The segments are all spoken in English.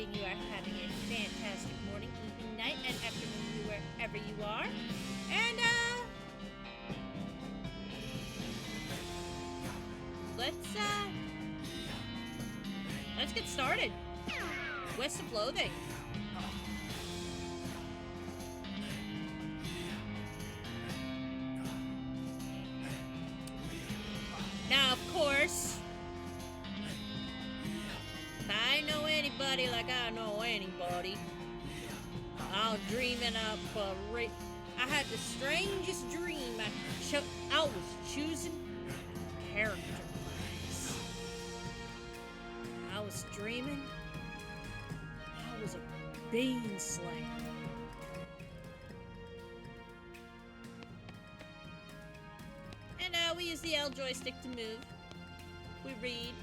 hoping you are having a fantastic morning, evening, night, and afternoon wherever you are. And, let's get started. West of Loathing. Now, of course, if I know anybody like I know anybody, I'll dream it up for I had the strangest dream. I was choosing character class. I was dreaming I was a bean slayer. And we use the L joystick to move. We read.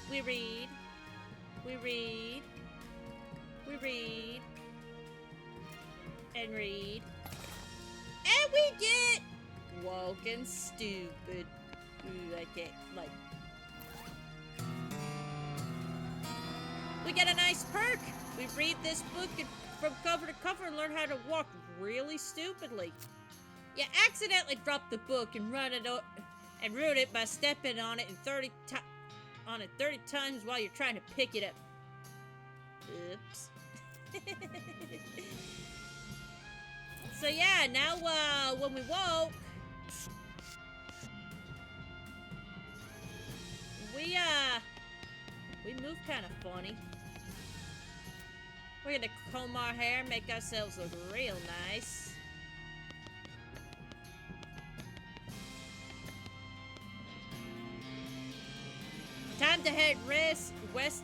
We read. We read. We read. And read. And we get woke and stupid. Ooh, I can't, like. We get a nice perk. We read this book from cover to cover and learn how to walk really stupidly. You accidentally drop the book and ruin it by stepping on it 30 times while you're trying to pick it up. Oops. So yeah, now when we woke, we move kind of funny. We're gonna comb our hair, make ourselves look real nice. Time to head west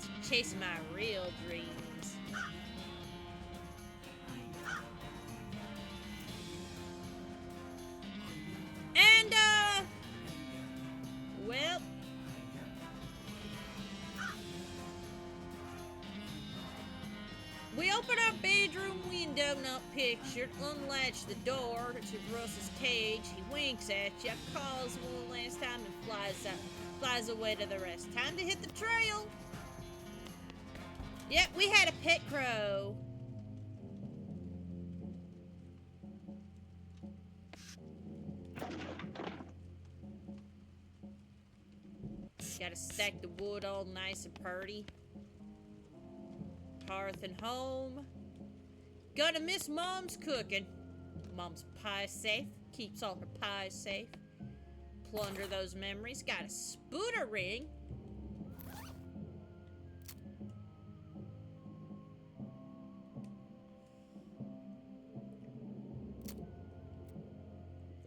to chase my real dreams. And, well, we open our bedroom window, not pictured, unlatch the door to Russ's cage. He winks at you, calls one last time, and flies away to the rest. Time to hit the trail. Yep, we had a pet crow. Gotta stack the wood all nice and purty. Hearth and home. Gonna miss Mom's cooking. Mom's pie safe. Keeps all her pies safe. Plunder those memories. Got a spooter ring.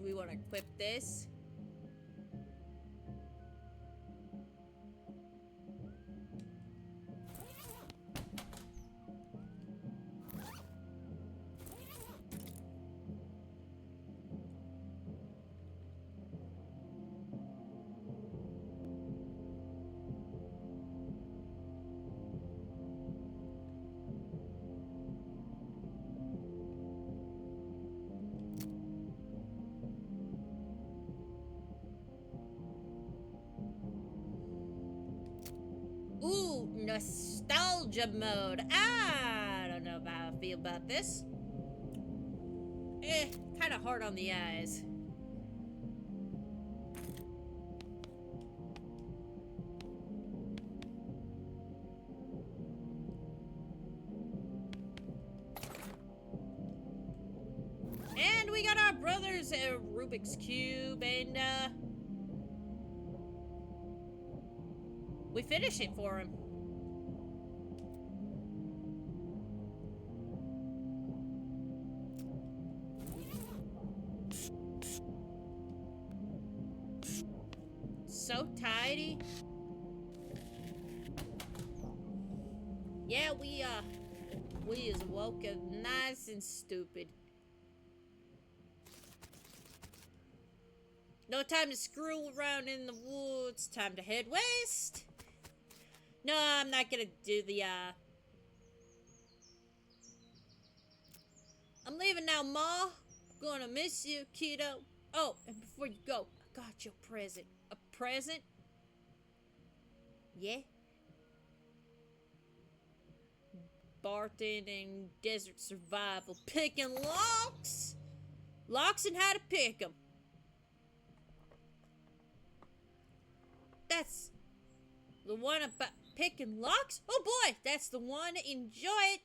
We want to equip this. Ooh, nostalgia mode. I don't know how I feel about this. Kind of hard on the eyes. And we got our brother's Rubik's Cube, and we finish it for him. So tidy. Yeah, we is woke up nice and stupid. No time to screw around in the woods. Time to head west. No, I'm not gonna do the, I'm leaving now, Ma. Gonna miss you, kiddo. Oh, and before you go, I got you a present. A present? Yeah? bartending, desert survival, picking locks. Locks and how to pick them. That's the one about picking locks? Oh boy, that's the one. Enjoy it.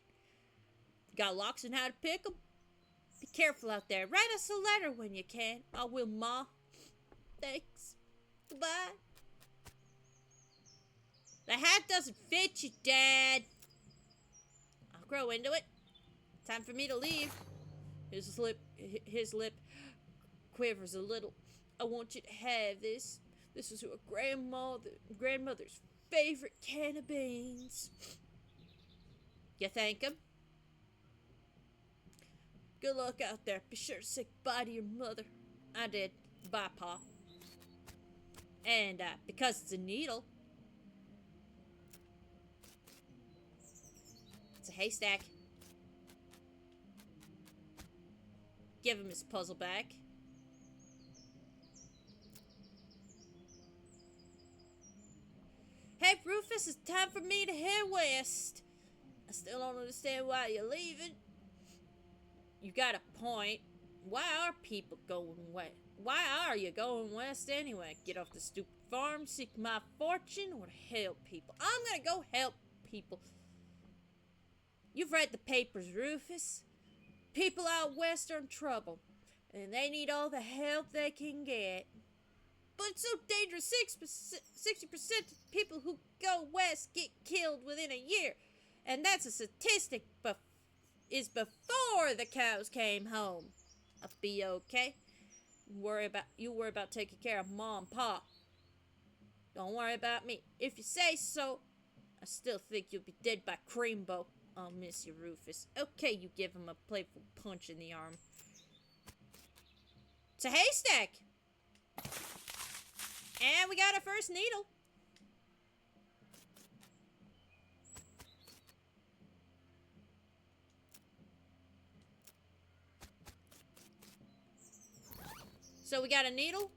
Got locks and how to pick them? Be careful out there. Write us a letter when you can. I will, Ma. Thanks. Goodbye. The hat doesn't fit you, Dad. I'll grow into it. Time for me to leave. His lip quivers a little. I want you to have this. This is your grandmother's favorite can of beans. You thank him? Good luck out there. Be sure to say bye to your mother. I did. Bye, Pa. And because it's a needle, it's a haystack. Give him his puzzle back. Hey, Rufus, it's time for me to head west. I still don't understand why you're leaving. You got a point. Why are people going west? Why are you going west anyway? Get off the stupid farm, seek my fortune, or help people? I'm gonna go help people. You've read the papers, Rufus. People out west are in trouble, and they need all the help they can get. But it's so dangerous. 60% of people who go west get killed within a year. And that's a statistic is before the cows came home. I'll be okay. You worry about taking care of Mom and Pa. Don't worry about me. If you say so, I still think you'll be dead by Creambo. I'll miss you, Rufus. Okay, you give him a playful punch in the arm. It's a haystack! And we got our first needle. So we got a needle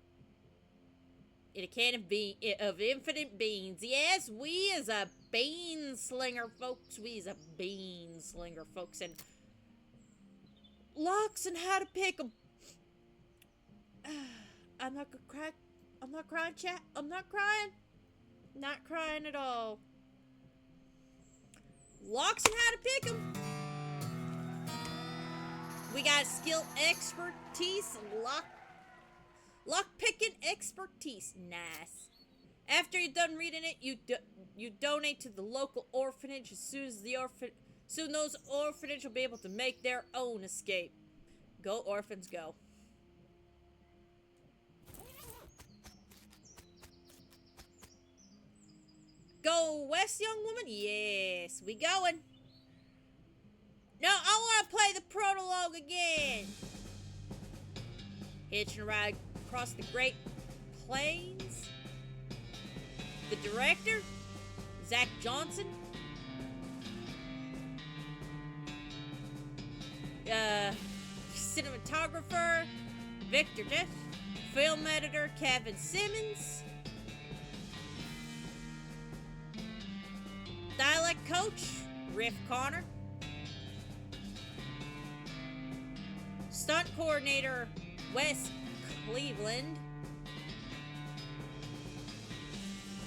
in a can of infinite beans. Yes, we is a bean slinger, folks. We is a bean slinger, folks. And locks and how to pick them. I'm not gonna cry. I'm not crying, chat. I'm not crying. Not crying at all. Locks and how to pick them. We got skill expertise. Lock picking expertise. Nice. After you're done reading it, you donate to the local orphanage. As soon those orphanages will be able to make their own escape. Go orphans, go. Go west, young woman? Yes, we going. No, I want to play the prologue again. Hitching a ride across the Great Plains. The director, Zach Johnson. Cinematographer, Victor Death. Film editor, Kevin Simmons. Dialect coach, Riff Connor. Stunt coordinator, Wes Cleveland.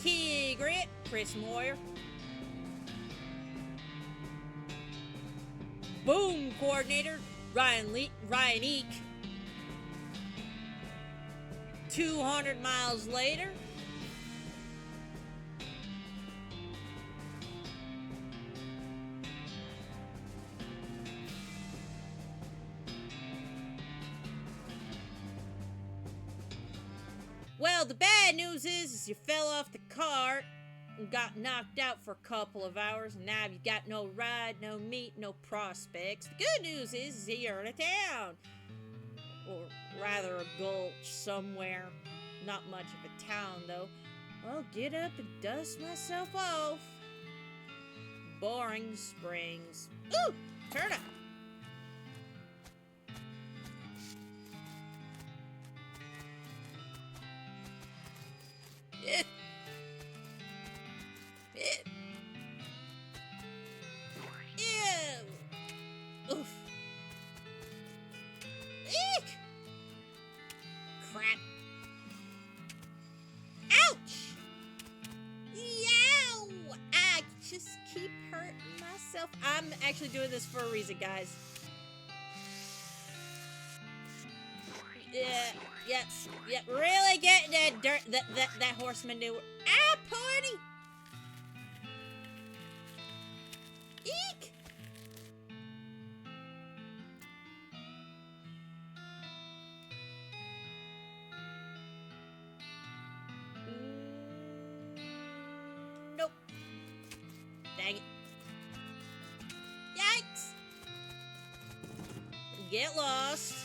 Key Grit, Chris Moyer. Boom coordinator, Ryan Eek. 200 miles later. Well, the bad news is you fell off the cart and got knocked out for a couple of hours, and now you got no ride, no meat, no prospects. The good news is you're in a town, or rather a gulch somewhere. Not much of a town, though. I'll get up and dust myself off. Boring Springs. Ooh, turn up. Yeah, actually doing this for a reason, guys. Yeah, yes, yeah, really getting that dirt, that horse manure. Ah, pony! Eek! Nope. Dang it. Yikes! Get lost.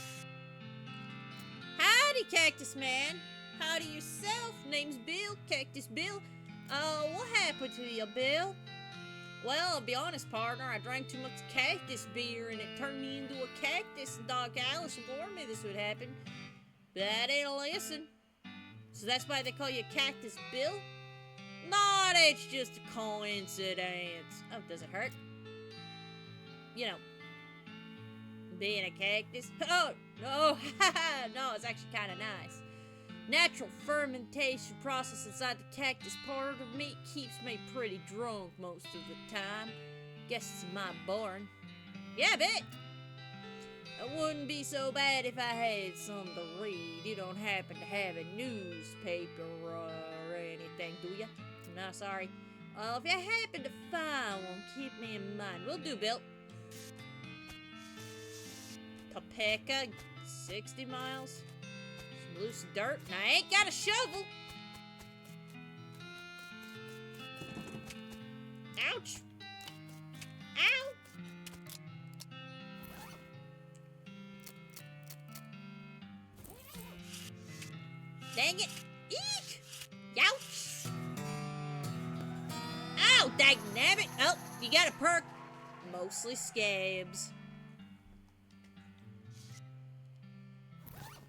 Howdy, Cactus Man. Howdy yourself. Name's Bill, Cactus Bill. What happened to you, Bill? Well, I'll be honest, partner. I drank too much cactus beer and it turned me into a cactus. And Doc Alice warned me this would happen. But I didn't listen. So that's why they call you Cactus Bill? No, that's just a coincidence. Oh, does it hurt? You know, being a cactus? Oh, no, no, it's actually kind of nice. Natural fermentation process inside the cactus part of me keeps me pretty drunk most of the time. Guess it's my born. Yeah, I bet. It wouldn't be so bad if I had something to read. You don't happen to have a newspaper or anything, do ya? No, sorry. If you happen to find one, keep me in mind. Will do, Bill. Topeka, 60 miles. Some loose dirt, and I ain't got a shovel. Ouch. Ow. Dang it. Eek. Youch. Ow, dang nabbit. Oh, you got a perk. Mostly scabs.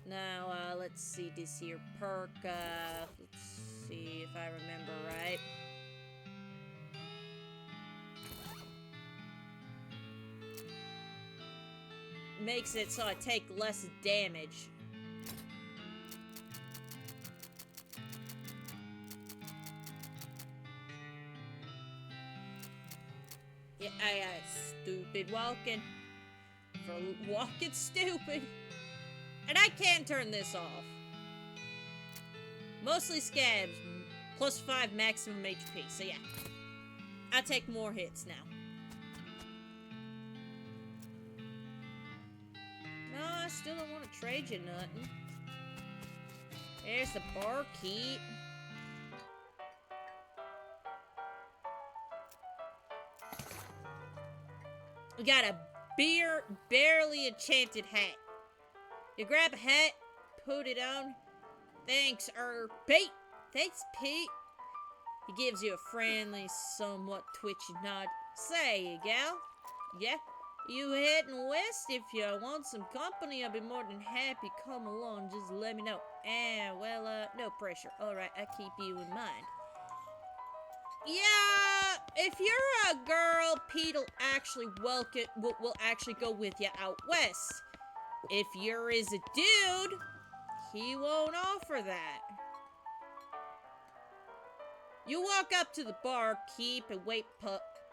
Now, let's see this here perk. Let's see if I remember right. Makes it so I take less damage. Yeah, I stupid walking. For walking stupid. And I can turn this off. Mostly scabs, plus 5 maximum HP. So yeah, I take more hits now. No, I still don't want to trade you nothing. There's the barkeep. We got a barely enchanted hat. You grab a hat, put it on. Thanks, Pete. Thanks, Pete. He gives you a friendly, somewhat twitchy nod. Say, gal. Yeah? You heading west? If you want some company, I'll be more than happy. Come along, just let me know. Well, no pressure. Alright, I keep you in mind. Yeah, if you're a girl, Pete'll actually will actually go with you out west. If you're a dude, he won't offer that. You walk up to the barkeep and wait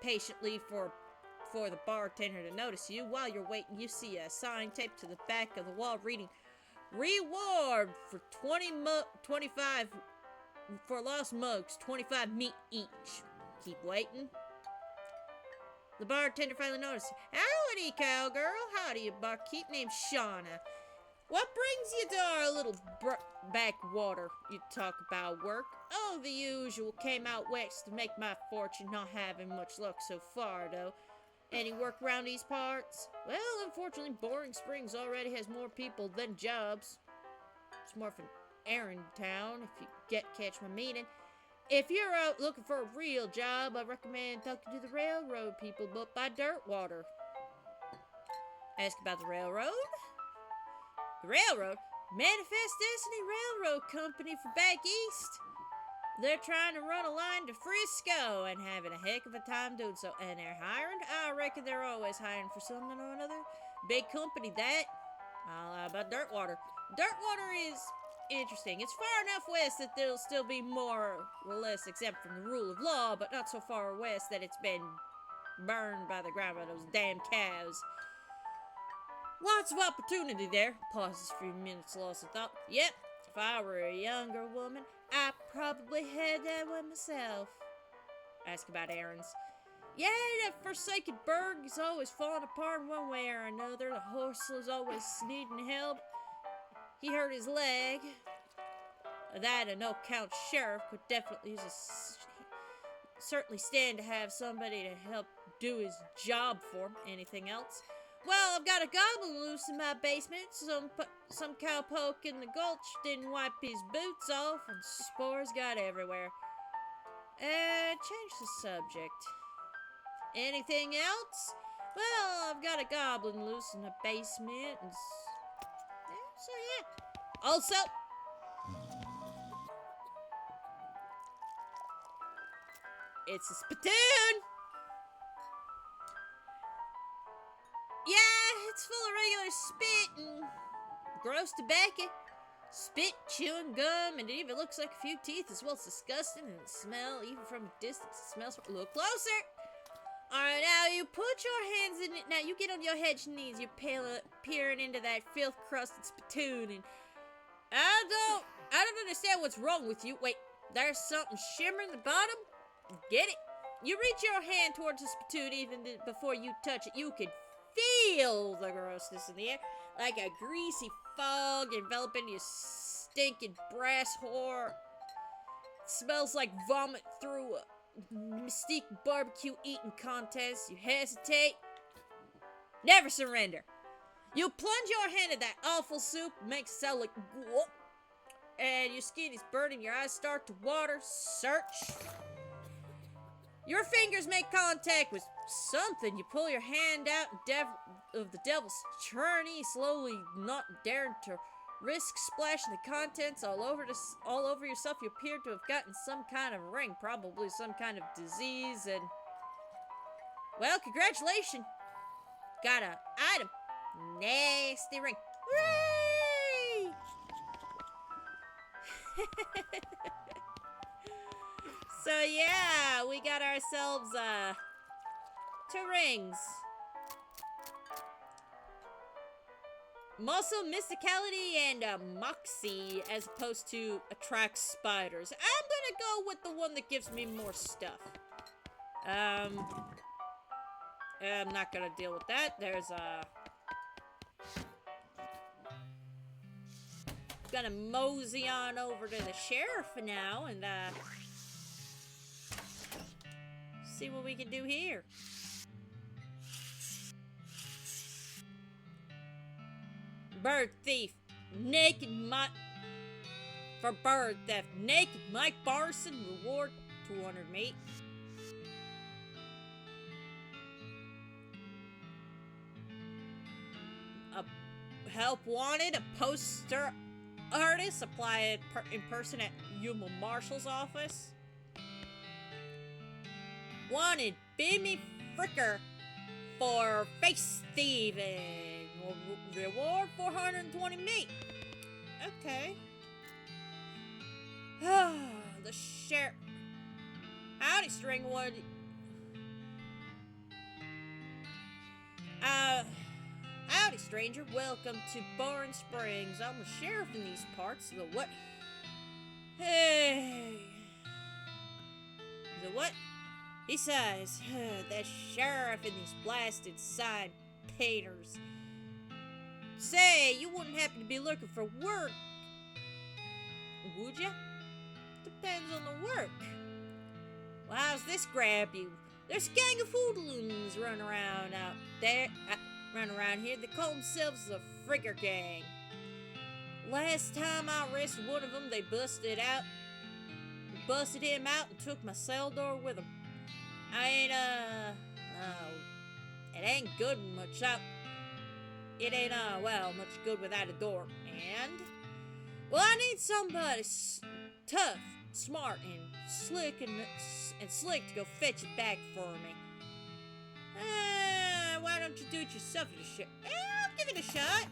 patiently for the bartender to notice you. While you're waiting, you see a sign taped to the back of the wall reading, "Reward for 25 for lost mugs, 25 meat each." Keep waiting. The bartender finally noticed. "Howdy, cowgirl. Howdy, barkeep named Shauna. What brings you to our little backwater? You talk about work." "Oh, the usual. Came out west to make my fortune. Not having much luck so far, though. Any work around these parts?" "Well, unfortunately, Boring Springs already has more people than jobs. It's more of an errand town, if you catch my meaning. If you're out looking for a real job, I recommend talking to the railroad people, but by Dirtwater." Ask about the railroad? The railroad? Manifest Destiny Railroad Company for back east. They're trying to run a line to Frisco and having a heck of a time doing so. And they're hiring? I reckon they're always hiring for something or another. Big company, that. I'll lie about Dirtwater. Dirtwater is interesting. It's far enough west that there'll still be more or less exempt from the rule of law, but not so far west that it's been burned by the ground by those damn cows. Lots of opportunity there. Pauses a few minutes, lost in thought. Yep, if I were a younger woman, I'd probably head that way myself. Ask about errands. Yeah, that forsaken burg is always falling apart in one way or another. The horse was always needing help. He hurt his leg. That a no-count sheriff could definitely certainly stand to have somebody to help do his job for him. Anything else? Well, I've got a goblin loose in my basement. Some cowpoke in the gulch didn't wipe his boots off, and spores got everywhere. Change the subject. Anything else? Well, I've got a goblin loose in the basement, and so yeah. Also, it's a spittoon! Yeah, it's full of regular spit and gross tobacco. Spit, chewing gum, and it even looks like a few teeth as well. It's disgusting, and the smell, even from a distance, it smells. Look closer! Alright, now you put your hands in it. Now you get on your heads and knees. You're peering into that filth-crusted spittoon, and I don't understand what's wrong with you. Wait, there's something shimmering at the bottom? Get it? You reach your hand towards the spittoon even before you touch it. You can feel the grossness in the air, like a greasy fog enveloping your stinking brass whore. It smells like vomit through a mystique barbecue eating contest. You hesitate. Never surrender. You plunge your hand in that awful soup, makes it sound like whoop, and your skin is burning, your eyes start to water. Search. Your fingers make contact with something. You pull your hand out of the devil's churney, slowly, not daring to risk splashing the contents all over yourself. You appear to have gotten some kind of ring, probably some kind of disease, and well, congratulations. Got an item. Nasty ring. Whee! So yeah, we got ourselves two rings. Muscle, mysticality, and moxie, as opposed to attract spiders. I'm gonna go with the one that gives me more stuff. I'm not gonna deal with that. There's gonna mosey on over to the sheriff now and see what we can do here. Bird thief. Naked Mike. For bird theft. Naked Mike Barson. Reward 200 meat. Help wanted. A poster artist. Apply in person at Yuma Marshal's office. Wanted Bimmy Fricker for face thieving. Reward 420 meat. Okay. The sheriff. Howdy, Stringwood. Howdy, stranger. Welcome to Barn Springs. I'm the sheriff in these parts. The what? Hey. The what? He sighs. That sheriff and these blasted sign painters. Say, you wouldn't happen to be looking for work, would ya? Depends on the work. Well, how's this grab you? There's a gang of hoodlums running around out there, running around here. They call themselves the Frigger Gang. Last time I arrested one of them, they busted him out and took my cell door with them. It ain't good much out. It ain't, much good without a door. And, well, I need somebody tough, smart, and slick to go fetch it back for me. Why don't you do it yourself? I'll give it a shot.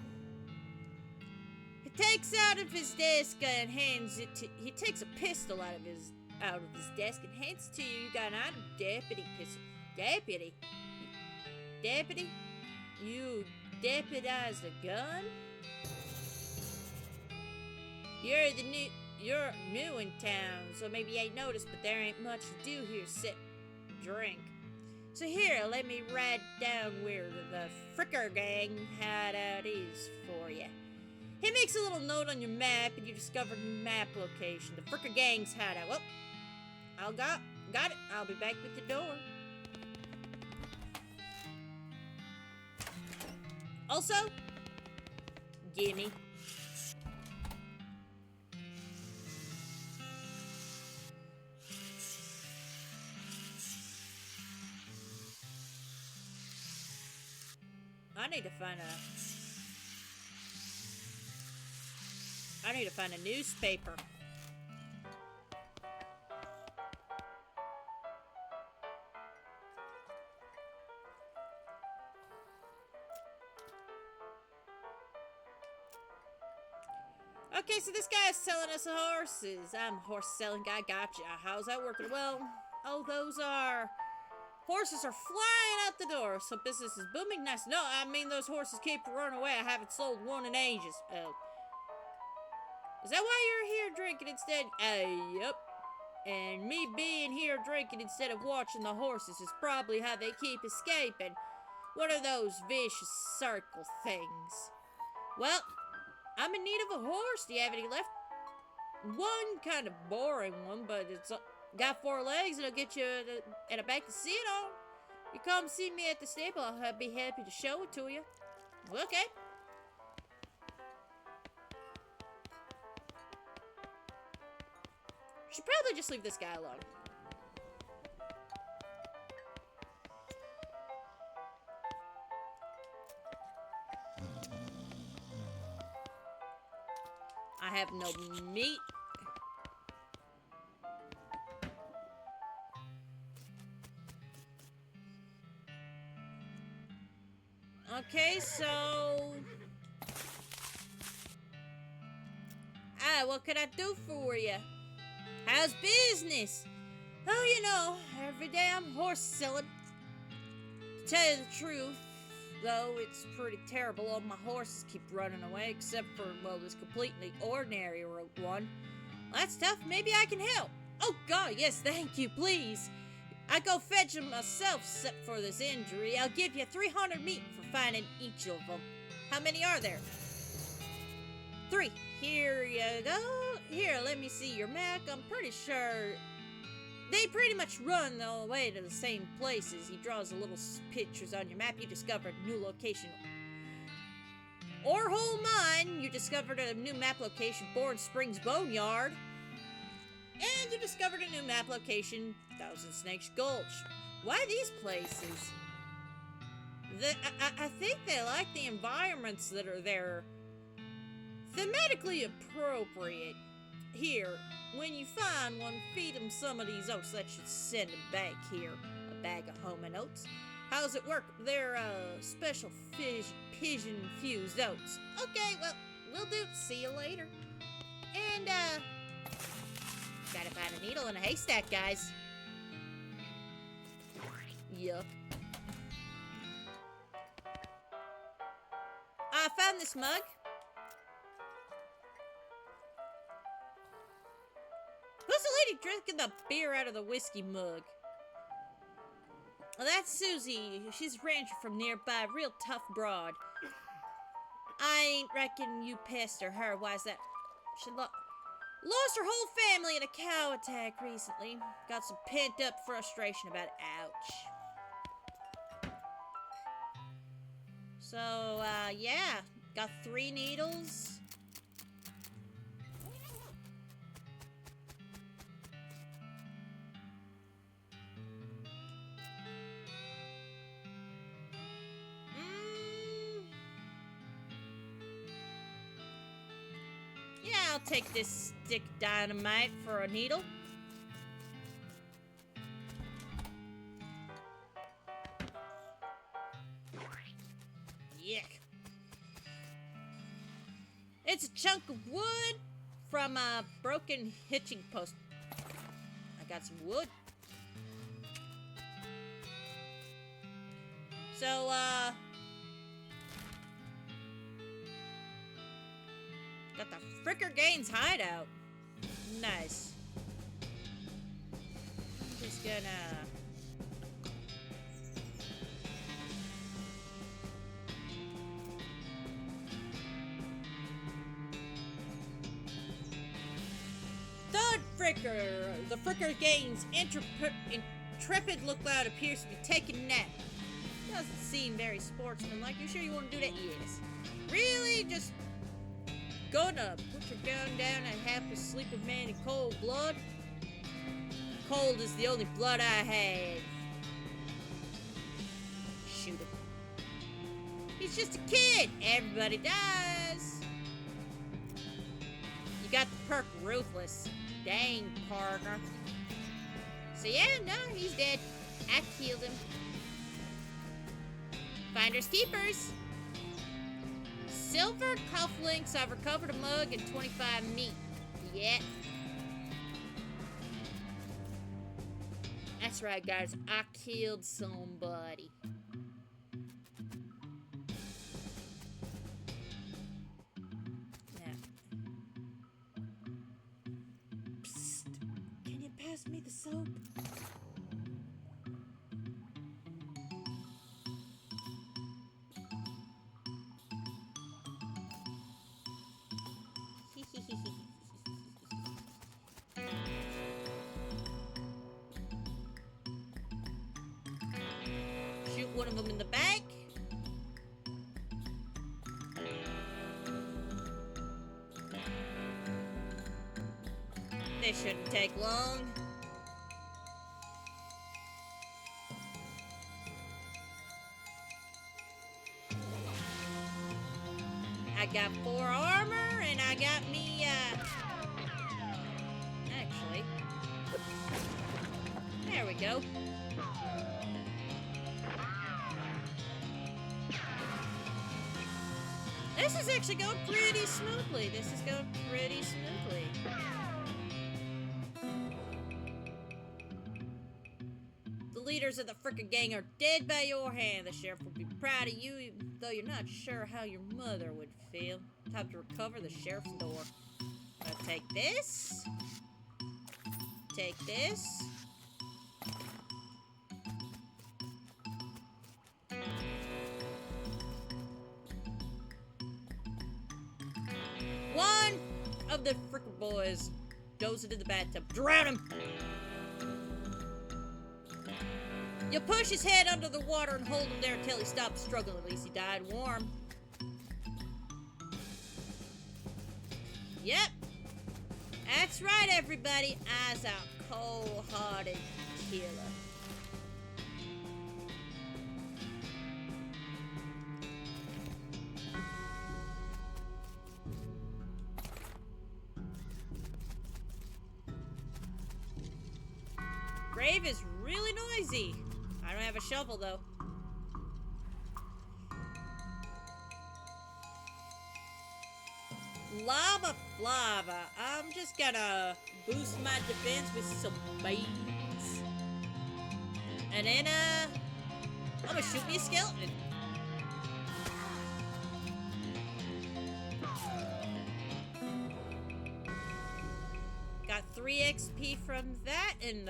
He takes out of his desk and hands it to. He takes a pistol out of his desk and hands it to you. You got an item, deputy pistol. Deputy. Deputy? You deputized a gun? You're new in town, so maybe you ain't noticed, but there ain't much to do here except drink. So here, let me write down where the Fricker Gang hideout is for you. He makes a little note on your map, and you discover a new map location. The Fricker Gang's hideout. Well, got it. I'll be back with the door. Also, gimme. I need to find a newspaper. Okay, so this guy is selling us horses. I'm a horse selling guy. Gotcha. How's that working? Well, horses are flying out the door, so business is booming. Nice. No, I mean those horses keep running away. I haven't sold one in ages. Oh. Is that why you're here drinking instead? Yep. And me being here drinking instead of watching the horses is probably how they keep escaping. What are those vicious circle things? Well, I'm in need of a horse. Do you have any left? One kind of boring one, but it's got 4 legs and it'll get you at a back to sit on. You come see me at the stable, I'll be happy to show it to you. Okay. Should probably just leave this guy alone. I have no meat. Okay, so... what can I do for you? How's business? Oh, you know, every day I'm horse selling. To tell you the truth, though, it's pretty terrible. All my horses keep running away, except for, well, this completely ordinary one. That's tough. Maybe I can help. Oh, God, yes, thank you, please. I go fetch them myself, except for this injury. I'll give you 300 meat for finding each of them. How many are there? 3. Here you go. Here, let me see your map. I'm pretty sure they pretty much run all the way to the same places. He draws the little pictures on your map. You discovered a new location. Or whole mine. You discovered a new map location, Bourne Springs Boneyard. And you discovered a new map location, Thousand Snakes Gulch. Why these places? I think they like the environments that are there. Thematically appropriate. Here, when you find one, feed them some of these oats. That should send them back here. A bag of homing oats. How's it work? They're special pigeon-fused oats. Okay, well, we'll do. See you later. And, gotta find a needle in a haystack, guys. Yuck. I found this mug. Who's the lady drinking the beer out of the whiskey mug? Well, that's Susie. She's a rancher from nearby. Real tough broad. I ain't reckon you pester her. Why's that? She lost her whole family in a cow attack recently. Got some pent-up frustration about it. Ouch. So, yeah. Got 3 needles. Yeah, I'll take this stick dynamite for a needle. Yuck. It's a chunk of wood from a broken hitching post. I got some wood. So, got the Fricker Gaines hideout. Nice. I'm just gonna... Third Fricker! The Fricker Gaines intrepid lookout appears to be taking a nap. Doesn't seem very sportsmanlike. You sure you want to do that? Yes. Really? Just gonna put your gun down and have to sleep with man in cold blood? Cold is the only blood I have. Shoot him. He's just a kid. Everybody dies. You got the perk Ruthless. Dang, Pardner. So yeah, no, he's dead. I killed him. Finders keepers. Silver cufflinks. I've recovered a mug and 25 meat. Yeah. That's right, guys. I killed somebody. Now. Psst. Can you pass me the soap? Shoot one of them in the back. This shouldn't take long. I got 4 armor, and I got me, actually, there we go. This is actually going pretty smoothly. This is going pretty smoothly. The leaders of the frickin' gang are dead by your hand. The sheriff will be proud of you, even though you're not sure how your mother would feel. Time to recover the sheriff's door. I'll take this. Take this. One of the frickin' boys goes into the bathtub. Drown him! You push his head under the water and hold him there until he stops struggling. At least he died warm. Yep. That's right, everybody. I's a cold-hearted killer. Grave is really noisy. I don't have a shovel, though. Lava Flava. I'm just gonna boost my defense with some beans. And then, I'm gonna shoot me a skeleton. Got 3 XP from that, and,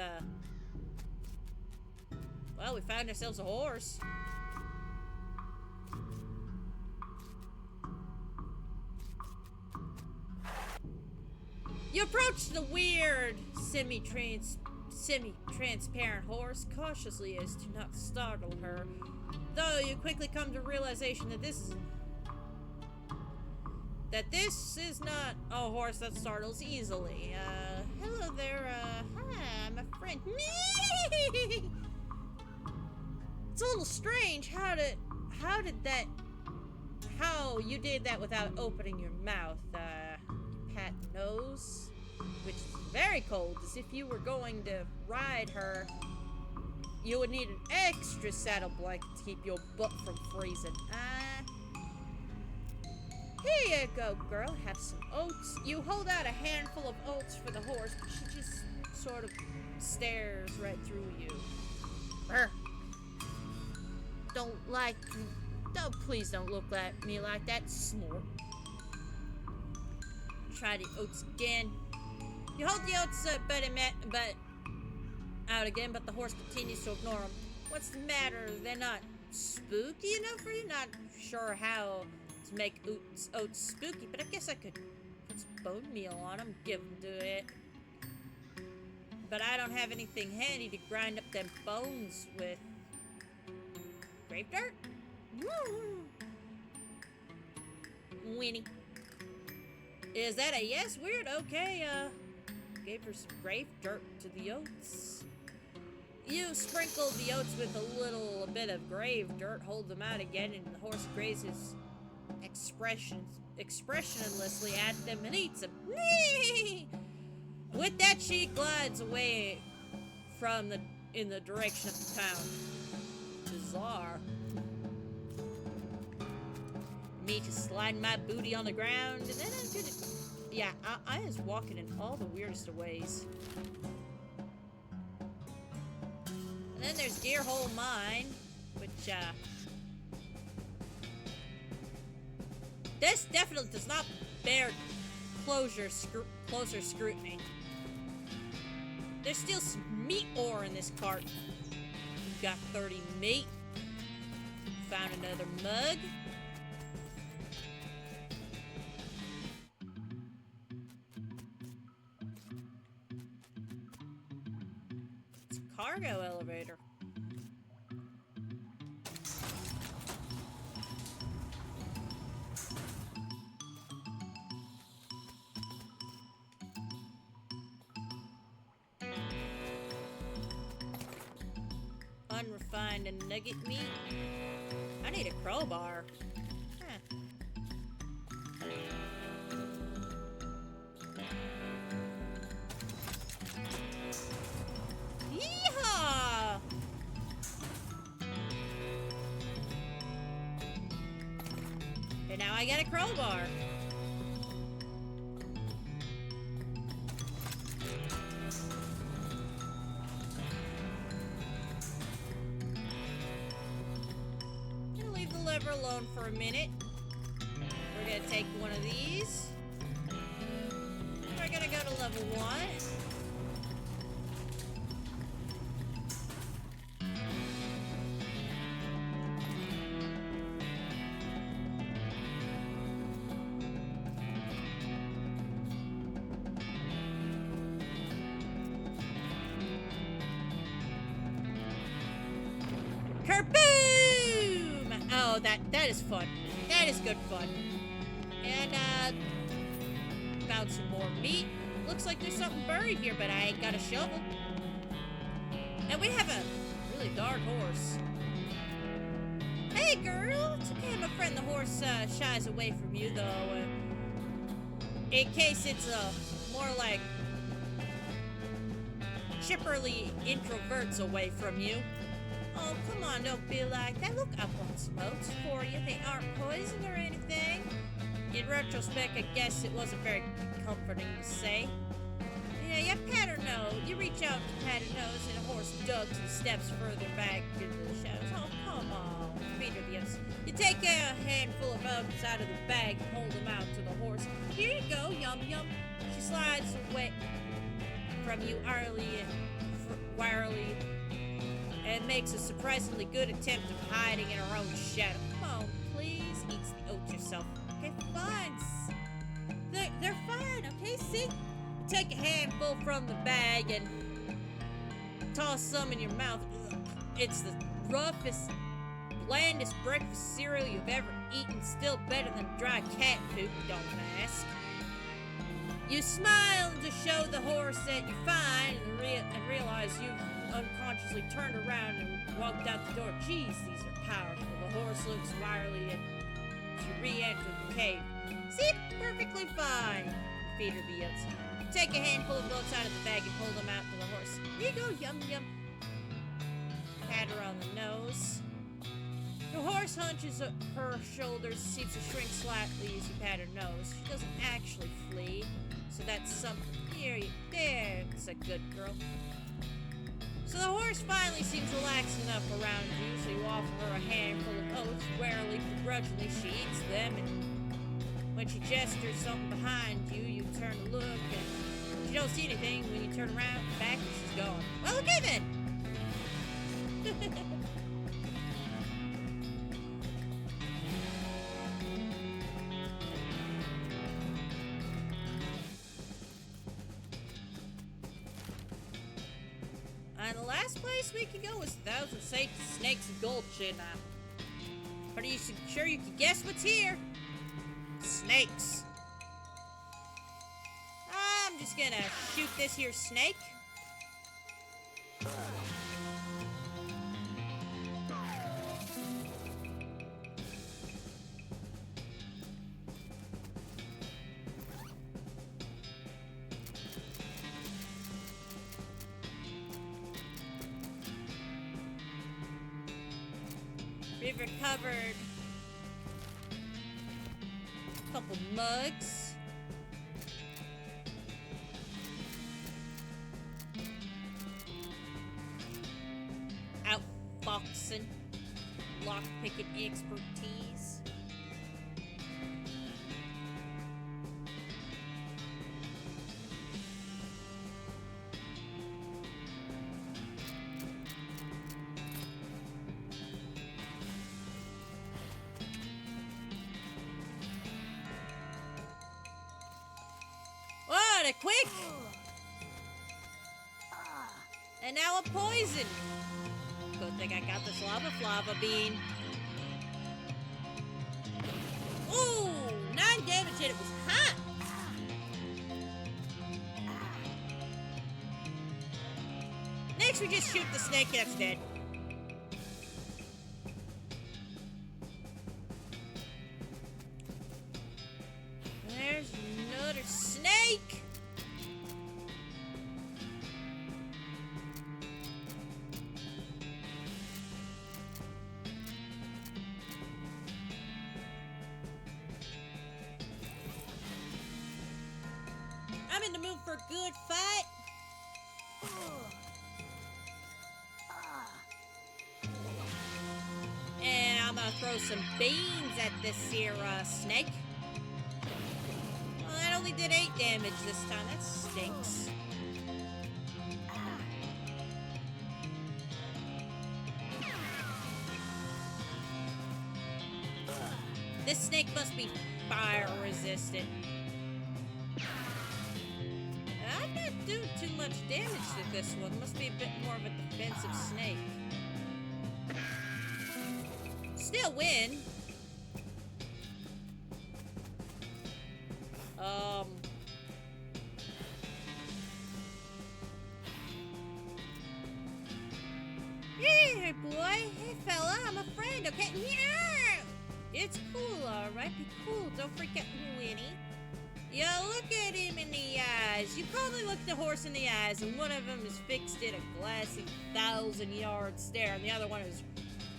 well, we found ourselves a horse. You approach the weird, semi-transparent horse cautiously as to not startle her. Though you quickly come to realization that this is not a horse that startles easily. Hello there, hi, I'm a friend. It's a little strange. How you did that without opening your mouth. Pat nose, which is very cold, as if you were going to ride her. You would need an extra saddle blanket to keep your butt from freezing. Here you go, girl. Have some oats. You hold out a handful of oats for the horse, but she just sort of stares right through you. Brr. Don't like... Oh, please don't look at me like that. Snort. Try the oats again. You hold the oats but out again, but the horse continues to ignore them. What's the matter? They're not spooky enough for you? Not sure how to make oats spooky, but I guess I could put some bone meal on them, give them to it. But I don't have anything handy to grind up them bones with. Grave dirt? Woo! Winnie. Is that a yes? Weird. Okay, gave her some grave dirt to the oats. You sprinkle the oats with a little bit of grave dirt, hold them out again, and the horse grazes expressionlessly at them and eats them. With that, she glides away from in the direction of the town. Bizarre. Me just sliding my booty on the ground, and then I'm gonna... Yeah, I was walking in all the weirdest of ways. And then there's Deer Hole Mine, which, this definitely does not bear closer scrutiny. There's still some meat ore in this cart. We've got 30 meat. Found another mug. It's a cargo elevator. Unrefined and nugget meat. I need a crowbar. Huh. Yeehaw! And now I got a crowbar. Alone for a minute. We're gonna take one of these. We're gonna go to level 1. That is fun. That is good fun. And, found some more meat. Looks like there's something buried here, but I ain't got a shovel. And we have a really dark horse. Hey, girl! It's okay, my friend. The horse, shies away from you, though. In case it's, more like chipperly introverts away from you. Oh, come on, don't be like that. Look up on some oats for you. They aren't poison or anything. In retrospect, I guess it wasn't very comforting to say. Yeah, you pat her nose. You reach out to pat her nose, and a horse ducks and steps further back into the shadows. Oh, come on. Feed her the oats. You take a handful of oats out of the bag and hold them out to the horse. Here you go, yum yum. She slides away from you warily, and makes a surprisingly good attempt of hiding in her own shadow. Come on, please. Eats the oats yourself. Okay, fine. They're fine, okay? See? Take a handful from the bag and toss some in your mouth. Ugh. It's the roughest, blandest breakfast cereal you've ever eaten. Still better than dry cat poop, don't ask. You smile to show the horse that you're fine and realize you've unconsciously turned around and walked out the door. Geez, these are powerful. The horse looks wirily as you re-enter the cave. See, perfectly fine. Feed her the oats. Take a handful of oats out of the bag and hold them out to the horse. Here you go, yum yum. Pat her on the nose. The horse hunches her shoulders, seems to shrink slightly as you pat her nose. She doesn't actually flee, so that's something. There, it's a good girl. So the horse finally seems relaxed enough around you, so you offer her a handful of oats. Rarely, begrudgingly, she eats them, and when she gestures something behind you, you turn to look, and you don't see anything. When you turn around, back, and she's gone. Well, okay then! And the last place we could go is Thousand Snakes Gulch, and are you sure you can guess what's here? Snakes. I'm just gonna shoot this here snake. We've recovered a couple mugs. Outfoxing, lockpicking expertise. What a quick! And now a poison. Good thing I got this lava bean. Ooh, 9 damage and it was hot. Next we just shoot the snake that's dead. There's another snake. I'm in the mood for a good fight. And I'm gonna throw some beans at this here snake. Well, that only did 8 damage this time. That stinks. This snake must be fire resistant. I'm not doing too much damage to this one. Must be a bit more of a defensive snake. Still win. Hey, boy. Hey, fella. I'm a friend, okay? Yeah. It's cool, alright? Be cool. Don't forget Winnie. Yo, look at him in the eyes. You calmly look the horse in the eyes, and one of them is fixed in a glassy 1,000-yard stare, and the other one is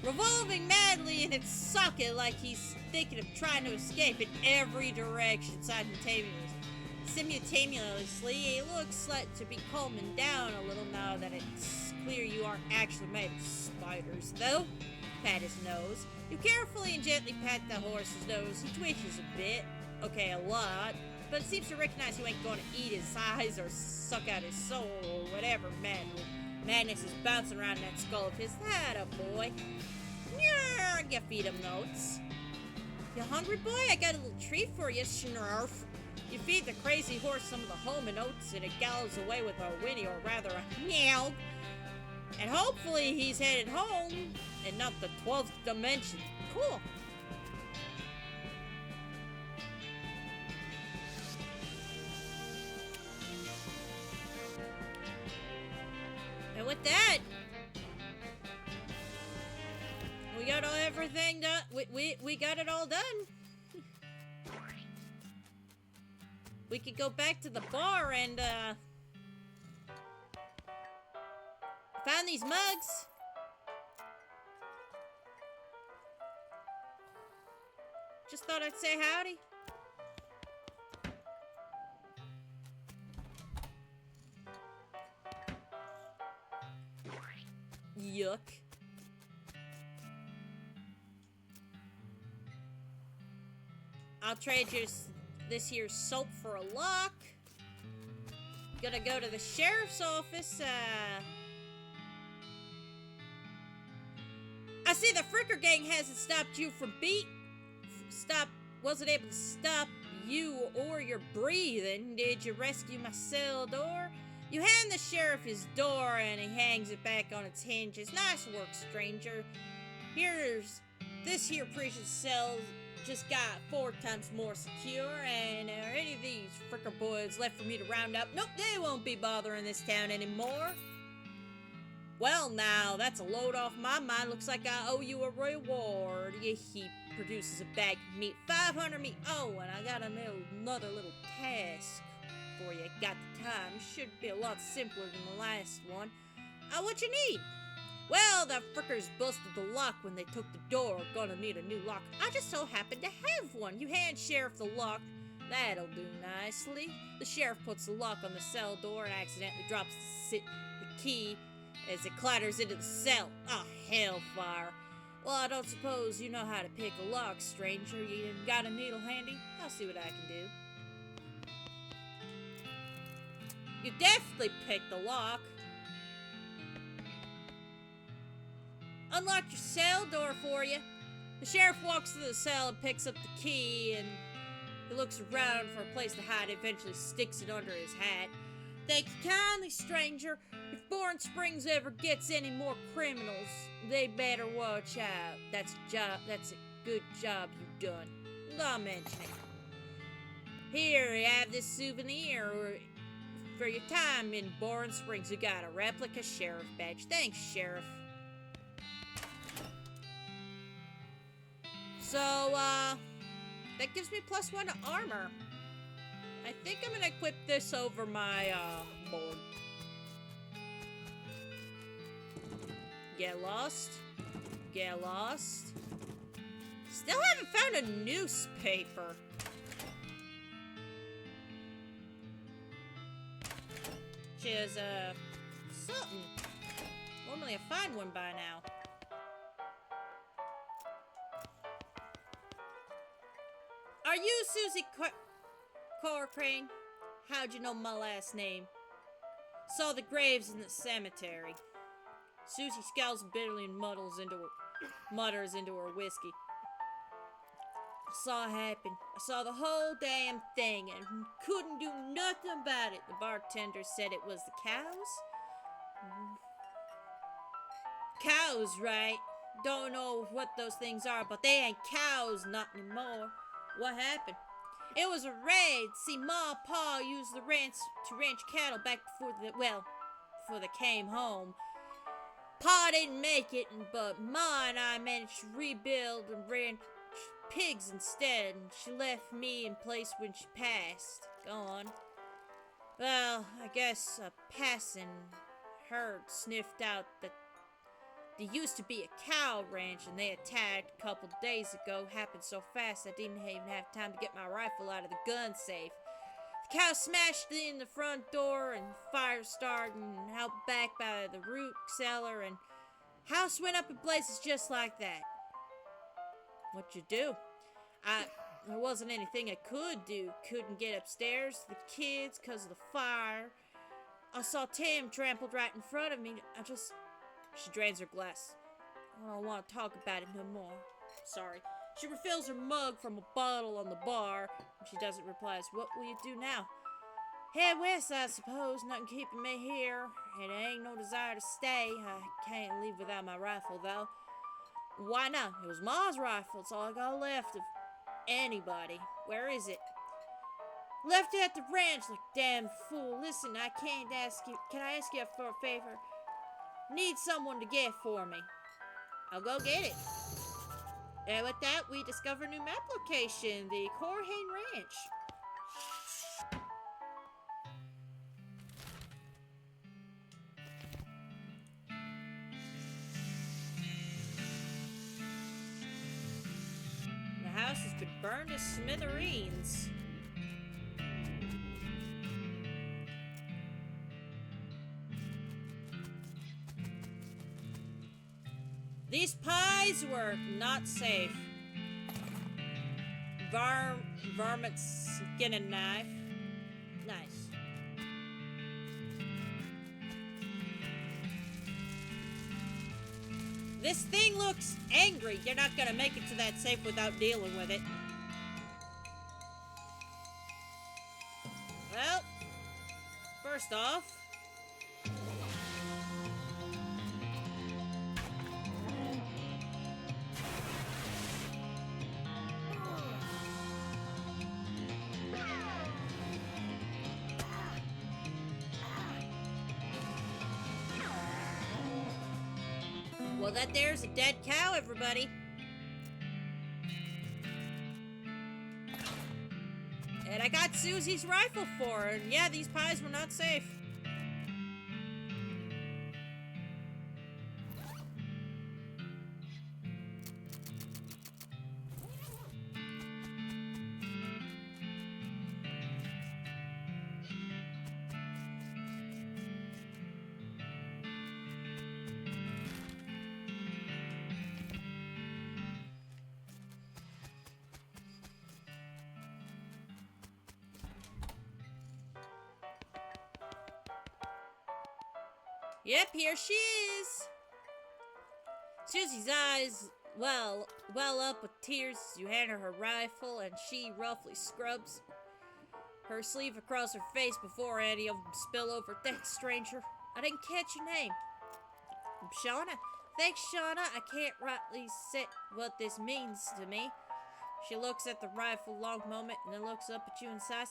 revolving madly in its socket like he's thinking of trying to escape in every direction simultaneously. He looks like to be calming down a little now that it's clear you aren't actually made of spiders, though. Pat his nose. You carefully and gently pat the horse's nose. He twitches a bit. Okay, a lot. But seems to recognize you ain't gonna eat his eyes or suck out his soul or whatever madness is bouncing around in that skull of his. That a boy. You feed him notes. You hungry, boy? I got a little treat for you, Snarf. You feed the crazy horse some of the home and oats and it gallows away with a whinny, or rather a meow. And hopefully he's headed home and not the 12th dimension. Cool. And with that, we got everything done. We got it all done. We could go back to the bar and find these mugs. Just thought I'd say howdy. Yuck. I'll trade you this here soap for a lock. Gonna go to the sheriff's office. I see the Fricker gang hasn't stopped you from wasn't able to stop you or your breathing. Did you rescue my cell door? You hand the sheriff his door and he hangs it back on its hinges. Nice work, stranger. This here prison cell just got 4 times more secure, and are any of these Fricker boys left for me to round up? Nope, they won't be bothering this town anymore. Well, now, that's a load off my mind. Looks like I owe you a reward. He produces a bag of meat, 500 meat. Oh, and I got another little task for you. Got the time. Should be a lot simpler than the last one. What you need? Well, the frickers busted the lock when they took the door. Gonna need a new lock. I just so happen to have one. You hand Sheriff the lock. That'll do nicely. The sheriff puts the lock on the cell door and accidentally drops the key as it clatters into the cell. Oh, hellfire. Well, I don't suppose you know how to pick a lock, stranger. You got a needle handy? I'll see what I can do. You definitely picked the lock. Unlock your cell door for you. The sheriff walks through the cell and picks up the key, and he looks around for a place to hide. Eventually sticks it under his hat. Thank you kindly, stranger. If Bourne Springs ever gets any more criminals, they better watch out. That's a good job you've done. Not mentioning. Here, you have this souvenir for your time in Bourne Springs. You got a replica sheriff badge. Thanks, Sheriff. So, that gives me +1 to armor. I think I'm gonna equip this over my, board. Get lost. Get lost. Still haven't found a newspaper. Which is, something. Normally I find one by now. Are you Susie Corcrane? How'd you know my last name? Saw the graves in the cemetery. Susie scowls bitterly and mutters into her whiskey. I saw it happen. I saw the whole damn thing and couldn't do nothing about it. The bartender said it was the cows. Cows, right? Don't know what those things are, but they ain't cows not anymore. What happened? It was a raid. See, Ma and Pa used the ranch to ranch cattle back before they came home. Pa didn't make it, but Ma and I managed to rebuild and ranch pigs instead, and she left me in place when she passed. Go on. Well, I guess a passing herd sniffed out that there used to be a cow ranch, and they attacked a couple days ago. Happened so fast I didn't even have time to get my rifle out of the gun safe. The cow smashed in the front door, and fire started, and out back by the root cellar, and house went up in blazes just like that. What'd you do? There wasn't anything I could do. Couldn't get upstairs to the kids because of the fire. I saw Tim trampled right in front of me. She drains her glass. I don't want to talk about it no more. Sorry. She refills her mug from a bottle on the bar. She doesn't reply. What will you do now? Head west, I suppose. Nothing keeping me here. It ain't no desire to stay. I can't leave without my rifle, though. Why not? It was Ma's rifle. It's all I got left of anybody. Where is it? Left it at the ranch like a damn fool. Listen, can I ask you for a favor? Need someone to get for me. I'll go get it. And with that, we discover a new map location, the Corhane Ranch. The house has been burned to smithereens. These pies were not safe. Varmint skin and knife. Nice. This thing looks angry. You're not gonna make it to that safe without dealing with it. Well, first off, well, that there's a dead cow, everybody. And I got Susie's rifle for her. And yeah, these pies were not safe. Yep, here she is. Susie's eyes well up with tears as you hand her her rifle, and she roughly scrubs her sleeve across her face before any of them spill over. Thanks, stranger. I didn't catch your name. I'm Shauna. Thanks, Shauna. I can't rightly say what this means to me. She looks at the rifle a long moment and then looks up at you and sighs.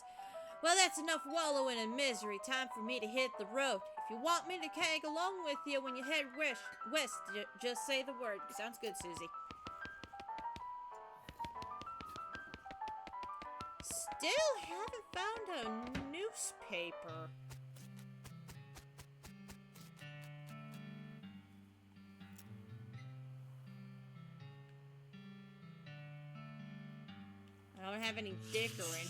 Well, that's enough wallowing in misery. Time for me to hit the road. If you want me to tag along with you when you head west, just say the word. Sounds good, Susie. Still haven't found a newspaper. I don't have any dickering.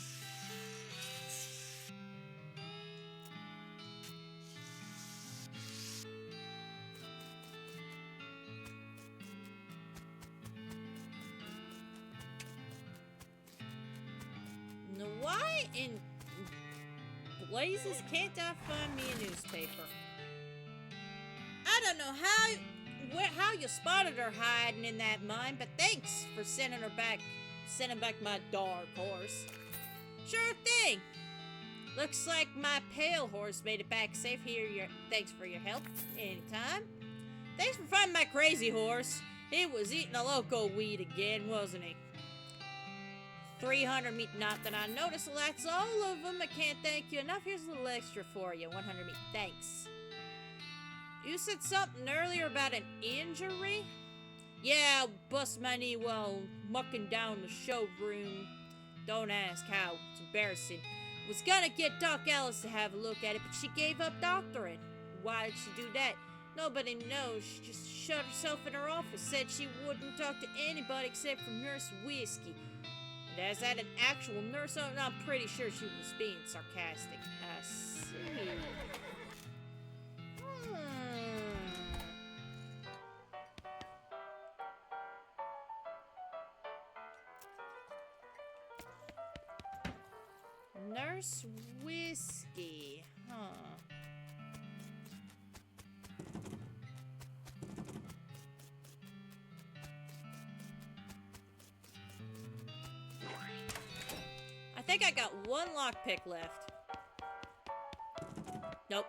Why in blazes can't I find me a newspaper? I don't know how you spotted her hiding in that mine, but thanks for sending back my dark horse. Sure thing. Looks like my pale horse made it back safe here. Thanks for your help. Anytime. Thanks for finding my crazy horse. He was eating a loco weed again, wasn't he? 300 meat, not that I noticed. Well, that's all of them. I can't thank you enough. Here's a little extra for you. 100 meat. Thanks. You said something earlier about an injury? Yeah, bust my knee while mucking down the showroom. Don't ask how. It's embarrassing. Was gonna get Doc Ellis to have a look at it, but she gave up doctoring. Why did she do that? Nobody knows. She just shut herself in her office. Said she wouldn't talk to anybody except for Nurse Whiskey. Is that an actual nurse? Oh, no, I'm pretty sure she was being sarcastic. I see. Nurse Whiskey. Huh. I think I got one lockpick left. Nope.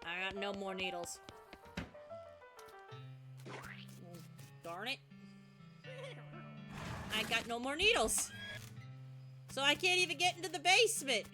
I got no more needles. Darn it. I got no more needles. So I can't even get into the basement.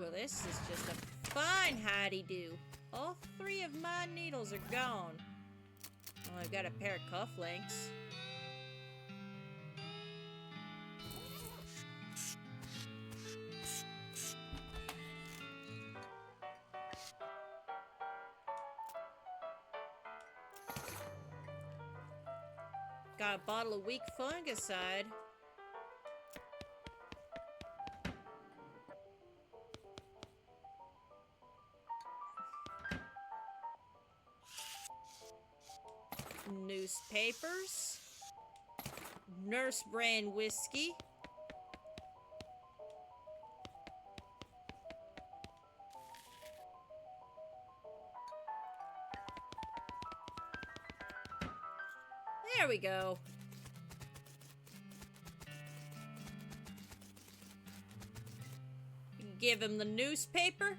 Well, this is just a fine howdy-do. All 3 of my needles are gone. Oh, I've got a pair of cufflinks. Got a bottle of weak fungicide. Newspapers. Nurse brand whiskey. There we go. Give him the newspaper.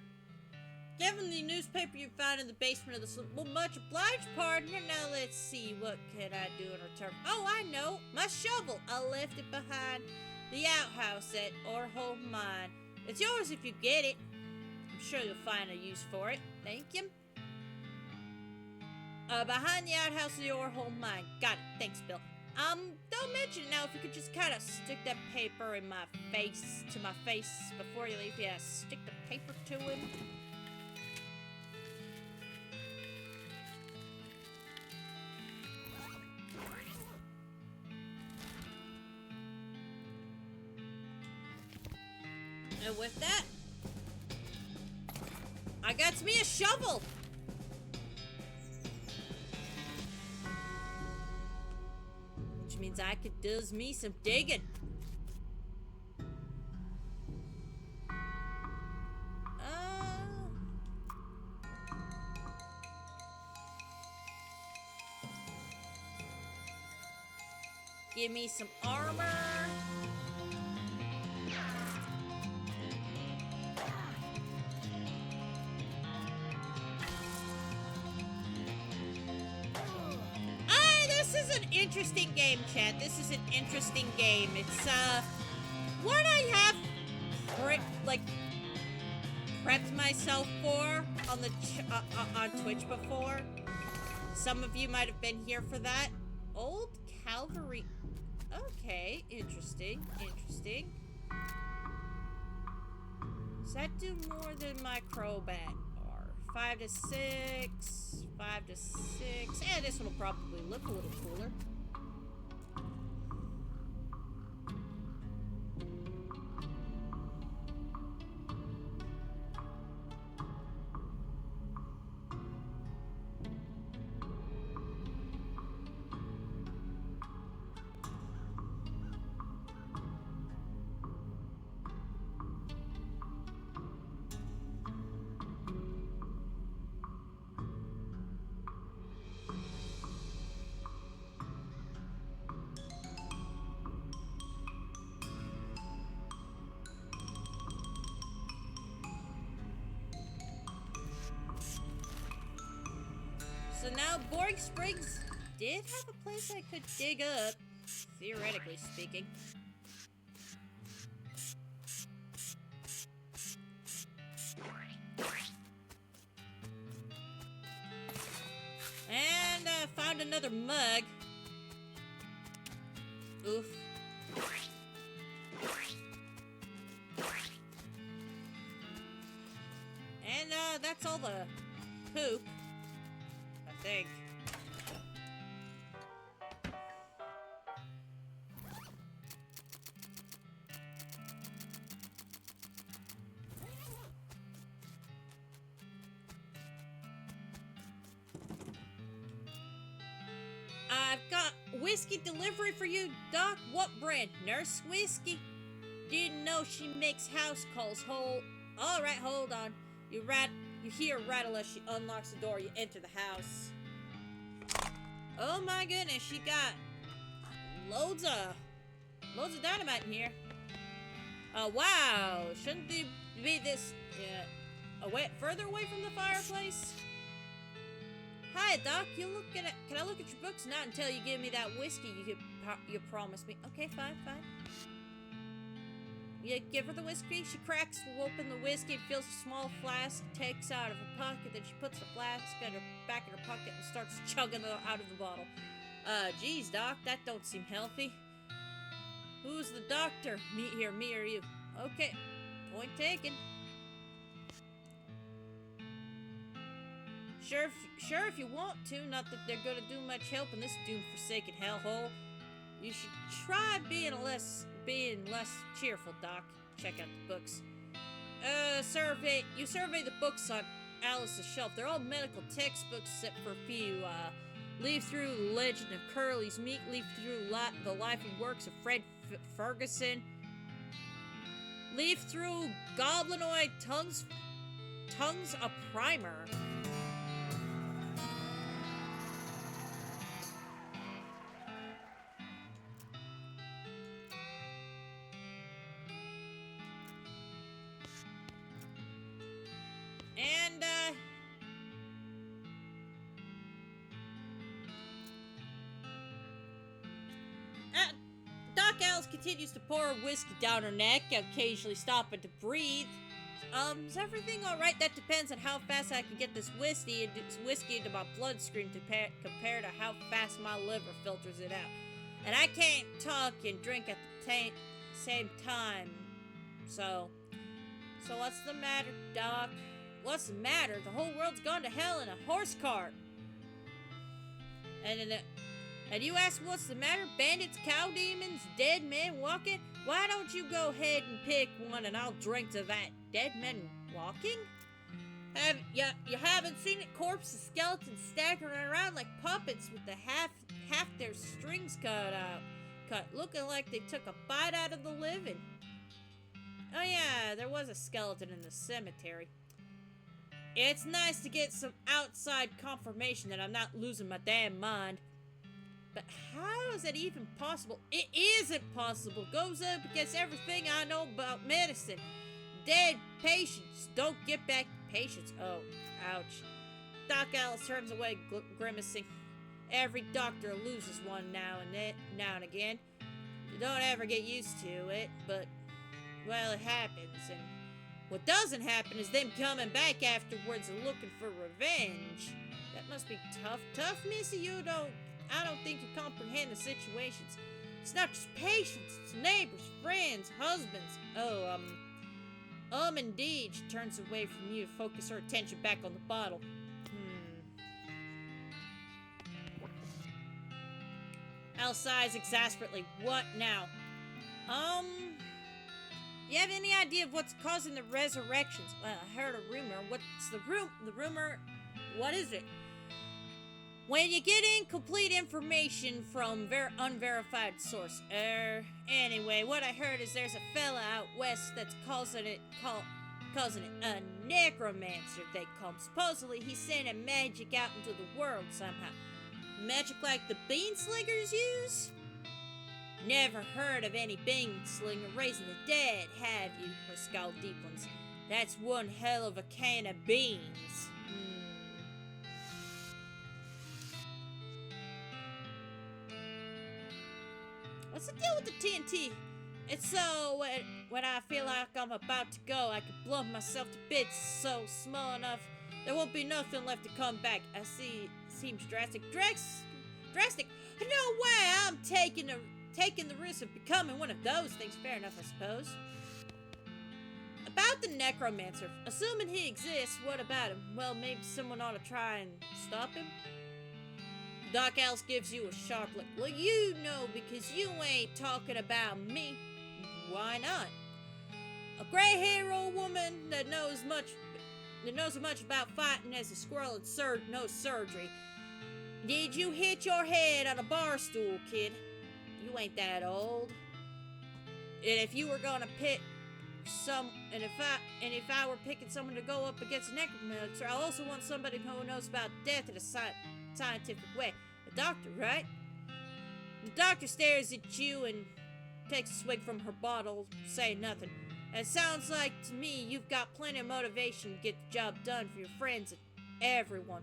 Give him the newspaper you found in the basement of the sloop. Well, much obliged, Pardner. Now let's see, what can I do in return? Oh, I know. My shovel. I left it behind the outhouse at Orholm Mine. It's yours if you get it. I'm sure you'll find a use for it. Thank you. Behind the outhouse of the Orholm Mine. Got it. Thanks, Bill. Don't mention it now. If you could just kind of stick that paper in my face, before you leave. Yeah, stick the paper to him. And with that, I got me a shovel. Which means I could does me some digging. Give me some armor. This is an interesting game, chat. This is an interesting game. It's, what I have, prepped myself for on the, on Twitch before. Some of you might have been here for that. Old Calvary. Okay, interesting, interesting. Does that do more than my crowbat? 5 to 6, 5 to 6. And this one will probably look a little cooler. So now Boring Springs did have a place I could dig up, theoretically speaking. And found another mug. Oof. And that's all the poop. I think. I've got whiskey delivery for you, Doc. What brand? Nurse whiskey? Didn't know she makes house calls. All right, hold on. You hear a rattle as she unlocks the door. You enter the house. Oh my goodness, she got loads of dynamite in here. Wow, shouldn't they be this further away from the fireplace? Hi, Doc. Can I look at your books? Not until you give me that whiskey you promised me. Okay, fine. You give her the whiskey. She cracks open the whiskey, fills a small flask, takes out of her pocket. Then she puts the flask in her back in her pocket and starts chugging out of the bottle. Geez, Doc, that don't seem healthy. Who's the doctor? Me or you? Okay, point taken. Sure, if you want to. Not that they're gonna do much help in this doom-forsaken hellhole. You should try being less cheerful, Doc. Check out the books. You survey the books on Alice's shelf. They're all medical textbooks except for a few. Leaf through the Legend of Curly's Meat. Leaf through the life and works of Fred Ferguson. Leaf through Goblinoid Tongues a Primer. And, Doc Alice continues to pour whiskey down her neck, occasionally stopping to breathe. Is everything alright? That depends on how fast I can get this whiskey into my bloodstream compared to how fast my liver filters it out. And I can't talk and drink at the same time. So what's the matter, Doc? What's the matter? The whole world's gone to hell in a horse cart. And you ask what's the matter? Bandits, cow demons, dead men walking? Why don't you go ahead and pick one and I'll drink to that? Dead men walking? You haven't seen it? Corpses, skeletons staggering around like puppets with the half their strings cut, looking like they took a bite out of the living. Oh yeah, there was a skeleton in the cemetery. It's nice to get some outside confirmation that I'm not losing my damn mind. But how is that even possible? It isn't possible. Goes up against everything I know about medicine. Dead patients don't get back patients. Oh, ouch. Doc Alice turns away, grimacing. Every doctor loses one now and again. You don't ever get used to it, but, well, it happens. And what doesn't happen is them coming back afterwards and looking for revenge. That must be tough, Missy. I don't think you comprehend the situations. It's not just patients, it's neighbors, friends, husbands. Oh, indeed. She turns away from you to focus her attention back on the bottle. Al sighs exasperately. What now? You have any idea of what's causing the resurrections? Well, I heard a rumor. What's the rumor? What is it? When you get incomplete information from unverified source. Anyway, what I heard is there's a fella out west that's causing it a necromancer, they call him. Supposedly, he's sending magic out into the world somehow. Magic like the beanslingers use? Never heard of any beanslinger raising the dead, have you? Her scowl deepens. That's one hell of a can of beans. What's the deal with the TNT? It's so when I feel like I'm about to go, I can blow myself to bits so small enough there won't be nothing left to come back. I see. Seems drastic. Drastic? No way! I'm taking the risk of becoming one of those things. Fair enough, I suppose. About the necromancer. Assuming he exists, what about him? Well, maybe someone ought to try and stop him. Doc Alice gives you a sharp look. Well, you know, because you ain't talking about me. Why not? A gray-haired old woman that knows as much about fighting as a squirrel and knows surgery. Did you hit your head on a bar stool, kid? You ain't that old. And if you were gonna pick if I were picking someone to go up against a necromancer, I also want somebody who knows about death in a scientific way. A doctor, right? The doctor stares at you and takes a swig from her bottle, saying nothing. It sounds like to me you've got plenty of motivation to get the job done for your friends and everyone.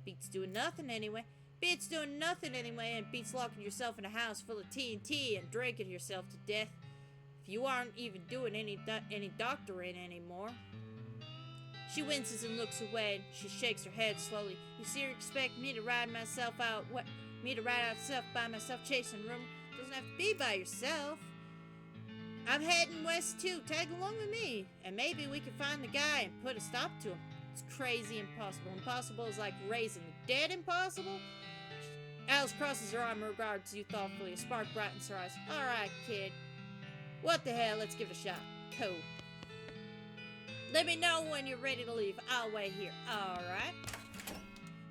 Beats doing nothing anyway. And beats locking yourself in a house full of TNT and drinking yourself to death. If you aren't even doing any doctoring anymore. She winces and looks away, and she shakes her head slowly. You seriously expect me to ride myself out? What? Me to ride out self by myself chasing rumor? Doesn't have to be by yourself. I'm heading west too. Tag along with me, and maybe we can find the guy and put a stop to him. It's crazy impossible. Impossible is like raising the dead impossible. Alice crosses her arm and regards you thoughtfully. A spark brightens her eyes. All right, kid. What the hell? Let's give it a shot. Cool. Let me know when you're ready to leave. I'll wait here. Alright.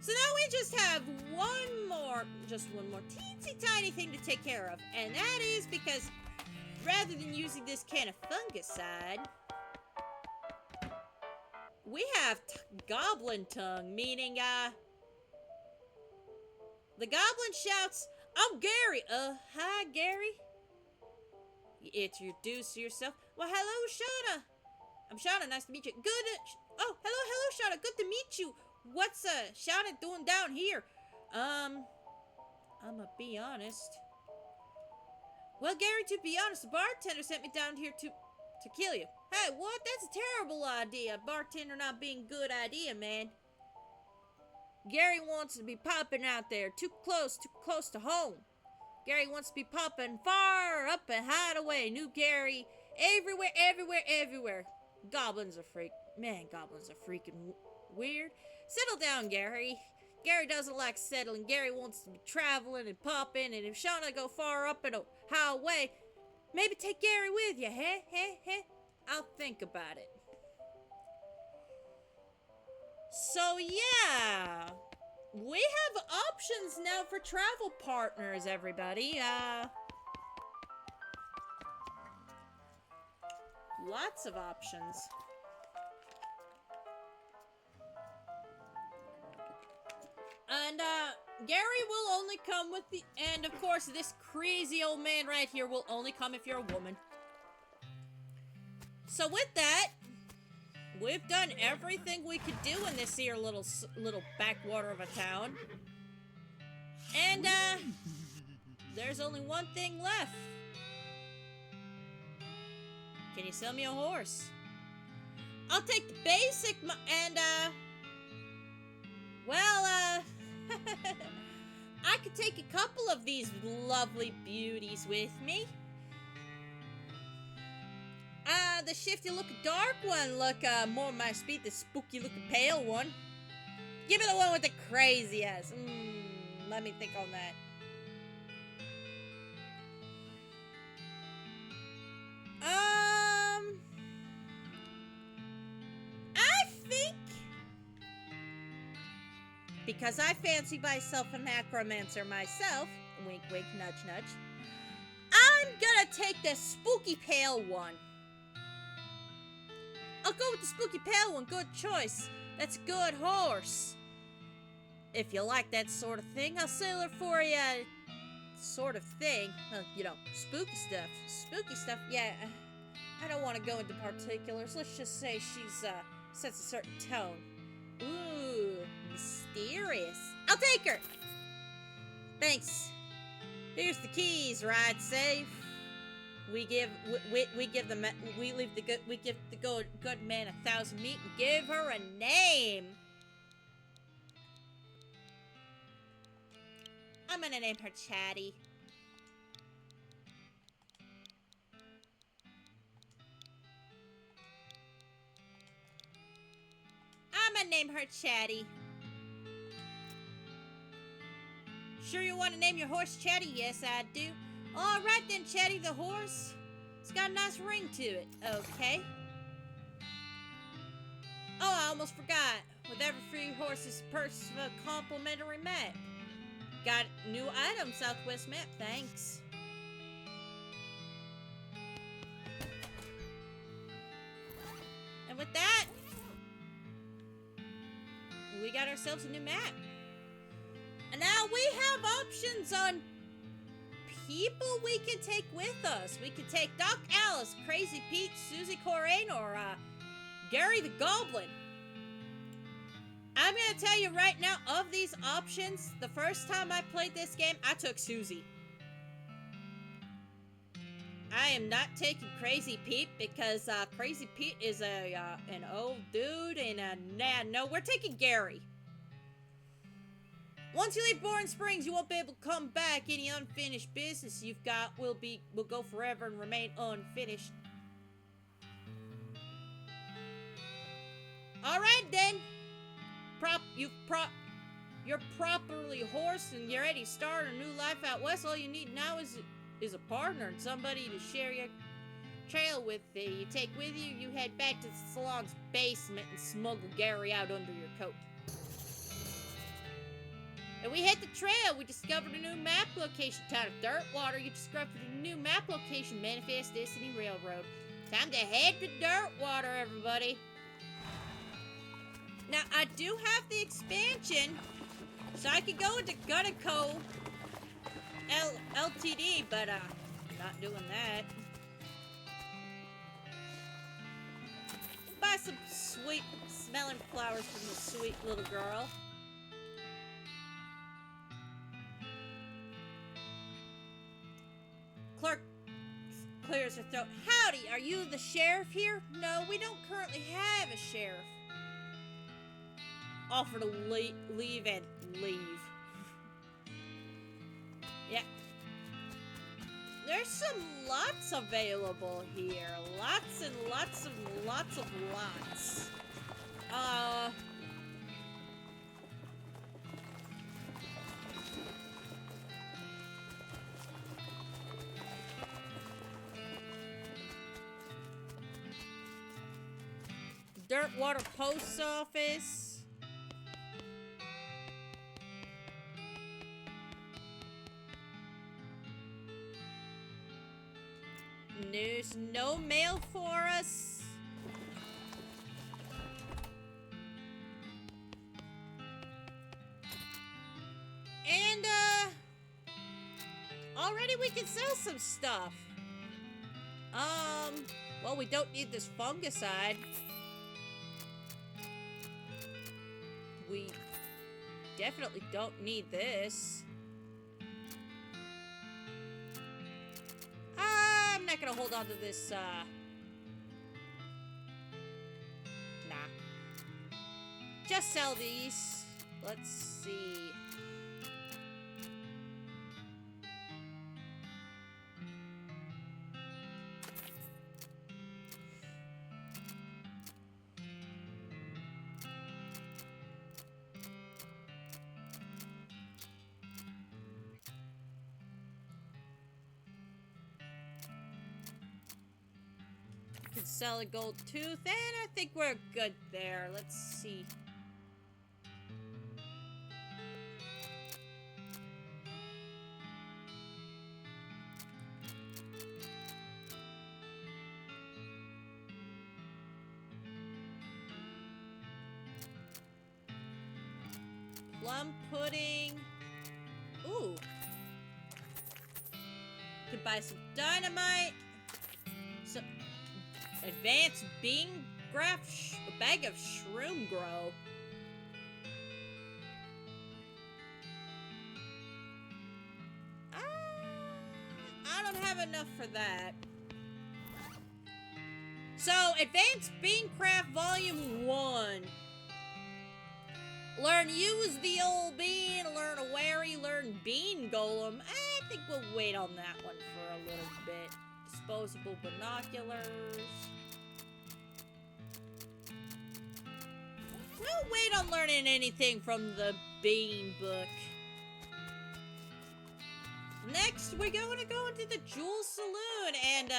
So now we just have one more teensy tiny thing to take care of. And that is because rather than using this can of fungicide, we have goblin tongue, meaning, the goblin shouts, I'm Gary. Hi, Gary. You introduce yourself. Well, hello, Shauna. I'm Shauna, nice to meet you. Hello, Shauna, good to meet you. What's, Shauna doing down here? I'ma be honest. Well, Gary, to be honest, the bartender sent me down here to kill you. Hey, what? That's a terrible idea. Bartender not being a good idea, man. Gary wants to be popping out there, too close to home. Gary wants to be popping far up and hide away. New Gary, everywhere. Goblins are freaking weird. Settle down, Gary. Gary doesn't like settling. Gary wants to be traveling and popping, and if Shauna go far up and a highway, maybe take Gary with you, huh? I'll think about it. So, yeah. We have options now for travel partners, everybody. Lots of options. And, Gary will only come with the... And, of course, this crazy old man right here will only come if you're a woman. So, with that, we've done everything we could do in this here little backwater of a town. And, there's only one thing left. Can you sell me a horse? I'll take the basic, and, I could take a couple of these lovely beauties with me. The shifty looking dark one look, more my speed, the spooky looking pale one. Give me the one with the crazy ass. Let me think on that. I think, because I fancy myself a necromancer myself, wink wink, nudge nudge, I'm gonna take the spooky pale one. I'll go with the spooky pale one, good choice. That's a good horse. If you like that sort of thing, I'll sell her for you. Sort of thing. You know, spooky stuff. Spooky stuff, yeah. I don't want to go into particulars. Let's just say she's, sets a certain tone. Ooh, mysterious. I'll take her! Thanks. Here's the keys, ride safe. We give the good man 1,000 meat and give her a name. I'm gonna name her Chatty. I'm gonna name her Chatty. Sure you want to name your horse Chatty? Yes, I do. Alright then, Chatty the horse. It's got a nice ring to it. Okay. Oh, I almost forgot. With every free horse is purchased a complimentary map. Got new item, Southwest map. Thanks. And with that, we got ourselves a new map. And now we have options on people we can take with us. We can take Doc Alice, Crazy Pete, Susie Corain, or Gary the Goblin. I'm going to tell you right now, of these options, the first time I played this game, I took Susie. I am not taking Crazy Pete because Crazy Pete is an old dude and no, we're taking Gary. Once you leave Boring Springs, you won't be able to come back. Any unfinished business you've got will go forever and remain unfinished. All right then. You're properly horsed and you're ready to start a new life out west. All you need now is a partner and somebody to share your trail with. You take with you. You head back to the salon's basement and smuggle Gary out under your coat. And we hit the trail. We discovered a new map location. Town of Dirtwater. You discovered a new map location. Manifest Destiny Railroad. Time to head to Dirtwater, everybody. Now, I do have the expansion, so I could go into Gunna Ltd, but not doing that. Buy some sweet smelling flowers from the sweet little girl. Clerk clears her throat. Howdy, are you the sheriff here? No, we don't currently have a sheriff. Offer to leave and leave. Yeah. There's some lots available here. Lots and lots and lots of lots. Dirtwater Post Office. There's no mail for us. And, already we can sell some stuff. Well, we don't need this fungicide. We definitely don't need this. I'm not gonna hold on to this, nah. Just sell these. Let's see. Can sell a gold tooth, and I think we're good there. Let's see. Plum pudding. Ooh. Could buy some dynamite. Some advanced bean graft, a bag of shroom grow. I don't have enough for that. So, Advanced Beancraft Volume 1. Learn use the old bean, learn a wary, learn bean golem. I think we'll wait on that one for a little bit. Disposable binoculars. We'll wait on learning anything from the bean book. Next, we're going to go into the Jewel Saloon and,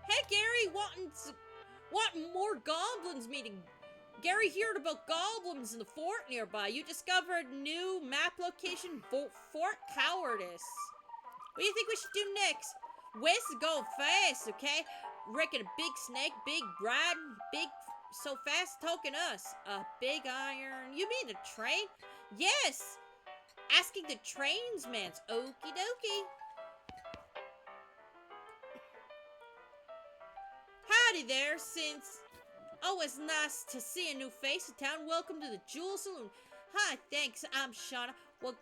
hey, Gary, wanting more goblins meeting. Gary heard about goblins in the fort nearby. You discovered new map location, Fort Cowardice. What do you think we should do next? West is going fast, okay? Reckon a big snake, big riding, big so fast talking us. A big iron. You mean a train? Yes! Asking the trainsman's. Okie dokie. Howdy there, since... Oh, it's nice to see a new face in town. Welcome to the Jewel Saloon. Hi, thanks. I'm Shauna. Well,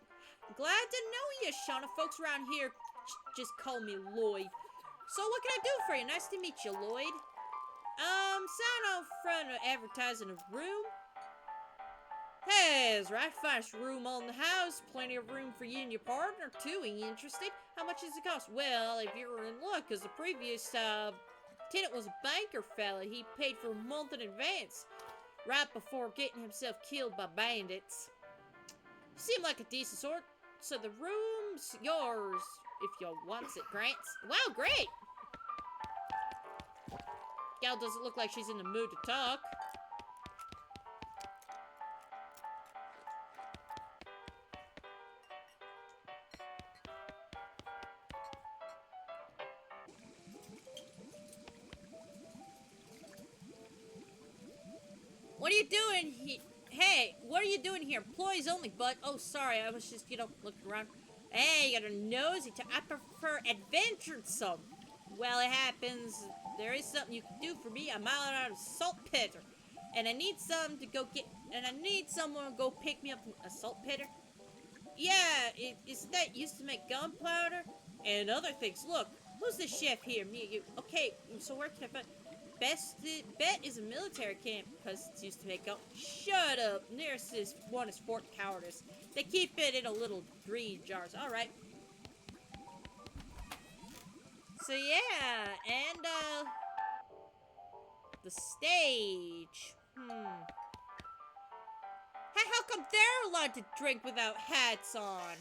glad to know you, Shauna. Folks around here just call me Lloyd. So what can I do for you? Nice to meet you, Lloyd. Sign out front of advertising a room. Hey, is right. Finest room on the house. Plenty of room for you and your partner, too. Ain't you interested? How much does it cost? Well, if you're in luck, because the previous, tenant was a banker fella. He paid for a month in advance, right before getting himself killed by bandits. Seem like a decent sort. So the room's yours, if you wants it, Grants. Wow, great! Gal doesn't look like she's in the mood to talk. What are you doing here? Hey, what are you doing here? Employees only, but... Oh, sorry, I was just, looking around. Hey, you got a nosy I prefer adventuresome. Well, it happens. There is something you can do for me. I'm out of saltpeter. And I need some to go get... And I need someone to go pick me up a saltpeter. Yeah, isn't that used to make gunpowder? And other things. Look, who's the chef here? Me, you. Okay, so where can I find... Bet is a military camp because it's used to make up. Shut up. Nearest one is Fort Cowardice. They keep it in a little green jars. All right. So yeah, and the stage. Hey, how come they're allowed to drink without hats on?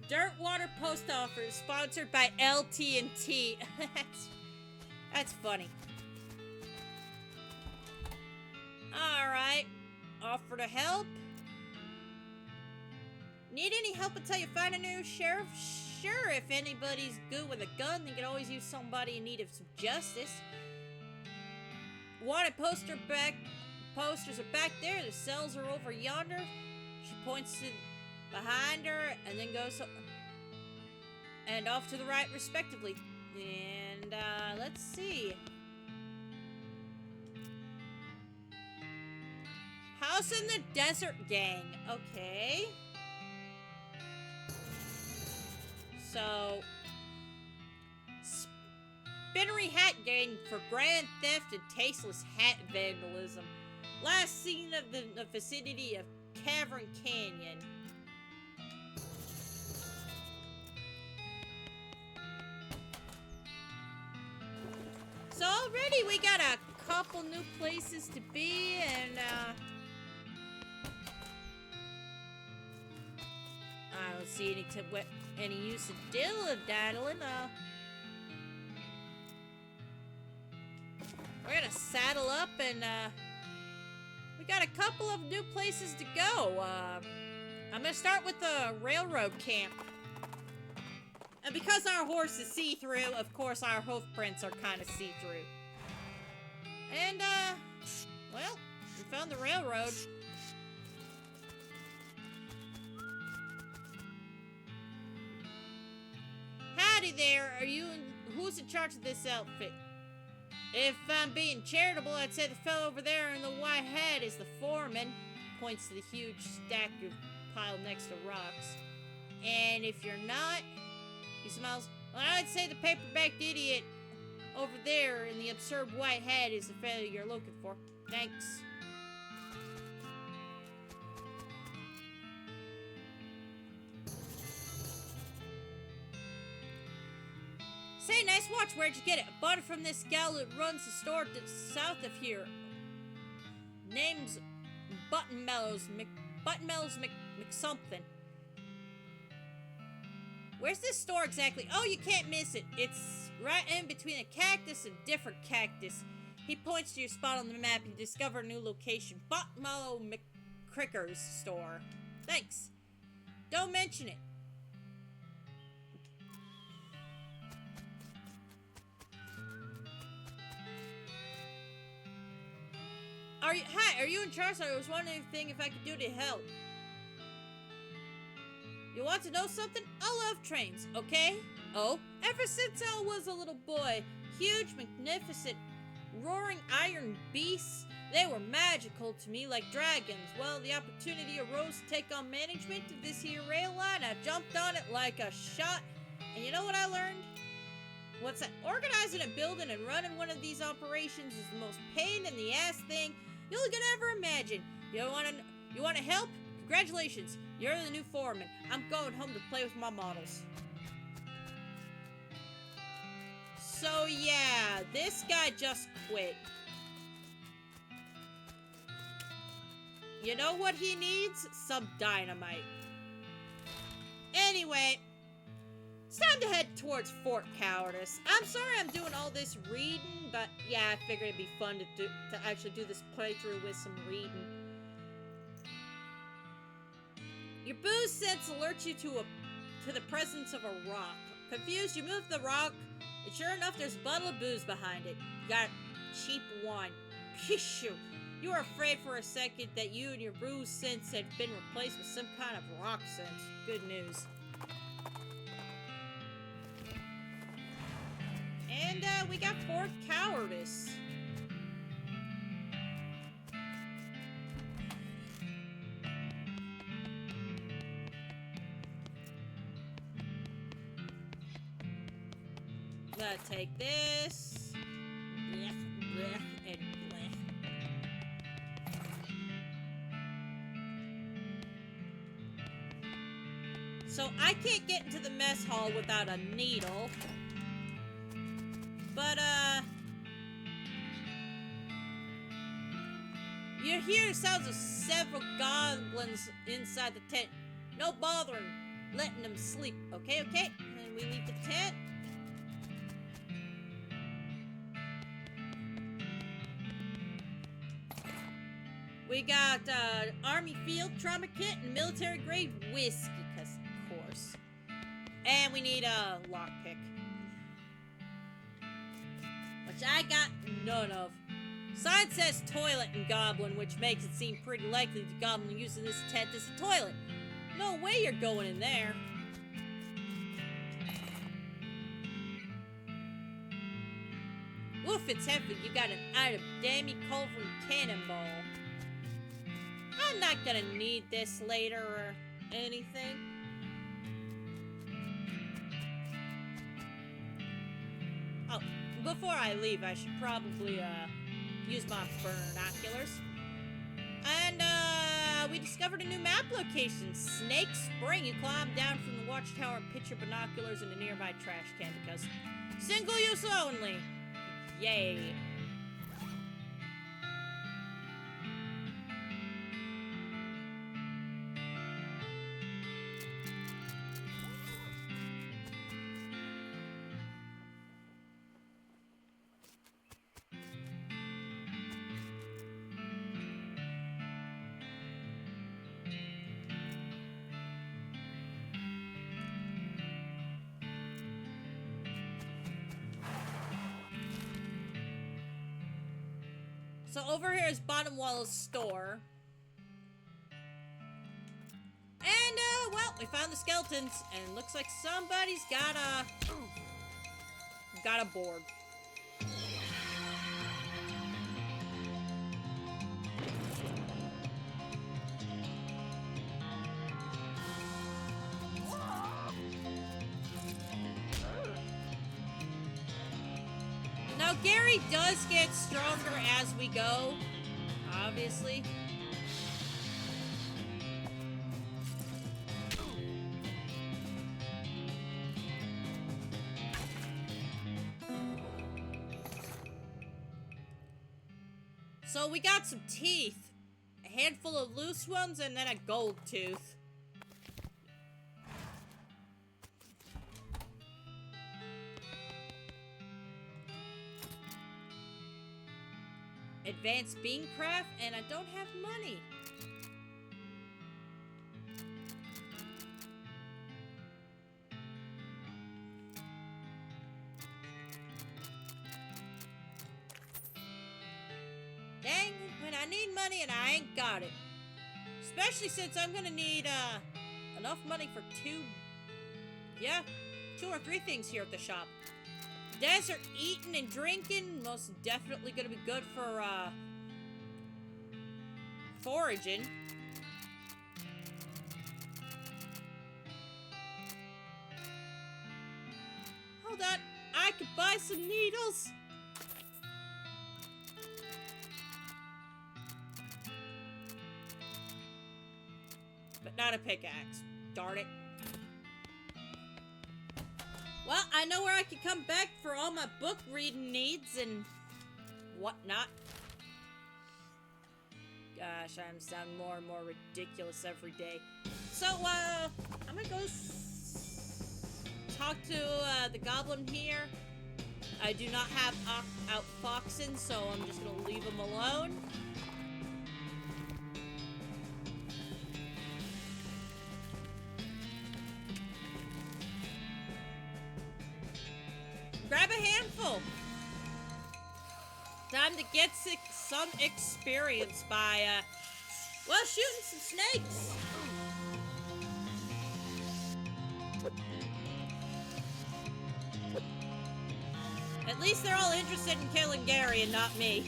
Dirtwater Post Office, sponsored by LT&T. That's funny. Alright. Offer to help? Need any help until you find a new sheriff? Sure, if anybody's good with a gun, they can always use somebody in need of some justice. Wanted posters are back there. The cells are over yonder. She points to behind her and then goes and off to the right respectively. And let's see. House in the Desert Gang. Okay. So Spinnery Hat Gang for grand theft and tasteless hat vandalism. Last seen of the vicinity of Cavern Canyon. So already we got a couple new places to be, and I don't see any use of diddling. We're gonna saddle up, and we got a couple of new places to go. I'm gonna start with the railroad camp. And because our horse is see-through, of course our hoof prints are kind of see-through. And, well, we found the railroad. Howdy there, who's in charge of this outfit? If I'm being charitable, I'd say the fellow over there in the white hat is the foreman. Points to the huge stack of pile next to rocks. And if you're not... He smiles. Well, I'd say the paper-backed idiot over there in the absurd white hat is the fellow you're looking for. Thanks. Say, nice watch. Where'd you get it? I bought it from this gal that runs the store south of here. Name's Buttonmellows McSomething. Where's this store exactly? Oh, you can't miss it. It's right in between a cactus and different cactus. He points to your spot on the map and you discover a new location. Botmallow McCricker's store. Thanks. Don't mention it. Hi, are you in charge? I was wondering if I could do to help. You want to know something? I love trains, okay? Oh, ever since I was a little boy, huge, magnificent, roaring iron beasts, they were magical to me like dragons. Well, the opportunity arose to take on management of this here rail line. I jumped on it like a shot, and you know what I learned? What's that? Organizing and building and running one of these operations is the most pain in the ass thing you could ever imagine. You want to help? Congratulations, you're the new foreman. I'm going home to play with my models. So yeah, this guy just quit. You know what he needs? Some dynamite. Anyway, it's time to head towards Fort Cowardice. I'm sorry I'm doing all this reading, but yeah, I figured it'd be fun to actually do this playthrough with some reading. Your booze sense alerts you to the presence of a rock. Confused, you move the rock, and sure enough, there's a bottle of booze behind it. You got cheap wine. Phew! You were afraid for a second that you and your booze sense had been replaced with some kind of rock sense. Good news. And we got Fort Cowardice. Gotta take this. Blech, blech, and blech. So I can't get into the mess hall without a needle. But, you hear the sounds of several goblins inside the tent. No bothering letting them sleep. Okay? And we leave the tent. We got, army field trauma kit and military grade whiskey, cause of course. And we need a lockpick. Which I got none of. Sign says toilet in Goblin, which makes it seem pretty likely the Goblin using this tent is a toilet. No way you're going in there. Woof, it's heavy. You got an item. Dammy Culverin cannonball. I'm not gonna need this later or anything. Oh, before I leave, I should probably, use my binoculars. And, we discovered a new map location, Snake Spring. You climb down from the watchtower and pitch your binoculars in a nearby trash can because single use only. Yay. So over here is Bottom Wallow's store. And, well, we found the skeletons, and it looks like somebody's got a board. Now, Gary does get stronger as we go, obviously. So we got some teeth, a handful of loose ones, and then a gold tooth. Advanced beancraft, and I don't have money. Dang, when I need money and I ain't got it. Especially since I'm gonna need, enough money for two or three things here at the shop. Desert eating and drinking, most definitely gonna be good for, foraging. Hold on, I could buy some needles. But not a pickaxe. Darn it. Well, I know where I can come back for all my book reading needs and whatnot. Gosh, I'm sounding more and more ridiculous every day. So, I'm gonna go talk to the goblin here. I do not have out foxen, so I'm just gonna leave him alone. Grab a handful. Time to get some experience by, well, shooting some snakes. At least they're all interested in killing Gary and not me.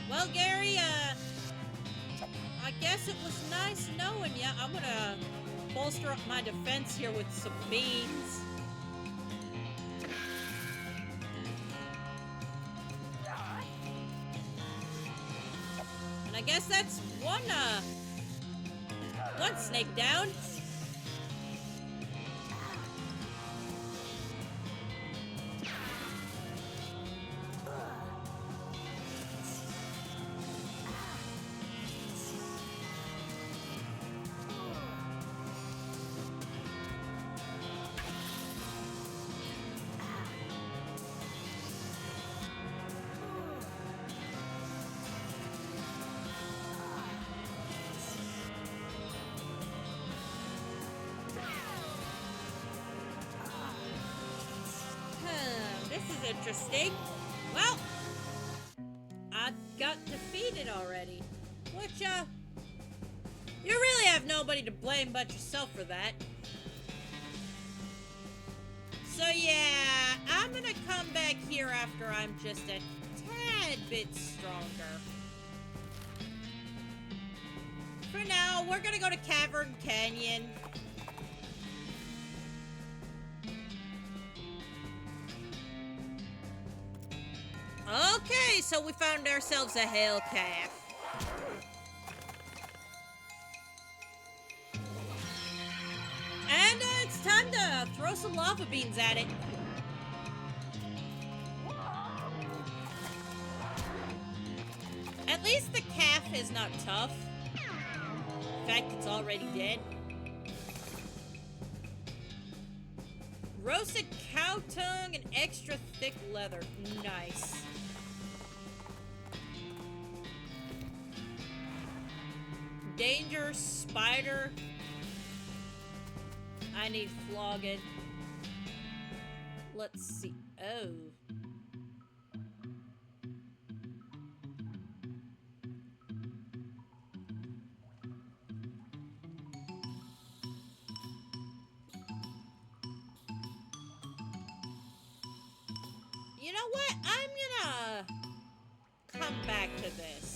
Well, Gary, I guess it was nice knowing ya. I'm gonna bolster up my defense here with some beans. And I guess that's one snake down. This is interesting. Well, I got defeated already. Which, you really have nobody to blame but yourself for that. So yeah, I'm gonna come back here after I'm just a tad bit stronger. For now, we're gonna go to Cavern Canyon. Okay, so we found ourselves a hail calf. And it's time to throw some lava beans at it. At least the calf is not tough. In fact, it's already dead. Roasted cow tongue and extra thick leather. Nice. Danger, spider. I need flogging. Let's see. Oh. You know what? I'm gonna come back to this.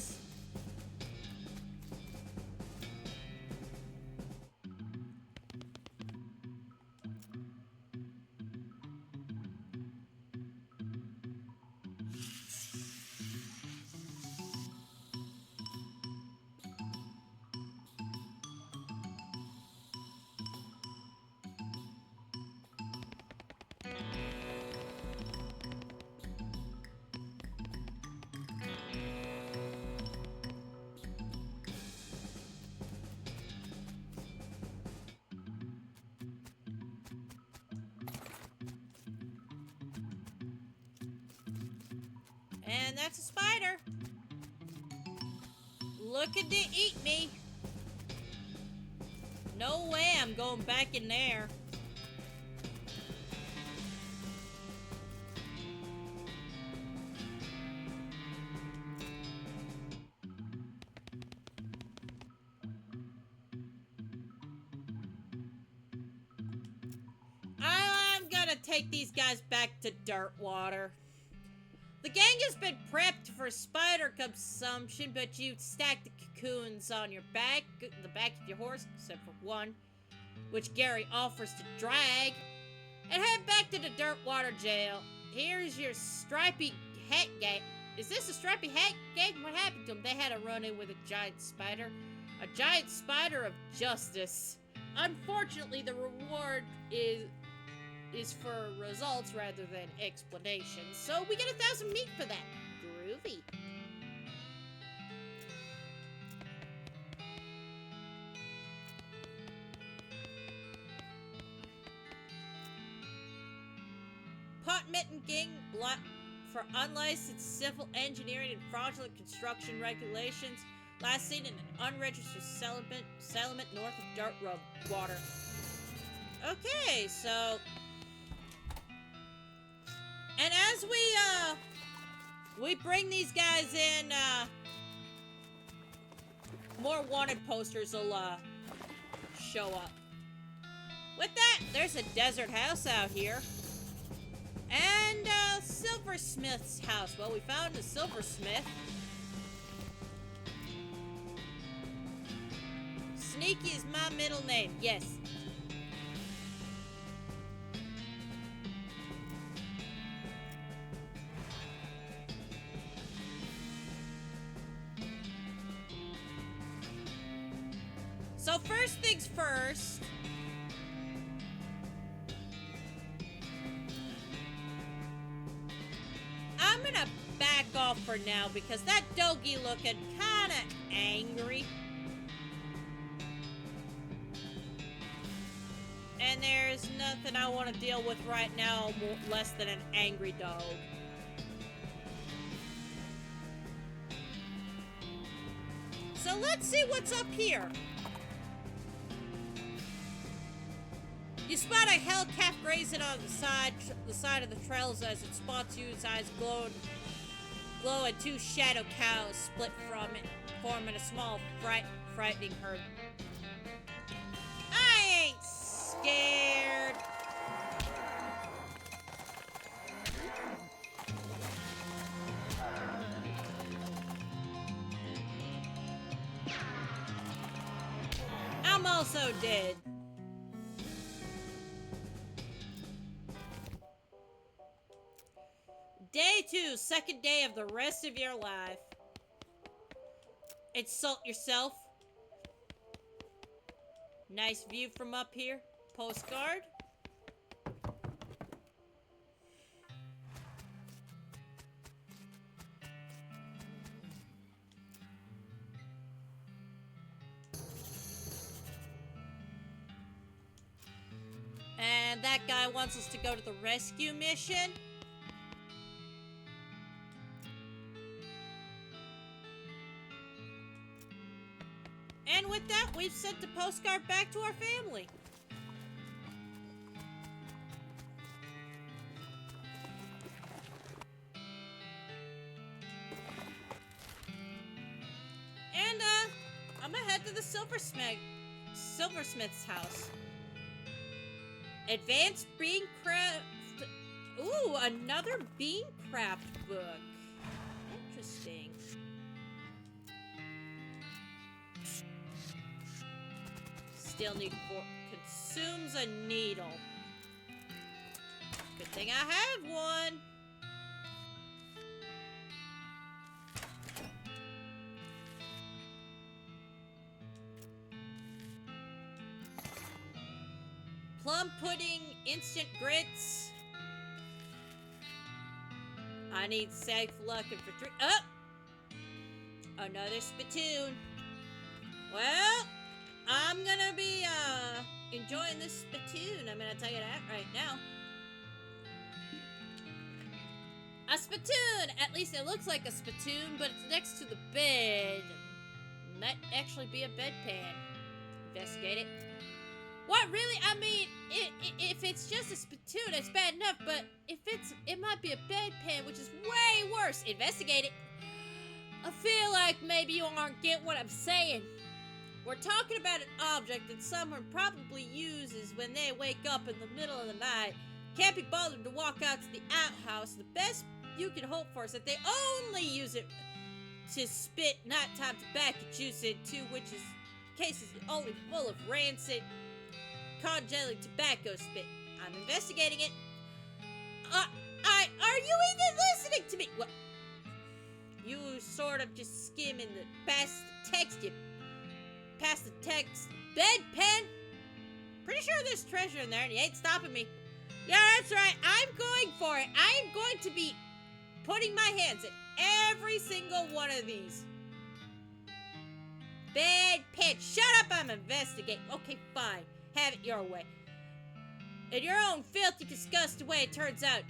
And that's a spider. Looking to eat me. No way I'm going back in there. I'm gonna take these guys back to Dirtwater. The gang has been prepped for spider consumption, but you stack the cocoons on your back, the back of your horse, except for one, which Gary offers to drag, and head back to the Dirtwater jail. Here's your stripy hat gang. Is this a stripy hat gang? What happened to them? They had a run-in with a giant spider. A giant spider of justice. Unfortunately, the reward is for results rather than explanations. So we get 1,000 meat for that. Groovy. Pot Mitten Gang for unlicensed civil engineering and fraudulent construction regulations. Last seen in an unregistered settlement north of Dirtwater. Okay, so... And as we bring these guys in, more wanted posters will, show up. With that, there's a desert house out here. And, silversmith's house. Well, we found a silversmith. Sneaky is my middle name, yes. So first things first, I'm gonna back off for now because that doggy looking kinda angry. And there's nothing I want to deal with right now less than an angry dog. So let's see what's up here. You spot a hell calf grazing on the side of the trails as it spots you. Its eyes glow and two shadow cows split from it, forming a small, frightening herd. I ain't scared. I'm also dead. Day 2, second day of the rest of your life. Insult yourself. Nice view from up here. Postcard. And that guy wants us to go to the rescue mission. And with that, we've sent the postcard back to our family. And, I'm gonna head to the silversmith's house. Advanced Bean Craft. Ooh, another bean craft book. Interesting. Still need 4. Consumes a needle. Good thing I have one. Plum pudding, instant grits. I need safe luck and for 3. Oh! Another spittoon. Well, I'm gonna be, enjoying this spittoon. I'm gonna tell you that right now. A spittoon! At least it looks like a spittoon, but it's next to the bed. Might actually be a bedpan. Investigate it. What, really? I mean, if it's just a spittoon, it's bad enough, but if it might be a bedpan, which is way worse. Investigate it. I feel like maybe you aren't getting what I'm saying. We're talking about an object that someone probably uses when they wake up in the middle of the night, can't be bothered to walk out to the outhouse. The best you can hope for is that they only use it to spit nighttime tobacco juice into, which is cases only full of rancid, congelated tobacco spit. I'm investigating it. Are you even listening to me? What? You sort of just skimming past the text bedpan? Pretty sure there's treasure in there and you ain't stopping me. Yeah, that's right. I'm going for it. I'm going to be putting my hands in every single one of these. Bedpan. Shut up, I'm investigating. Okay, fine. Have it your way. In your own filthy, disgusting way, it turns out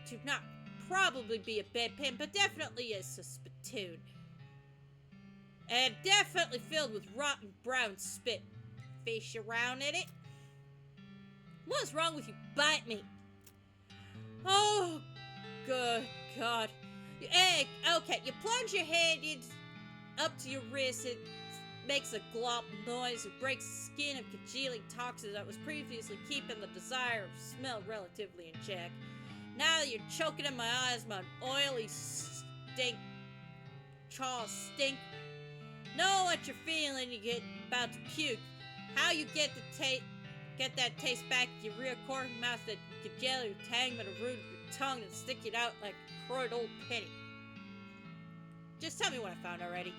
to not probably be a bedpan, but definitely is a spittoon. And definitely filled with rotten brown spit. Fish around in it. What's wrong with you? Bite me. Oh, good God. Okay, you plunge your hand up to your wrist. It makes a glop noise. It breaks the skin of congealing toxin that was previously keeping the desire of smell relatively in check. Now that you're choking in my eyes, my oily chaw stink. Know what you're feeling, you get about to puke. How you get that taste back to your rear corner mouth that you can gel your tang with a root of your tongue and stick it out like a croyed old penny. Just tell me what I found already.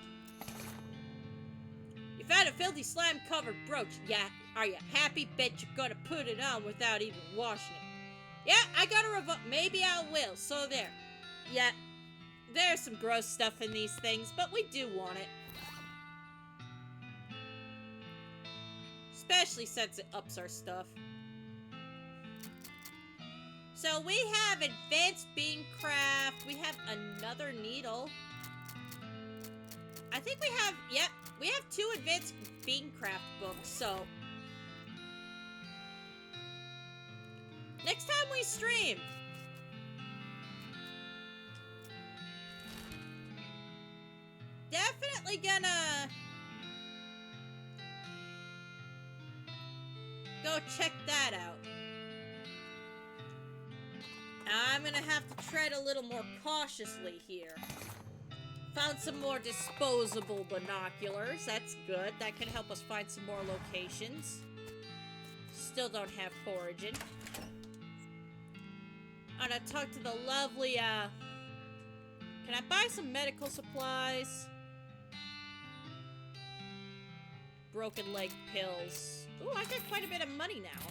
You found a filthy slime-covered brooch. Yeah, are you happy? Bet you're gonna put it on without even washing it. Yeah, I gotta maybe I will, so there. Yeah, there's some gross stuff in these things, but we do want it. Especially since it ups our stuff. So we have advanced bean craft. We have another needle. I think we have, yep, we have 2 advanced bean craft books, so. Next time we stream. Definitely gonna go check that out. I'm gonna have to tread a little more cautiously here. Found some more disposable binoculars. That's good. That can help us find some more locations. Still don't have foraging. I'm gonna talk to the lovely, can I buy some medical supplies? Broken leg pills. Ooh, I got quite a bit of money now.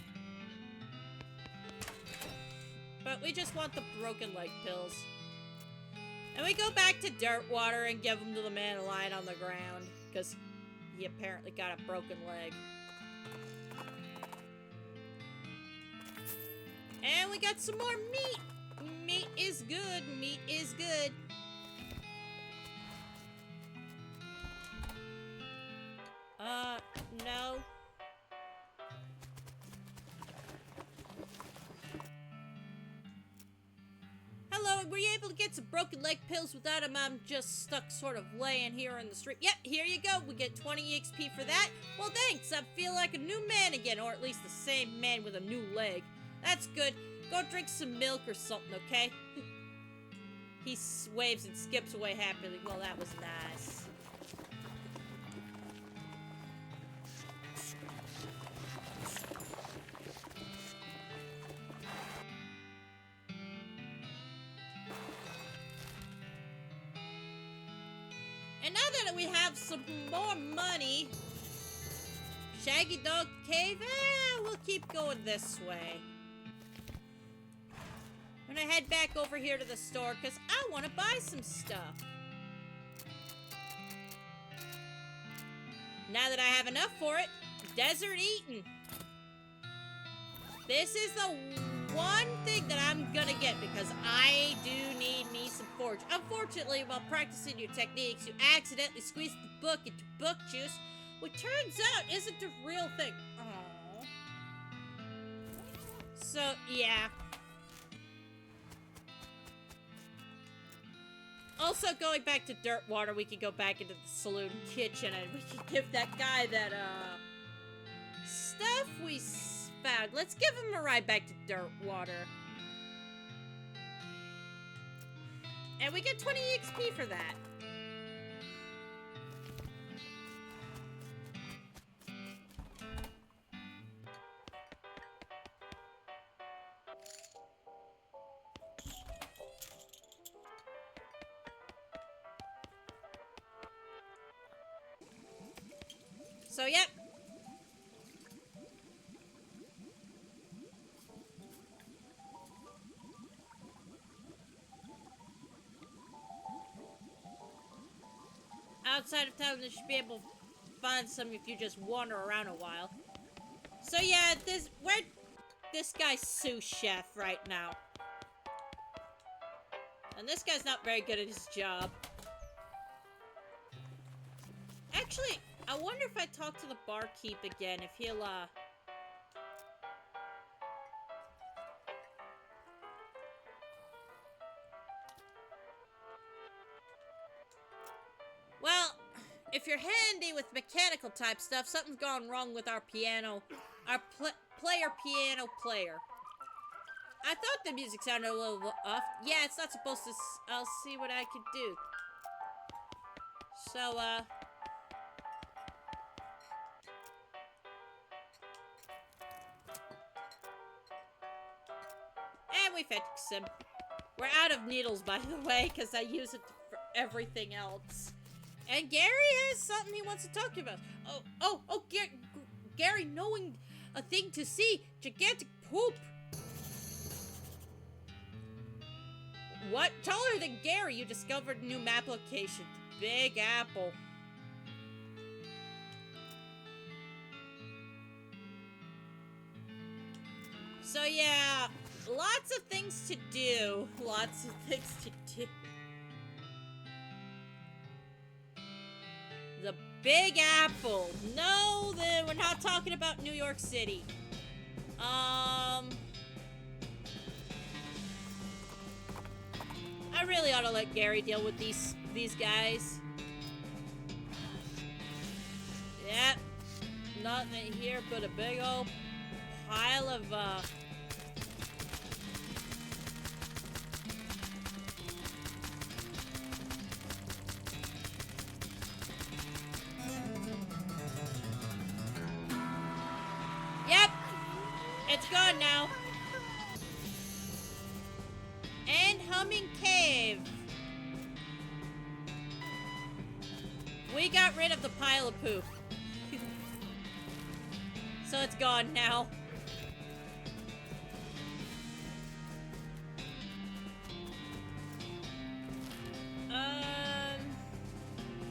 But we just want the broken leg pills. And we go back to Dirtwater and give them to the man lying on the ground. Because he apparently got a broken leg. And we got some more meat. Meat is good. Meat is good. No. Hello, were you able to get some broken leg pills without them? I'm just stuck sort of laying here in the street. Yep, here you go. We get 20 EXP for that. Well, thanks. I feel like a new man again, or at least the same man with a new leg. That's good. Go drink some milk or something, okay? He waves and skips away happily. Well, that was nice. And now that we have some more money, Shaggy Dog Cave, we'll keep going this way. I'm gonna head back over here to the store because I want to buy some stuff. Now that I have enough for it, desert eating. This is the one thing that I'm gonna get, because I do need me some forge. Unfortunately, while practicing your techniques, you accidentally squeezed the book into book juice, which turns out isn't a real thing. Aww. So, yeah. Also, going back to Dirtwater, we could go back into the saloon kitchen and we could give that guy that, stuff we found. Let's give him a ride back to Dirtwater. And we get 20 XP for that. So, yep. Outside of town, you should be able to find some if you just wander around a while. So, yeah, we're this guy's sous chef right now. And this guy's not very good at his job. Actually, I wonder if I talk to the barkeep again, if he'll, Well, if you're handy with mechanical type stuff, something's gone wrong with our piano. Our piano player. I thought the music sounded a little off. Yeah, it's not supposed to. I'll see what I can do. So, and we fix him. We're out of needles, by the way, because I use it for everything else. And Gary has something he wants to talk about. Oh, Gary, knowing a thing to see. Gigantic poop. What? Taller than Gary, you discovered a new map location. The Big Apple. So yeah, lots of things to do. Lots of things to do. The Big Apple. No, we're not talking about New York City. I really ought to let Gary deal with these guys. Yep. Nothing here but a big old pile of, Yep! It's gone now. And Humming Cave. We got rid of the pile of poop. So it's gone now.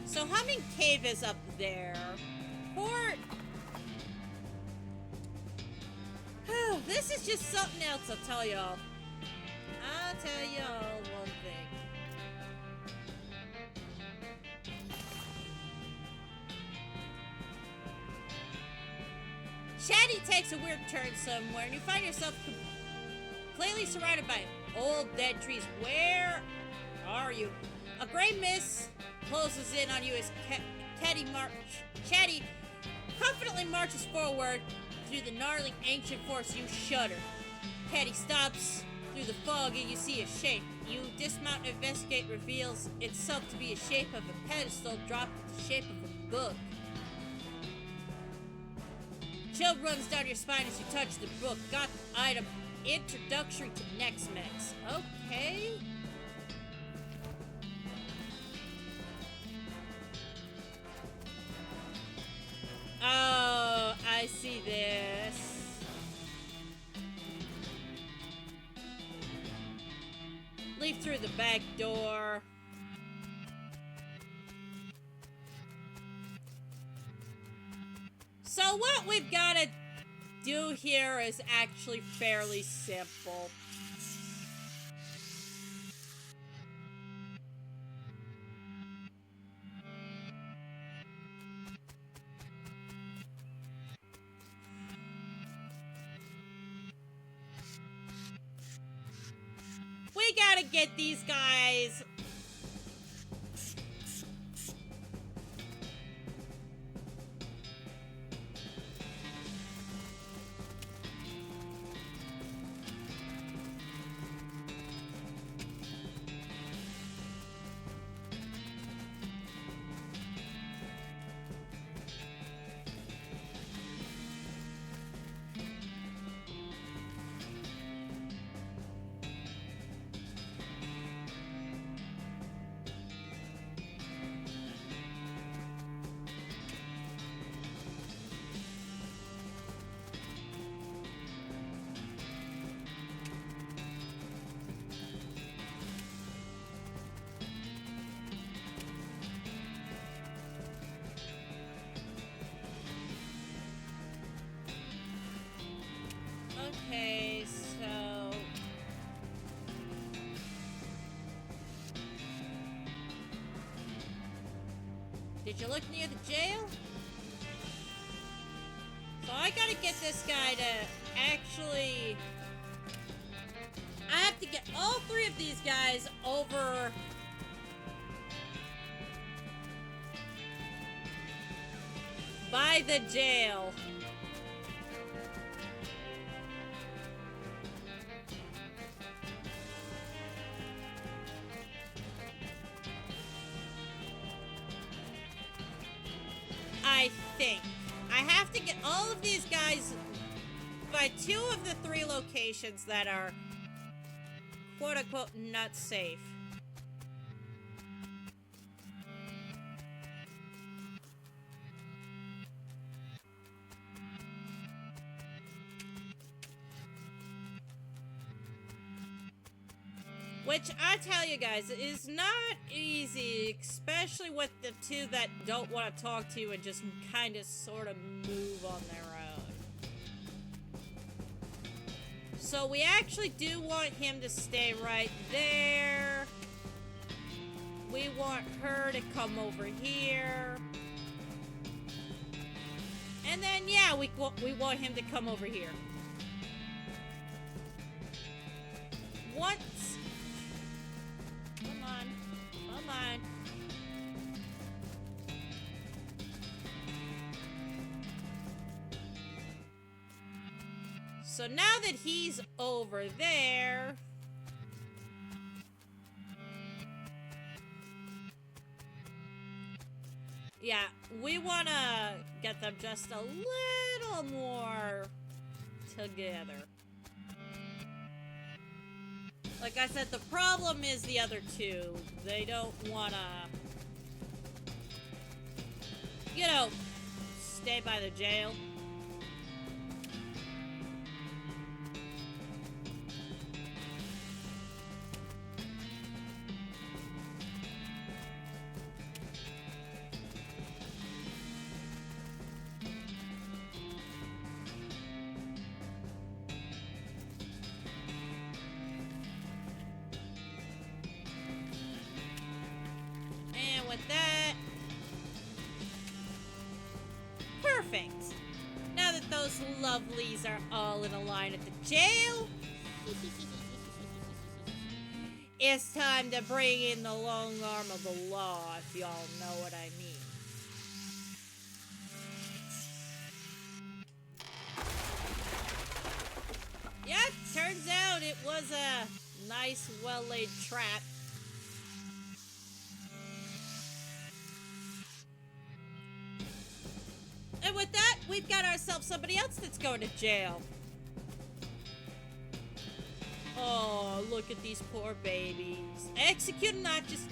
So Humming Cave is up there. Port. This is just something else, I'll tell y'all. I'll tell y'all one thing. Chatty takes a weird turn somewhere, and you find yourself completely surrounded by old dead trees. Where are you? A gray mist closes in on you as Chatty confidently marches forward through the gnarly ancient forest. You shudder. Chatty stops through the fog and you see a shape. You dismount and investigate, reveals itself to be a shape of a pedestal dropped in the shape of a book. Chill runs down your spine as you touch the book. Got the item introductory to Nex-Mex. Okay. Oh, I see this. Leave through the back door. So what we've got to do here is actually fairly simple. We gotta get these guys. Okay, so... Did you look near the jail? So I gotta get this guy to actually... I have to get all three of these guys over... by the jail. I think. I have to get all of these guys by two of the three locations that are quote-unquote not safe. Which, I tell you guys, is not easy, especially with the two that don't want to talk to you and just kind of sort of move on their own. So we actually do want him to stay right there. We want her to come over here. And then, yeah, we want him to come over here. Once... Come on. Come on. So now that he's over there... Yeah, we want to get them just a little more together. Like I said, the problem is the other two. They don't want to, you know, stay by the jail. That. Perfect. Now that those lovelies are all in a line at the jail, it's time to bring in the long arm of the law, if y'all know what I mean. Yeah, turns out it was a nice, well-laid trap. And with that, we've got ourselves somebody else that's going to jail. Oh, look at these poor babies. Execute them, not just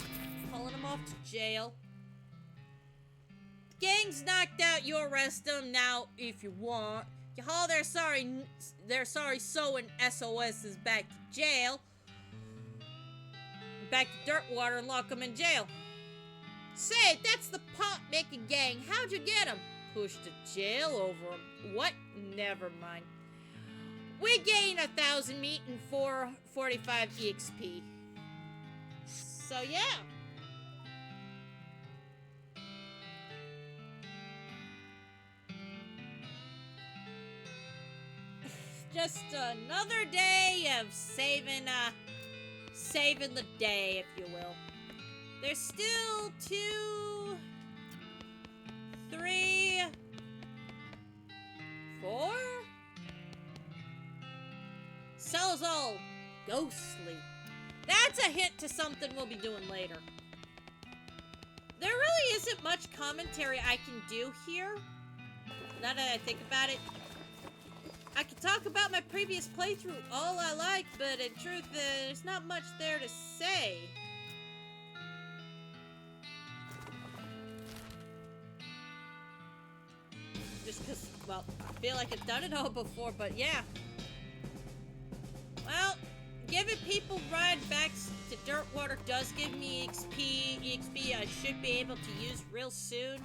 pulling them off to jail. The gang's knocked out, you arrest them now if you want. You haul their sorry sewing SOSs back to jail. Back to Dirtwater and lock them in jail. Say, that's the pot-making gang. How'd you get them? Pushed to jail over them. What? Never mind. We gain 1,000 meat and 445 EXP. So yeah. Just another day of saving saving the day, if you will. There's still 2, 3, 4? Cell's all ghostly. That's a hint to something we'll be doing later. There really isn't much commentary I can do here. Now that I think about it. I could talk about my previous playthrough all I like, but in truth, there's not much there to say. Just because, well, I feel like I've done it all before, but yeah. Well, giving people ride backs to Dirtwater does give me EXP I should be able to use real soon.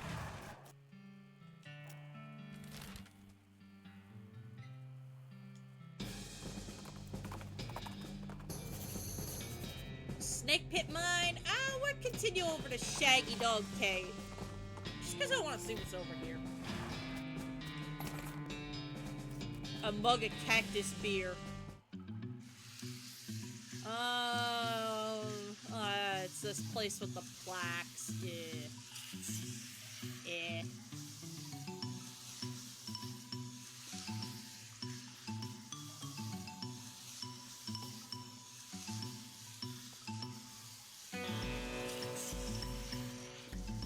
Snake Pit Mine. We'll continue over to Shaggy Dog Cave. Just because I want to see what's over here. A mug of cactus beer. It's this place with the plaques. Yeah. Yeah.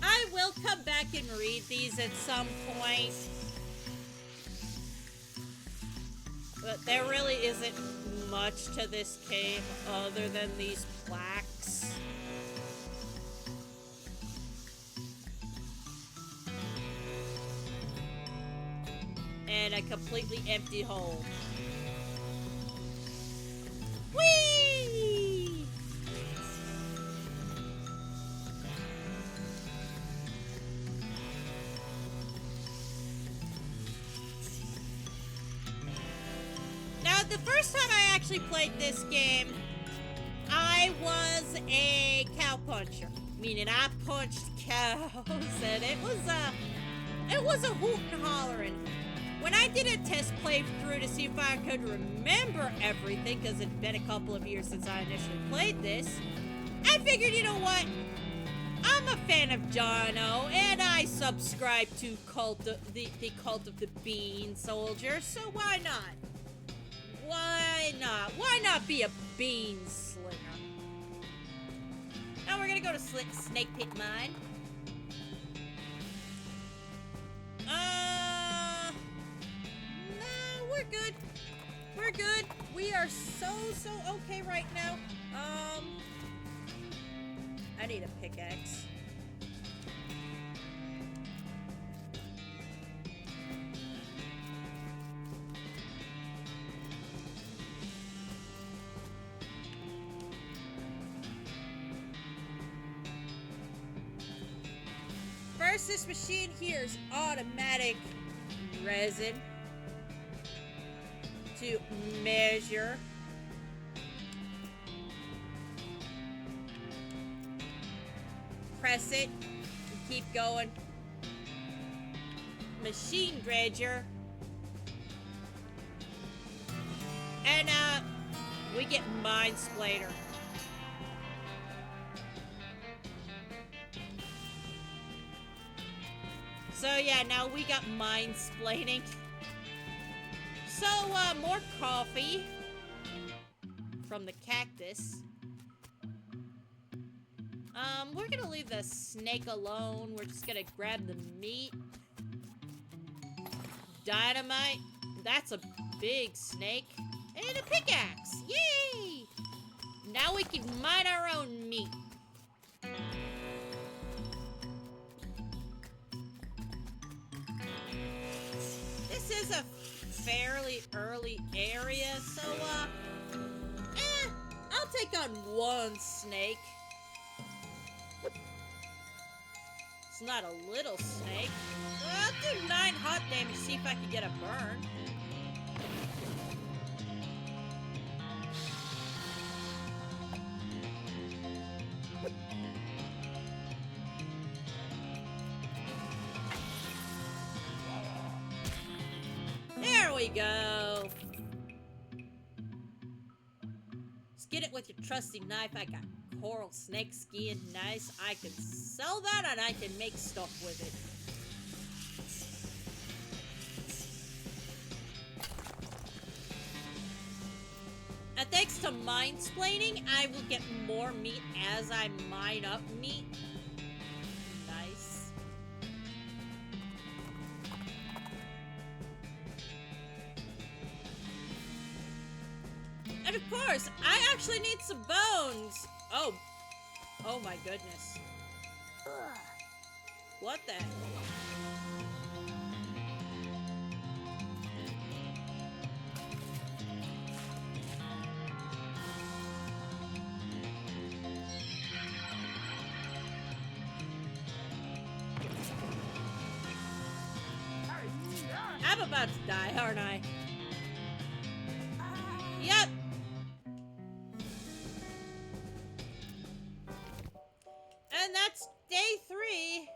I will come back and read these at some point. But there really isn't much to this cave other than these plaques. And a completely empty hole. Whee! Now, the first time I actually played this game, I was a cow puncher. Meaning I punched cows, and it was a hoot and hollering. When I did a test playthrough to see if I could remember everything, because it'd been a couple of years since I initially played this, I figured, you know what? I'm a fan of Jono, and I subscribe to the Cult of the Bean Soldier, so why not? Why not? Why not be a bean slinger? Now we're gonna go to Snake Pit Mine. No, we're good. We're good. We are so okay right now. I need a pickaxe. First, this machine here is automatic resin to measure. Press it and keep going. Machine dredger. And we get mine splater. So yeah, now we got mine splaining. So more coffee from the cactus. We're gonna leave the snake alone. We're just gonna grab the meat. Dynamite. That's a big snake. And a pickaxe. Yay! Now we can mine our own meat. This is a fairly early area, so, I'll take on one snake. It's not a little snake. I'll do 9 hot damage, see if I can get a burn. There we go. skin it with your trusty knife. I got coral snake skin. Nice. I can sell that and I can make stuff with it. And thanks to mind-splaining, I will get more meat as I mine up meat. Nice. And of course, I actually need some bones. Oh. Oh my goodness. What the? I'm about to die, aren't I? Yep. And that's day 3.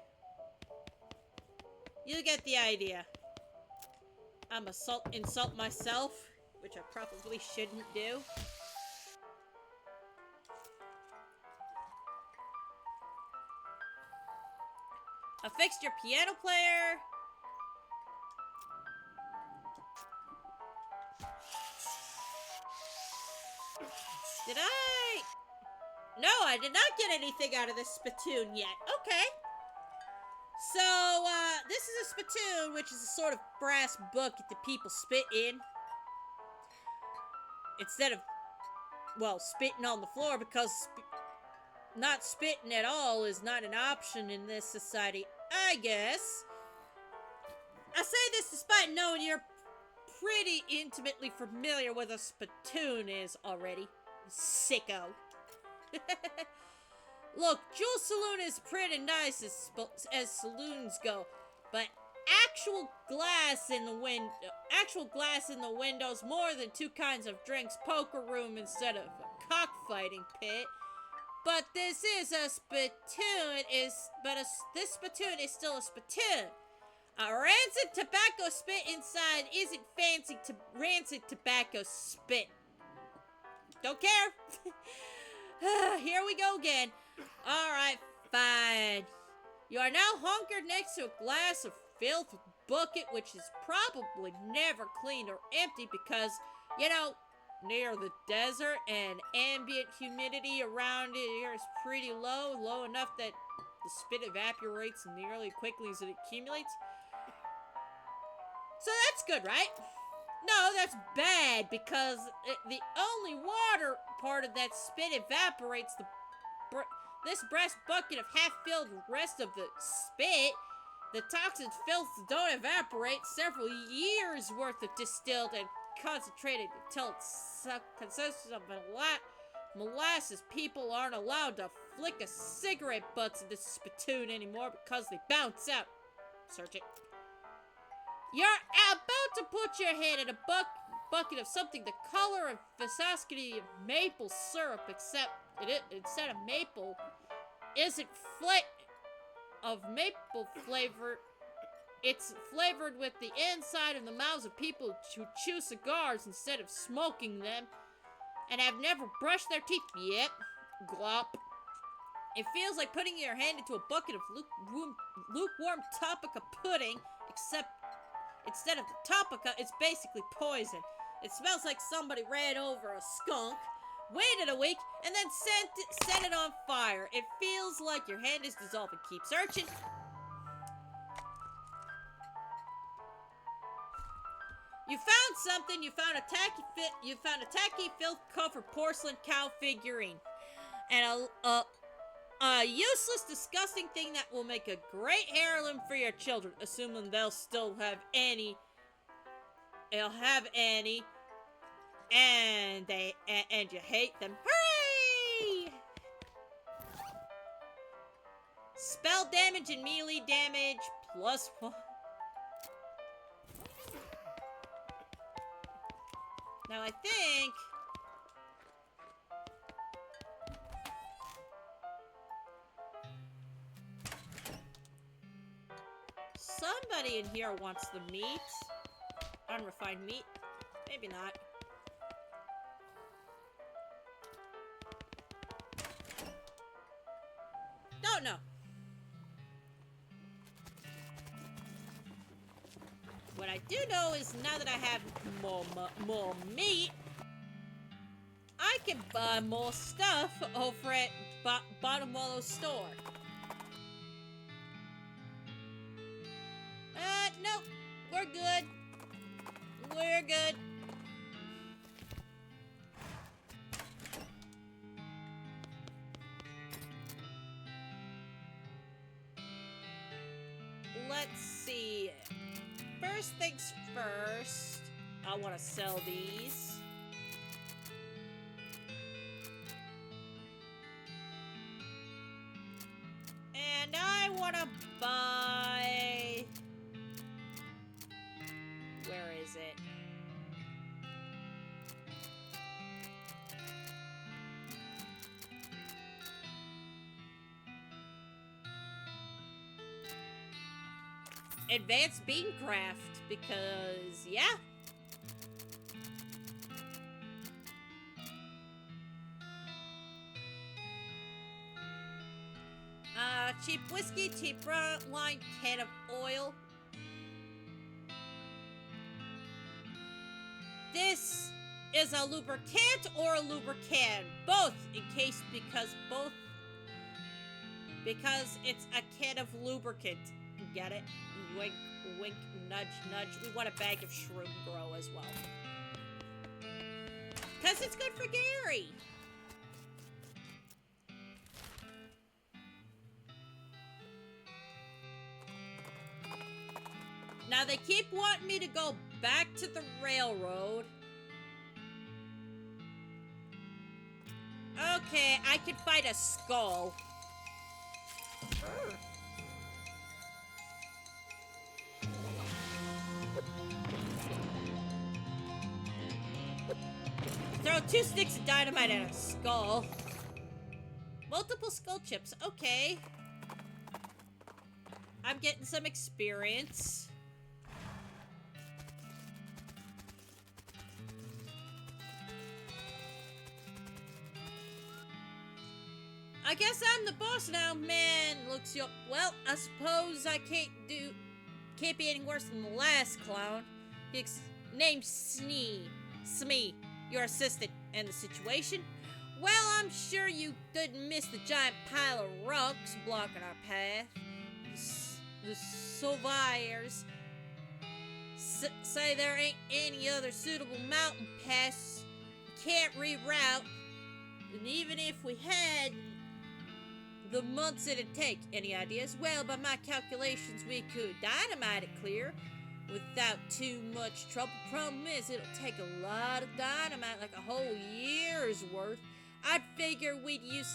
You get the idea. I'm insult myself, which I probably shouldn't do. I fixed your piano player. Did I? No, I did not get anything out of this spittoon yet. Okay. So, this is a spittoon, which is a sort of brass bucket that people spit in. Instead of, well, spitting on the floor, because not spitting at all is not an option in this society, I guess. I say this despite knowing you're pretty intimately familiar with a spittoon is already. Sicko. Look, Jules Saloon is pretty nice as saloons go, but actual glass in the windows, more than 2 kinds of drinks, poker room instead of a cockfighting pit. But this is a spittoon, this spittoon is still a spittoon. A rancid tobacco spit inside isn't fancy to rancid tobacco spit. Don't care. Here we go again. Alright, fine. You are now hunkered next to a glass of filth bucket, which is probably never cleaned or emptied because, you know, near the desert and ambient humidity around here is pretty low enough that the spit evaporates nearly quickly as it accumulates. So that's good, right? No, that's bad because the only water part of that spit evaporates. This brass bucket of half-filled rest of the spit, the toxic filth don't evaporate. Several years worth of distilled and concentrated until it consists of molasses. People aren't allowed to flick a cigarette butts in this spittoon anymore because they bounce out. Search it. You're about to put your head in a bucket of something the color and viscosity of maple syrup, except instead of maple, isn't maple flavor. It's flavored with the inside of the mouths of people who chew cigars instead of smoking them, and have never brushed their teeth yet. Glop. It feels like putting your hand into a bucket of lukewarm topica pudding, except instead of the topica, it's basically poison. It smells like somebody ran over a skunk, waited a week, and then set it on fire. It feels like your hand is dissolving. Keep searching. You found something. You found a tacky filth-covered porcelain cow figurine, and a useless, disgusting thing that will make a great heirloom for your children, assuming they'll still have any. They'll have any, and you hate them. Hooray! Spell damage and melee damage +1. Now I think somebody in here wants the meat. Unrefined meat. Maybe not. don't know. What I do know is now that I have more meat, I can buy more stuff over at Bottom Wallow store. Nope. We're good. We're good. Let's see. First things first, I want to sell these. And I want to buy... Where is it? Advanced Beancraft, because, yeah. Cheap whiskey, cheap wine, can of oil. This is a lubricant or a lubricant. Both, in case, because it's a can of lubricant. Get it? Wink, wink, nudge, nudge. We want a bag of shroom grow as well. Because it's good for Gary. Now they keep wanting me to go back to the railroad. Okay, I can find a skull. Throw 2 sticks of dynamite at a skull. Multiple skull chips. Okay. I'm getting some experience. I guess I'm the boss now, man. Looks yo. Well, I suppose I can't be any worse than the last clown. Named Smee, your assistant, and the situation. Well, I'm sure you didn't miss the giant pile of rocks blocking our path. The surveyors say there ain't any other suitable mountain pass. Can't reroute, and even if we had, the months it'd take. Any ideas? Well, by my calculations, we could dynamite it clear without too much trouble. Problem is, it'll take a lot of dynamite, like a whole year's worth. I'd figure we'd use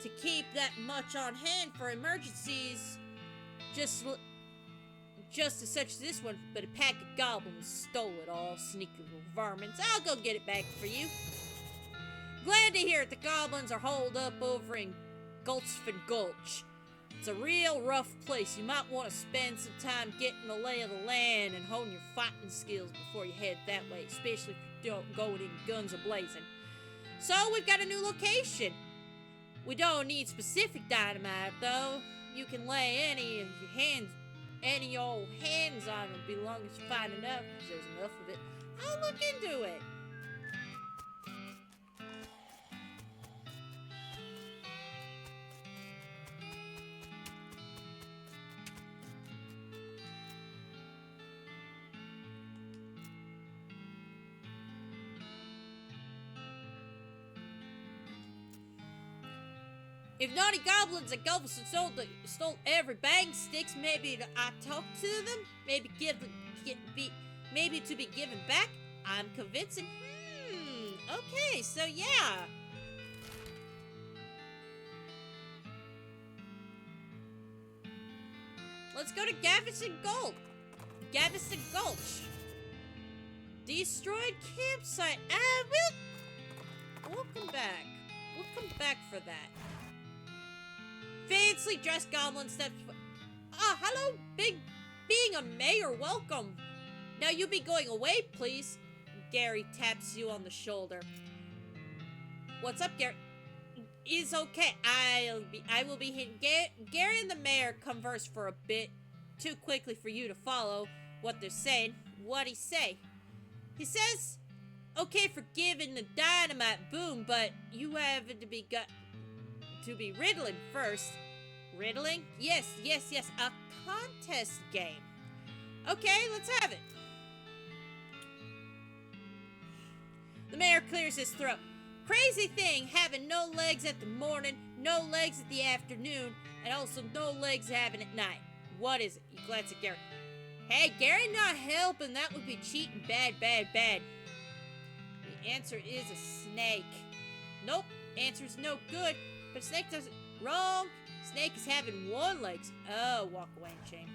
to keep that much on hand for emergencies, just as such as this one. But a pack of goblins stole it all, sneaky little varmints. I'll go get it back for you. Glad to hear it. The goblins are holed up over in Gulchfin Gulch. It's a real rough place. You might want to spend some time getting the lay of the land and hone your fighting skills before you head that way, especially if you don't go in guns a-blazing. So, we've got a new location. We don't need specific dynamite, though. You can lay any old hands on it, be long as you find enough, because there's enough of it. I'll look into it. If naughty goblins and goblins stole every bang sticks, maybe I talk to them, maybe maybe to be given back. I'm convincing. Okay, so yeah. Let's go to Gaveston Gulch. Destroyed campsite. We'll come back. We'll come back for that. Fancy dressed goblin steps. Hello, being a mayor, welcome. Now you be going away, please. Gary taps you on the shoulder. What's up, Gary? is okay. I will be hidden. Gary and the mayor converse for a bit, too quickly for you to follow what they're saying. What'd he say? He says, okay for giving the dynamite boom, but you have to be riddling first. Riddling? Yes. A contest game. Okay, let's have it. The mayor clears his throat. Crazy thing, having no legs at the morning, no legs at the afternoon, and also no legs having at night. What is it? You glance at Gary. Hey, Gary not helping. That would be cheating. Bad. The answer is a snake. Nope, answer's no good. But snake doesn't... Wrong. Snake is having one leg. Oh, walk away and shame.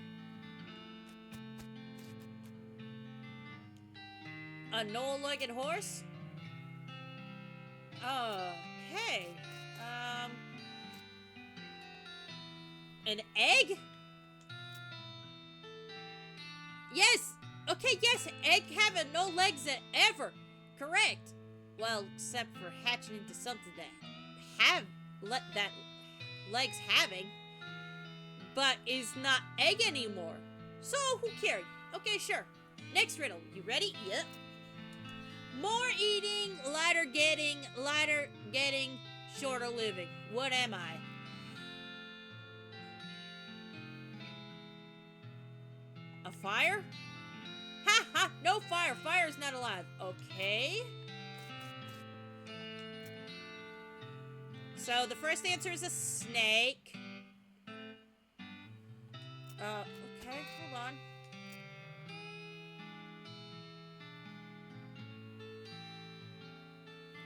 A no-legged horse? Okay. An egg? Yes! Okay, yes, egg having no legs ever. Correct. Well, except for hatching into something that that legs having, but is not egg anymore. So, who cares? Okay, sure. Next riddle. You ready? Yep. More eating, lighter getting, shorter living. What am I? A fire? Ha! No fire. Fire is not alive. Okay. So the first answer is a snake. Okay, hold on.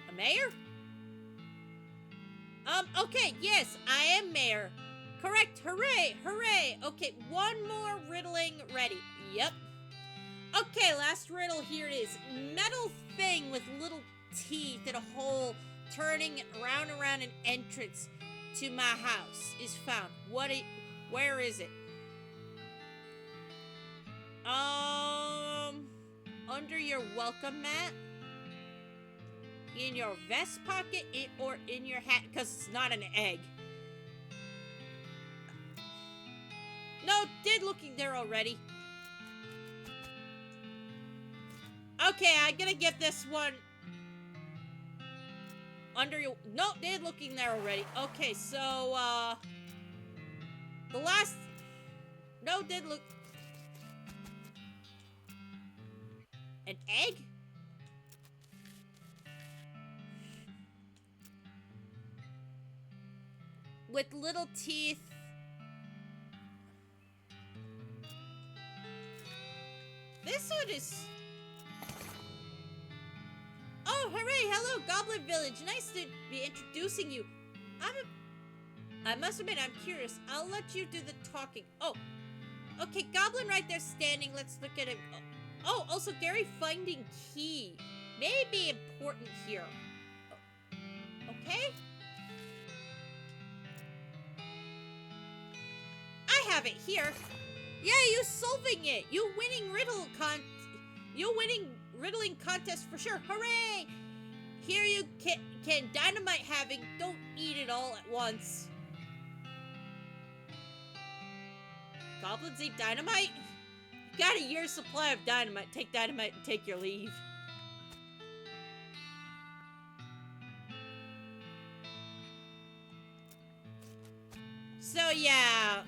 A mayor? Okay, yes, I am mayor. Correct, hooray! Okay, one more riddling ready. Yep. Okay, last riddle, here it is. Metal thing with little teeth and a hole turning around an entrance to my house is found. Where is it? Under your welcome mat? In your vest pocket, or in your hat, because it's not an egg. No, did looking there already. Okay, I'm gonna get this one. Under your... No, did looking there already. Okay, so, the last... No, did look... An egg? With little teeth. This one is... Oh, hooray! Hello, Goblin Village. Nice to be introducing you. I must admit, I'm curious. I'll let you do the talking. Oh, okay, Goblin right there standing. Let's look at him. Oh, also, Gary finding key. May be important here. Okay? I have it here. Yeah, you solving it. You winning riddling contest for sure. Hooray! Here you can dynamite having. Don't eat it all at once. Goblins eat dynamite? You got a year's supply of dynamite. Take dynamite and take your leave. So yeah.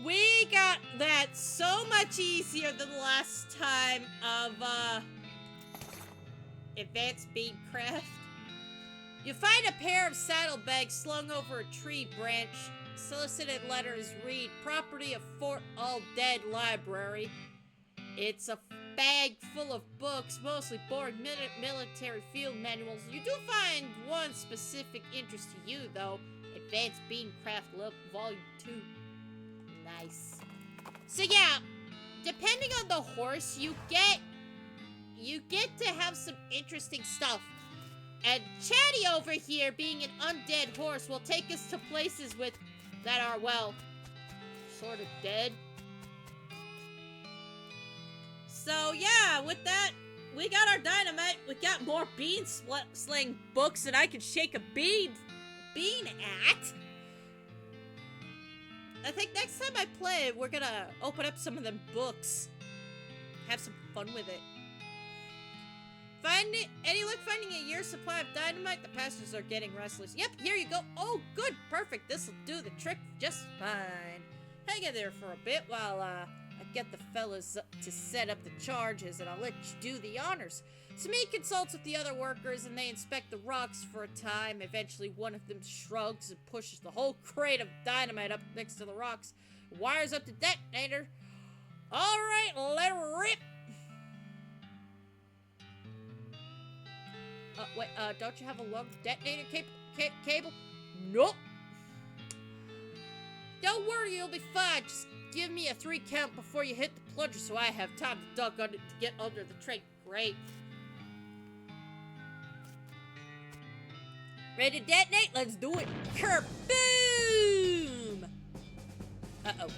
We got that so much easier than the last time of, Advanced Beadcraft. You find a pair of saddlebags slung over a tree branch. Solicited letters read, property of Fort All Dead Library. It's a bag full of books, mostly boring military field manuals. You do find one specific interest to you, though. Advanced Beadcraft Volume 2. Nice. So yeah, depending on the horse you get to have some interesting stuff. And Chatty over here, being an undead horse, will take us to places that are, well, sort of dead. So yeah, with that, we got our dynamite. We got more bean slaying books that I can shake a bean at. I think next time I play, we're gonna open up some of them books. Have some fun with it. Any luck finding a year's supply of dynamite? The passengers are getting restless. Yep, here you go. Oh, good, perfect. This'll do the trick just fine. Hang in there for a bit while I get the fellas to set up the charges, and I'll let you do the honors. Samee consults with the other workers, and they inspect the rocks for a time. Eventually, one of them shrugs and pushes the whole crate of dynamite up next to the rocks. Wires up the detonator. All right, let her rip. Wait, don't you have a long detonator cable? Nope. Don't worry, you'll be fine. Just give me a 3 count before you hit the plunger so I have time to duck under to get under the train. Great. Ready to detonate? Let's do it. Kerboom! Uh-oh.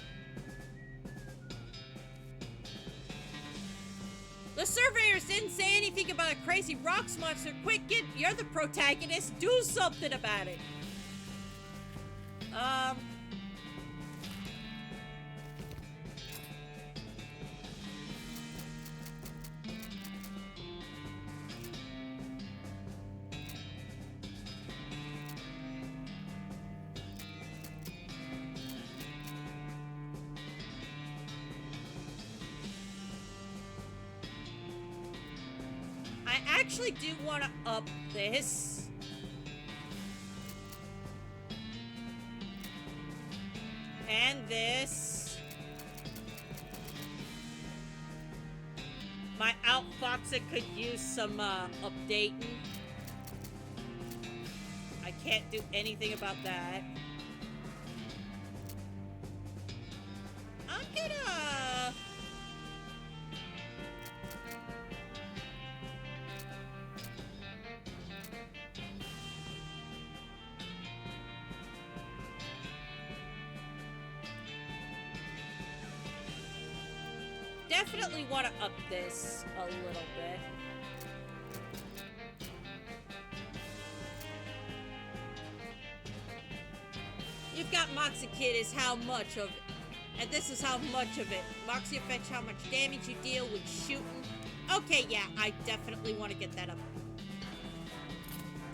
The surveyors didn't say anything about a crazy rocks monster. Quick, kid, you're the protagonist. Do something about it. I actually do want to up this. And this. My outfoxing could use some updating. I can't do anything about that. I'm gonna... definitely want to up this a little bit. You've got Moxie Kid is how much of it. And this is how much of it. Moxie affects how much damage you deal with shooting. Okay, yeah, I definitely want to get that up.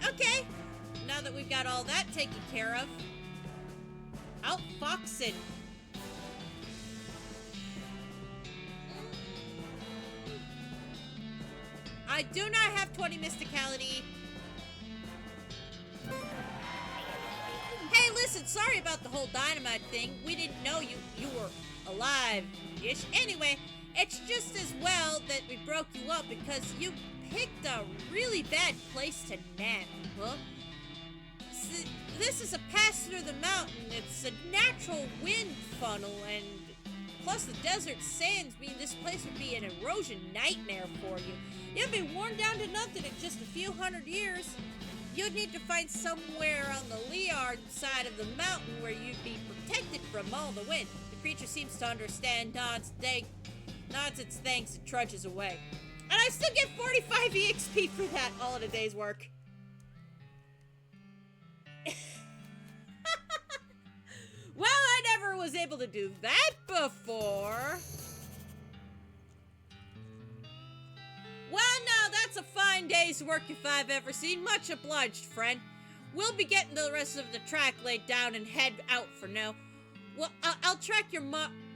Okay, now that we've got all that taken care of. Outfoxing. I do not have 20 mysticality. Hey, listen, sorry about the whole dynamite thing. We didn't know you were alive-ish. Anyway, it's just as well that we broke you up because you picked a really bad place to nap, huh? This is a pass through the mountain. It's a natural wind funnel, and plus the desert sands mean this place would be an erosion nightmare for you. You'd be worn down to nothing in just a few hundred years. You'd need to find somewhere on the Leard side of the mountain where you'd be protected from all the wind. The creature seems to understand, nods its thanks, and trudges away. And I still get 45 EXP for that, all in a day's work. Well, I never was able to do that before. Well, now that's a fine day's work if I've ever seen. Much obliged, friend. We'll be getting the rest of the track laid down and head out for now. Well, I'll track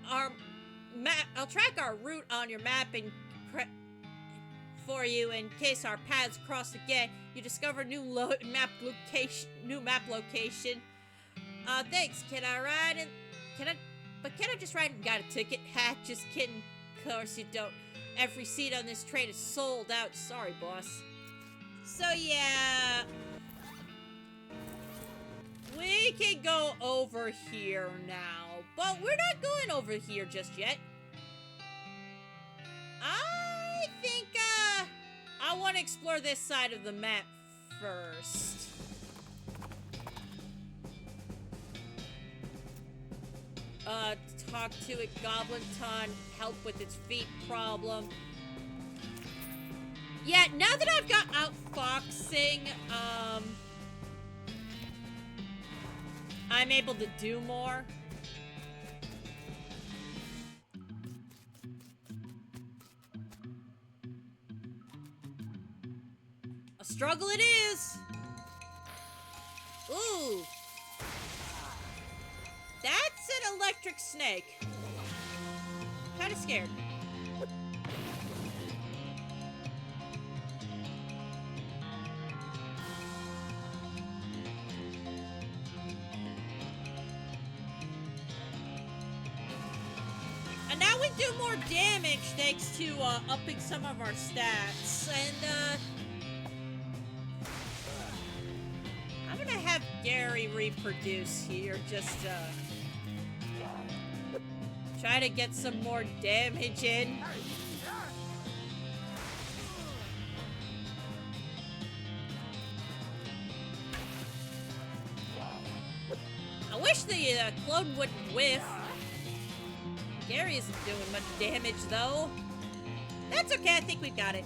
I'll track our route on your map and for you in case our paths cross again. You discover new map location. Thanks. Can I ride in? Can I just ride and got a ticket? Ha, just kidding. Of course you don't. Every seat on this train is sold out. Sorry, boss. So, yeah. We can go over here now. But we're not going over here just yet. I think, I want to explore this side of the map first. Talk to it, Goblin Ton, help with its feet problem. Yeah, now that I've got outfoxing, I'm able to do more. A struggle it is! Ooh! That's an electric snake. Kinda scared. And now we do more damage thanks to upping some of our stats. And I'm gonna have Gary reproduce here, just try to get some more damage in. I wish the clone wouldn't whiff. Gary isn't doing much damage, though. That's okay, I think we got it.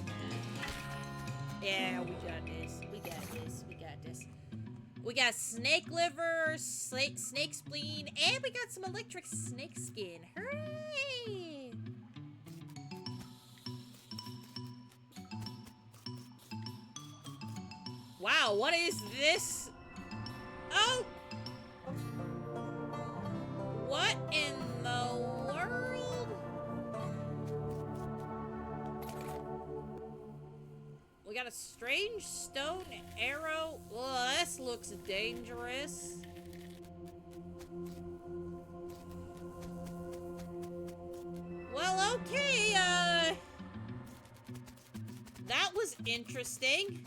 Yeah, we got this. We got this. We got this. We got snake liver, snake spleen, and we got some electric snake skin. Hooray! Wow, what is this? Oh! What in the world? We got a strange stone arrow. Well, this looks dangerous. Well, okay, that was interesting.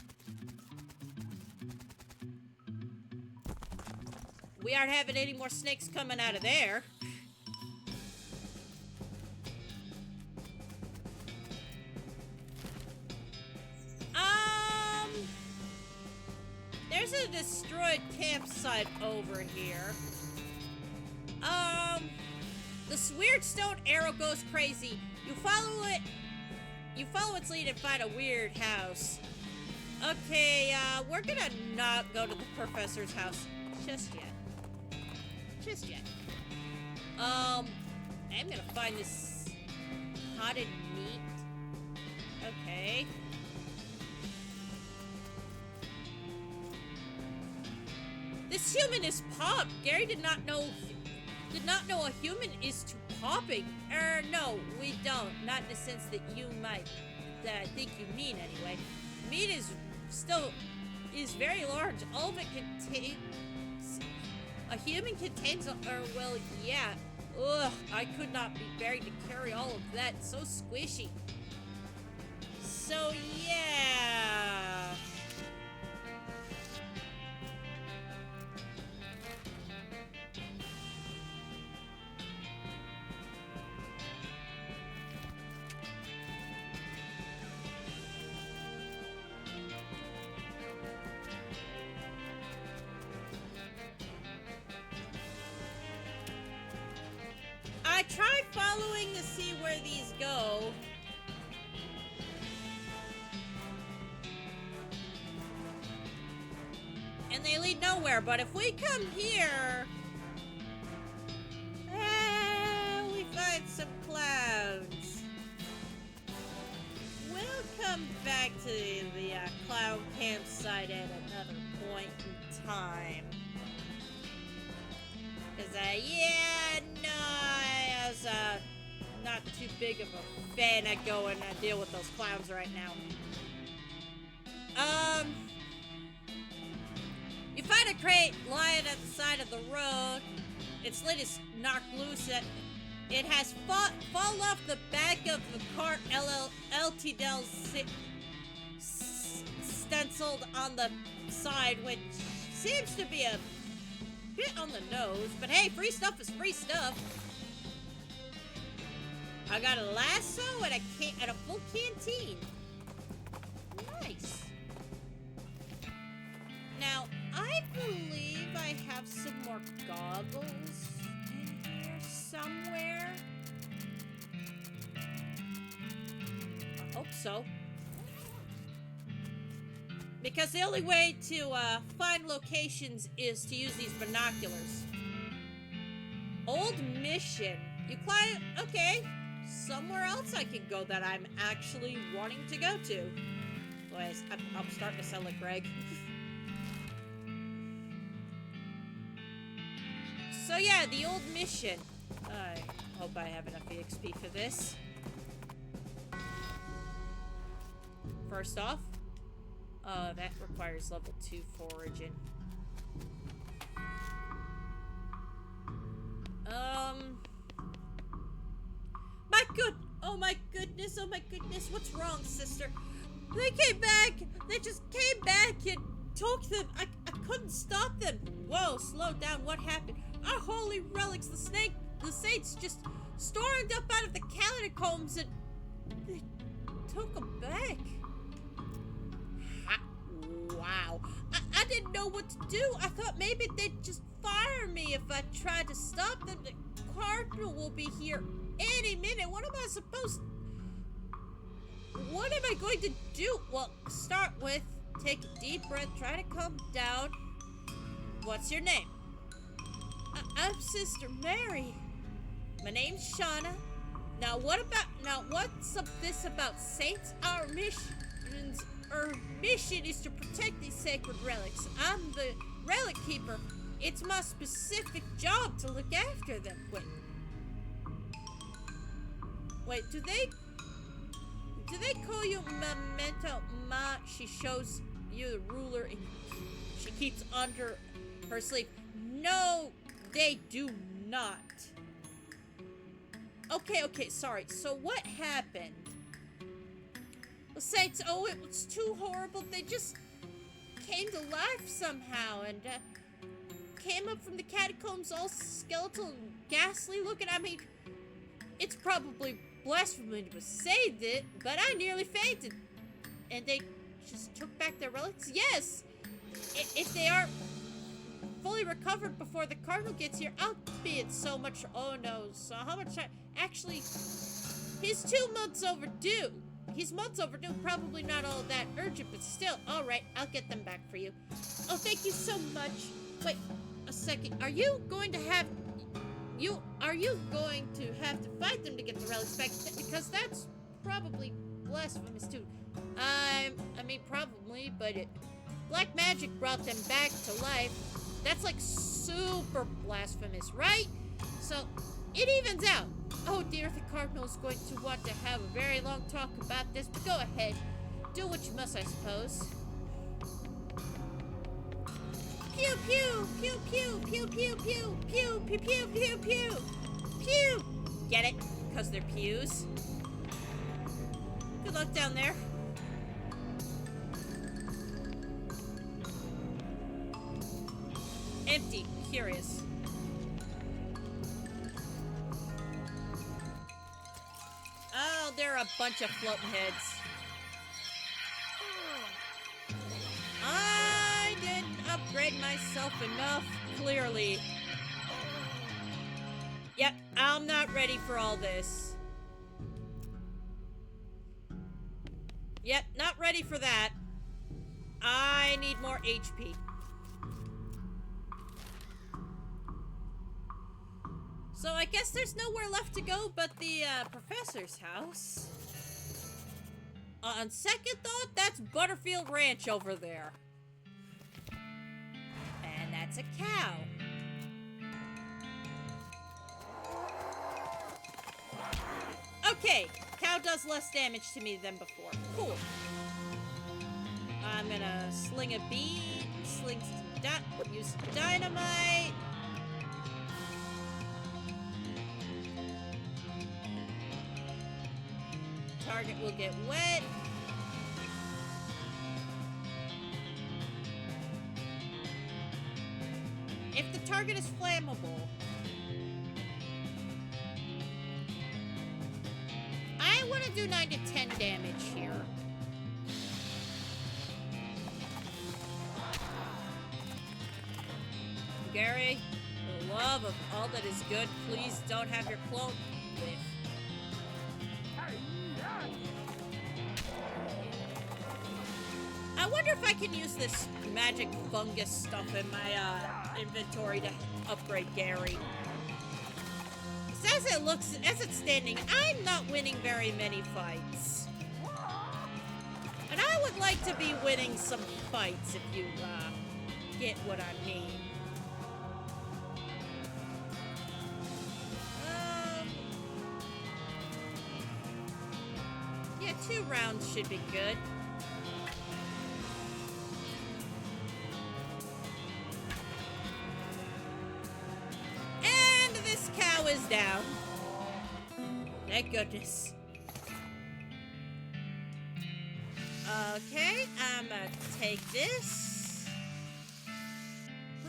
We aren't having any more snakes coming out of there. There's a destroyed campsite over here. This weird stone arrow goes crazy. You follow its lead and find a weird house. Okay, we're gonna not go to the professor's house just yet. Just yet. I'm gonna find this potted meat. Okay. This human is popped. Gary did not know a human is to popping. No, we don't. Not in the sense that you might, that I think you mean anyway. Meat is very large. All of it contains, a human contains, well, yeah. Ugh, I could not be buried to carry all of that. So squishy. So, yeah. I tried following to see where these go. And they lead nowhere, but if we come here... we find some clowns. We'll come back to the clown campsite at another point in time. Because, yeah, no, I was, not too big of a fan of going and deal with those clowns right now. You find a crate lying at the side of the road. Its lid is knocked loose. It has fallen off the back of the cart. LTDL stenciled on the side, which seems to be a bit on the nose, but hey, free stuff is free stuff. I got a lasso and a full canteen. Nice. I have some more goggles in here somewhere? I hope so. Because the only way to find locations is to use these binoculars. Old mission. You climb... Okay. Somewhere else I can go that I'm actually wanting to go to. Boy, I'm starting to sound like Greg. So yeah, the old mission. I hope I have enough EXP for this. First off, that requires level 2 foraging. My goodness, oh my goodness, what's wrong, sister? They came back! They just came back and took them! I couldn't stop them! Whoa, slow down, what happened? Our holy relics, the saints just stormed up out of the catacombs and they took them back. Wow. I didn't know what to do. I thought maybe they'd just fire me if I tried to stop them. The cardinal will be here any minute. What am I supposed... What am I going to do? Well, start with, take a deep breath, try to calm down. What's your name? I'm Sister Mary. My name's Shauna. Now what's this about saints? Our mission is to protect these sacred relics. I'm the relic keeper. It's my specific job to look after them. Wait, do they call you Memento Ma? She shows you the ruler and she keeps under her sleeve. No, they do not. Okay, sorry. So what happened? The saints, oh, it was too horrible. They just came to life somehow and came up from the catacombs all skeletal and ghastly looking. I mean, it's probably blasphemy to say it, but I nearly fainted. And they just took back their relics? Yes! If they aren't fully recovered before the cardinal gets here, I'll be it so much. Oh no, so how much time? Actually, he's 2 months overdue. He's months overdue, probably not all that urgent, but still. Alright, I'll get them back for you. Oh, thank you so much. Wait a second. Are you going to have to fight them to get the relics back? Because that's probably blasphemous too. I mean, probably, but black magic brought them back to life. That's like super blasphemous, right? So, it evens out. Oh dear, the cardinal's going to want to have a very long talk about this, but go ahead. Do what you must, I suppose. Pew pew, pew pew, pew pew pew, pew pew pew pew pew, pew. Get it? Because they're pews. Good luck down there. Empty. Curious. Oh, they're a bunch of floating heads. I didn't upgrade myself enough, clearly. Yep, I'm not ready for all this. Yep, not ready for that. I need more HP. So I guess there's nowhere left to go but the professor's house. On second thought, that's Butterfield Ranch over there. And that's a cow. Okay, cow does less damage to me than before. Cool. I'm gonna sling a bead, use dynamite. Target will get wet. If the target is flammable, I want to do 9 to 10 damage here. Gary, for the love of all that is good, please don't have your clone live. I wonder if I can use this magic fungus stuff in my inventory to upgrade Gary. As it looks, as it's standing, I'm not winning very many fights. And I would like to be winning some fights if you get what I mean. Yeah, 2 rounds should be good. And this cow is down. Thank goodness. Okay, I'm gonna take this.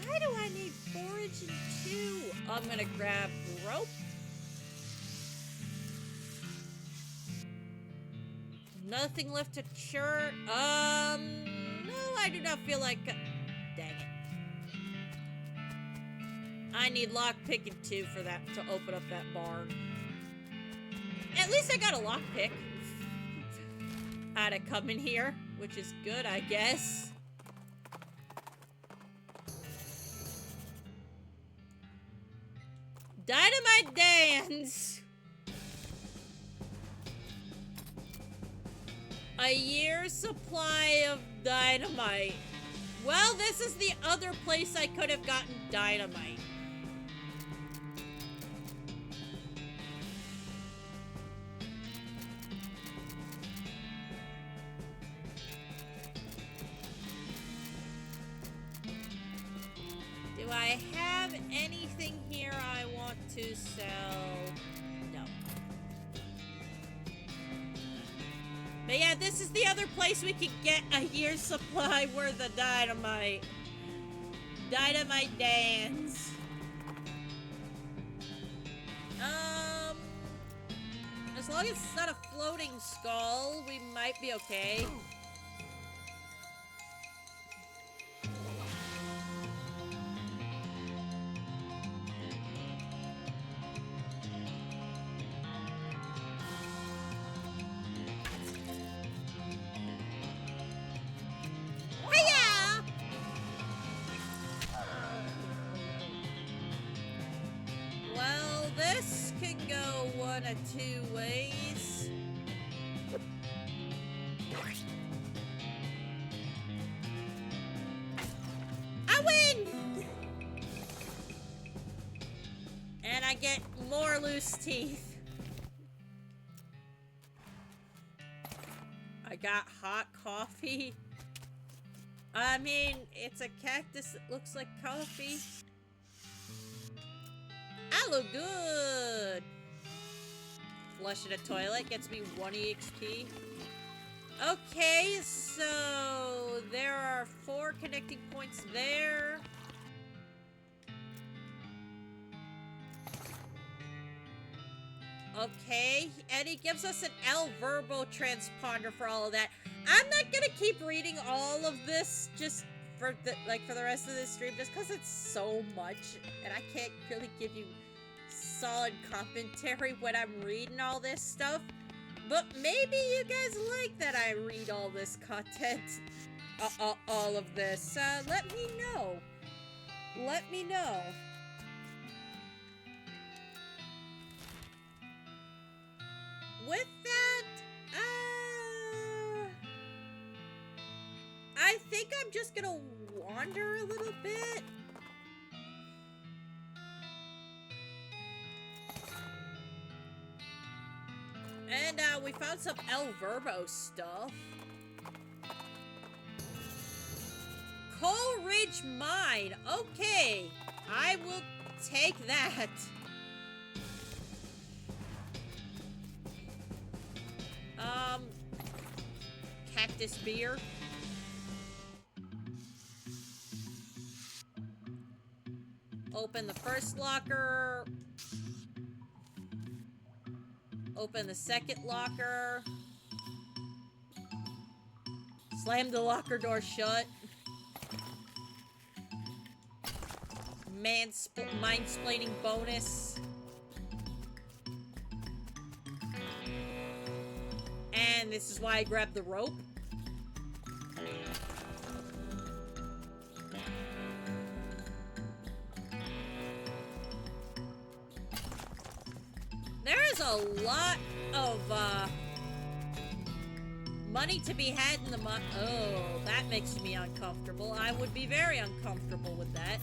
Why do I need forage and 2? I'm gonna grab rope. Nothing left to churn. No, I do not feel like... dang it. I need lockpick and 2 for that, to open up that barn. At least I got a lockpick. Out of coming here, which is good, I guess. Dynamite dance. A year's supply of dynamite. Well, this is the other place I could have gotten dynamite. Do I have anything here I want to sell? No. But yeah, this is the other place we could get a year's supply worth of dynamite. Dynamite dance. As long as it's not a floating skull, we might be okay. Two ways. I win! And I get more loose teeth. I got hot coffee. I mean, it's a cactus that looks like coffee. I look good. Flush in a toilet gets me 1 EXP. Okay, so there are 4 connecting points there. Okay, and he gives us an El Verbo transponder for all of that. I'm not gonna keep reading all of this just for the for the rest of this stream, just because it's so much, and I can't really give you solid commentary when I'm reading all this stuff. But maybe you guys like that I read all this content, all of this. Let me know. Let me know. With that, I think I'm just gonna wander a little bit. And we found some El Verbo stuff. Coal Ridge Mine. Okay, I will take that. Cactus beer. Open the first locker. Open the second locker. Slam the locker door shut. mind-splaining bonus. And this is why I grabbed the rope. There is a lot of, money to be had in the oh, that makes me uncomfortable. I would be very uncomfortable with that.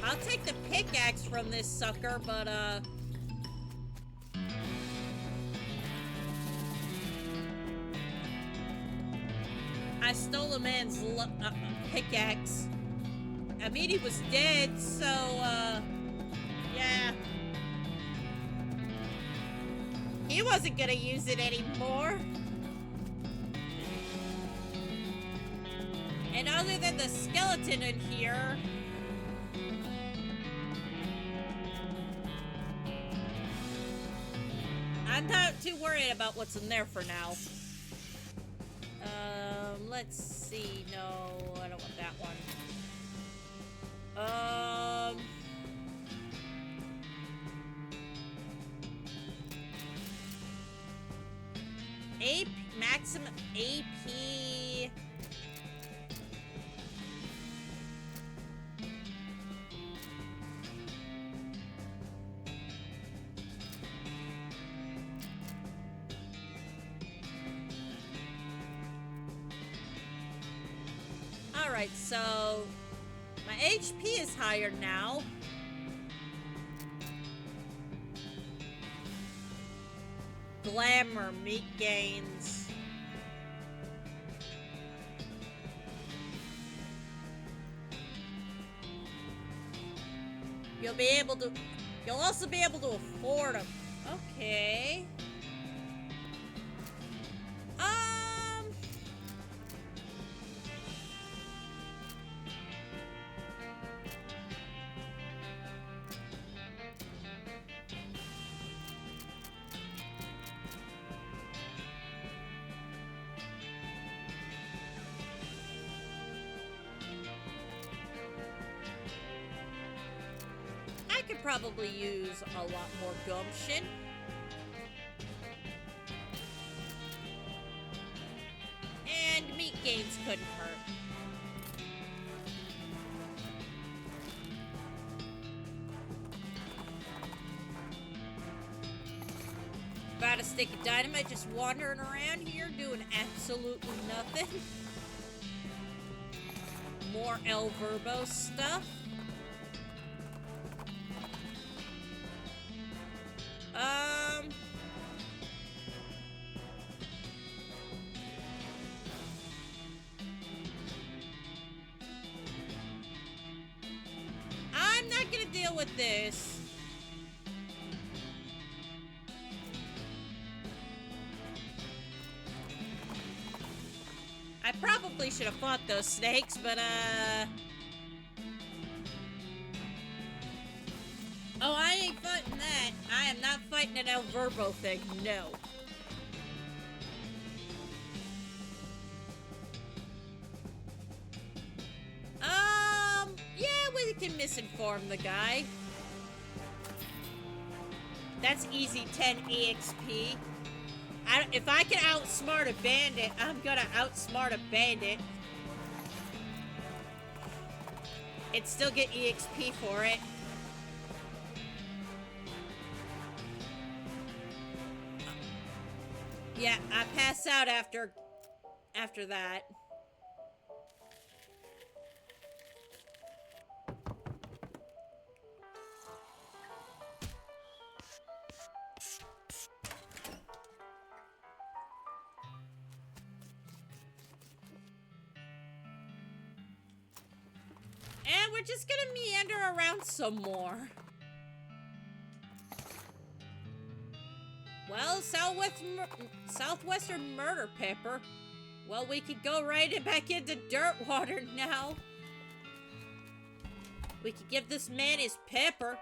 I'll take the pickaxe from this sucker, but, I stole a man's pickaxe. I mean, he was dead, so, yeah. He wasn't gonna use it anymore. And other than the skeleton in here, I'm not too worried about what's in there for now. Let's see. No, I don't want that one. Maximum AP. Alright, so my HP is higher now. Glamour, meat gains. You'll also be able to afford them. Okay. I could probably use a lot more gumption. And meat gains couldn't hurt. About a stick of dynamite just wandering around here doing absolutely nothing. More El Verbo stuff. I'm not gonna deal with this. I probably should have fought those snakes, but, oh, I ain't fighting that. I am not fighting an El Verbo thing, no. Yeah, we can misinform the guy. That's easy 10 EXP. If I can outsmart a bandit, I'm gonna outsmart a bandit. And still get EXP for it. Yeah, I pass out after that. And we're just gonna meander around some more. Well, Southwestern Murder Pepper. Well, we could go right back into Dirtwater now. We could give this man his pepper.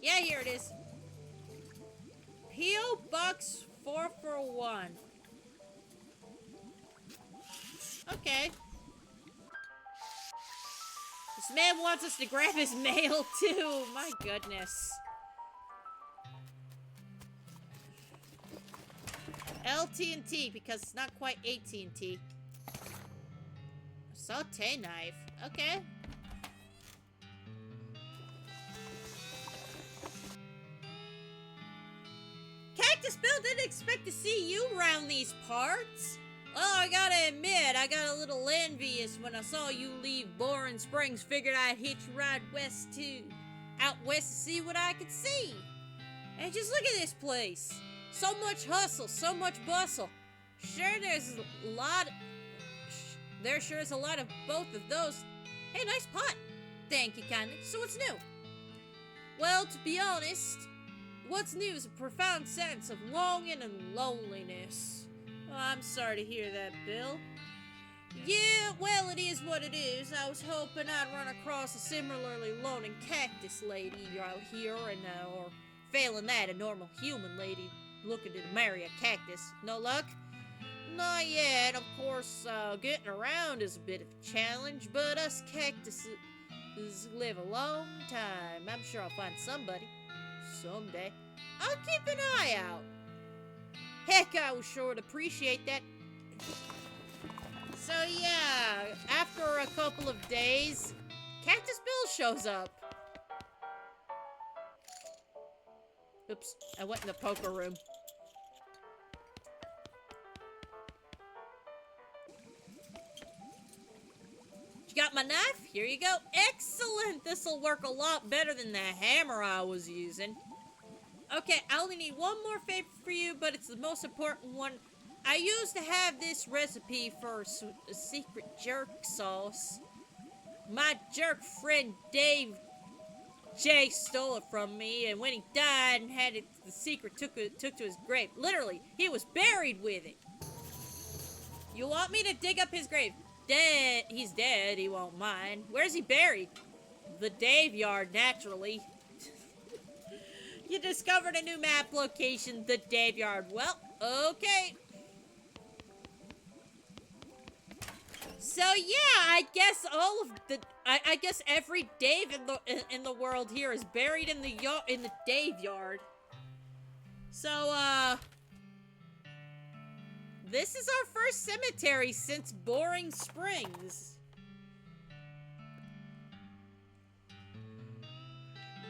Yeah, here it is. P.O. Box 441. Okay. This man wants us to grab his mail, too. My goodness. LT&T, because it's not quite AT&T. Saute knife. Okay. Cactus Bill didn't expect to see you around these parts. Well, I gotta admit, I got a little envious when I saw you leave Boring Springs. Figured I'd hitch a ride west to... out west to see what I could see. And just look at this place. So much hustle, so much bustle. Sure, there's a lot... There sure is a lot of both of those. Hey, nice pot. Thank you kindly. So what's new? Well, to be honest, what's new is a profound sense of longing and loneliness. Oh, I'm sorry to hear that, Bill. Yeah, well, it is what it is. I was hoping I'd run across a similarly loning cactus lady out here, and or failing that, a normal human lady looking to marry a cactus. No luck? Not yet. Of course, getting around is a bit of a challenge, but us cactuses live a long time. I'm sure I'll find somebody someday. I'll keep an eye out. Heck, I would sure appreciate that. So yeah, after a couple of days, Cactus Bill shows up. Oops, I went in the poker room. You got my knife? Here you go. Excellent! This'll work a lot better than the hammer I was using. Okay, I only need one more favor for you, but it's the most important one. I used to have this recipe for a secret jerk sauce. My jerk friend Dave J stole it from me, and when he died and had it, the secret took to his grave. Literally, he was buried with it. You want me to dig up his grave? Dead. He's dead. He won't mind. Where's he buried? The Dave yard, naturally. You discovered a new map location, the Dave yard. Well, okay. So yeah, I guess all of the I guess every Dave in the world here is buried in the Dave yard. So this is our first cemetery since Boring Springs.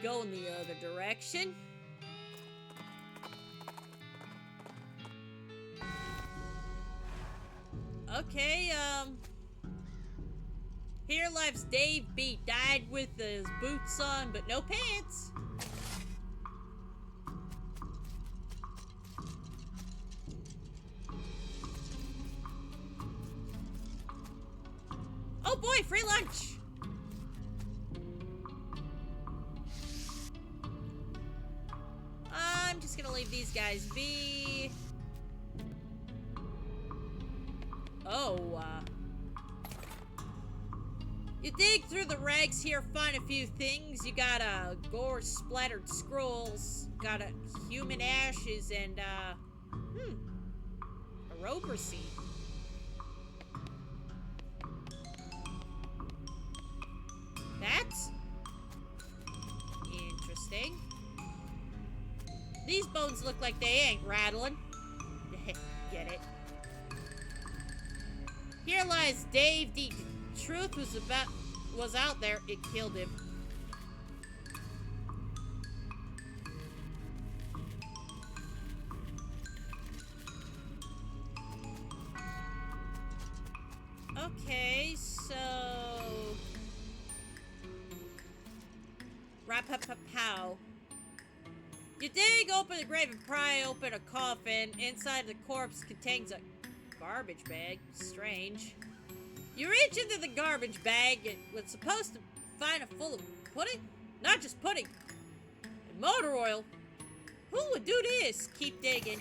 Go in the other direction. Okay, here lives Dave B. Died with his boots on, but no pants. Oh boy, free lunch! I'm just gonna leave these guys be. Oh, you dig through the rags here, find a few things. You got, gore-splattered scrolls, got, human ashes, and, a rover seed. That's interesting. These bones look like they ain't rattling. Get it? Here lies Dave D. Truth was out there. It killed him. Okay, so Rap-pa-pa-pow. You dig open the grave and pry open a coffin. Inside the corpse contains a garbage bag. Strange. You reach into the garbage bag and it's supposed to find it full of pudding? Not just pudding. And motor oil. Who would do this? Keep digging.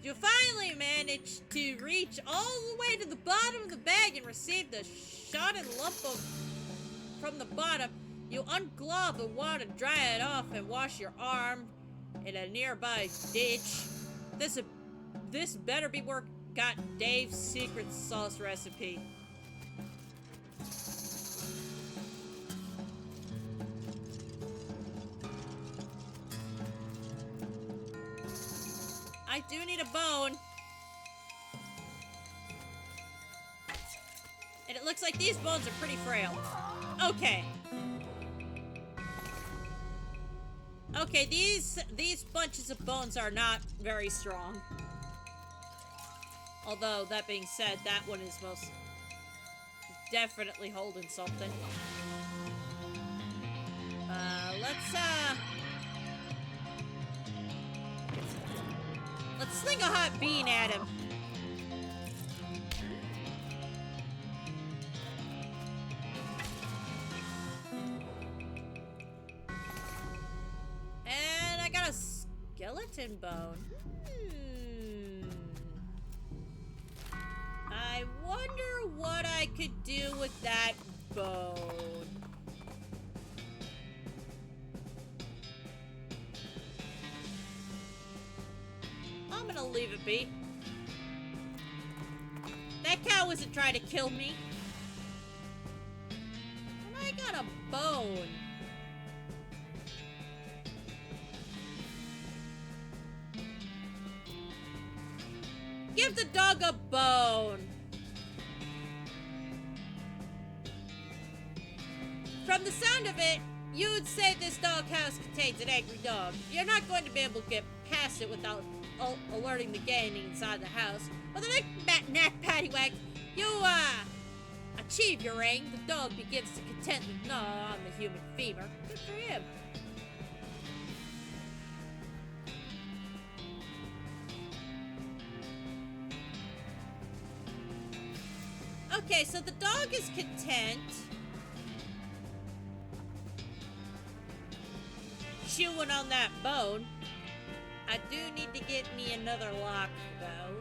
You finally managed to reach all the way to the bottom of the bag and receive the shodden lump from the bottom. You unglove the water, dry it off, and wash your arm in a nearby ditch. This better be where got Dave's secret sauce recipe. I do need a bone. And it looks like these bones are pretty frail. Okay. Okay, these bunches of bones are not very strong. Although, that being said, that one is most definitely holding something. Let's sling a hot bean at him. And I got a skeleton bone. I wonder what I could do with that bone. I'm gonna leave it be. That cow wasn't trying to kill me. And I got a bone. Give the dog a bone. From the sound of it, you would say this doghouse contains an angry dog. You're not going to be able to get past it without alerting the gang inside the house. With a neck paddywhack, you achieve your aim. The dog begins to contentedly gnaw on the human femur. Good for him. Okay, so the dog is content. Chewing on that bone. I do need to get me another lock, though.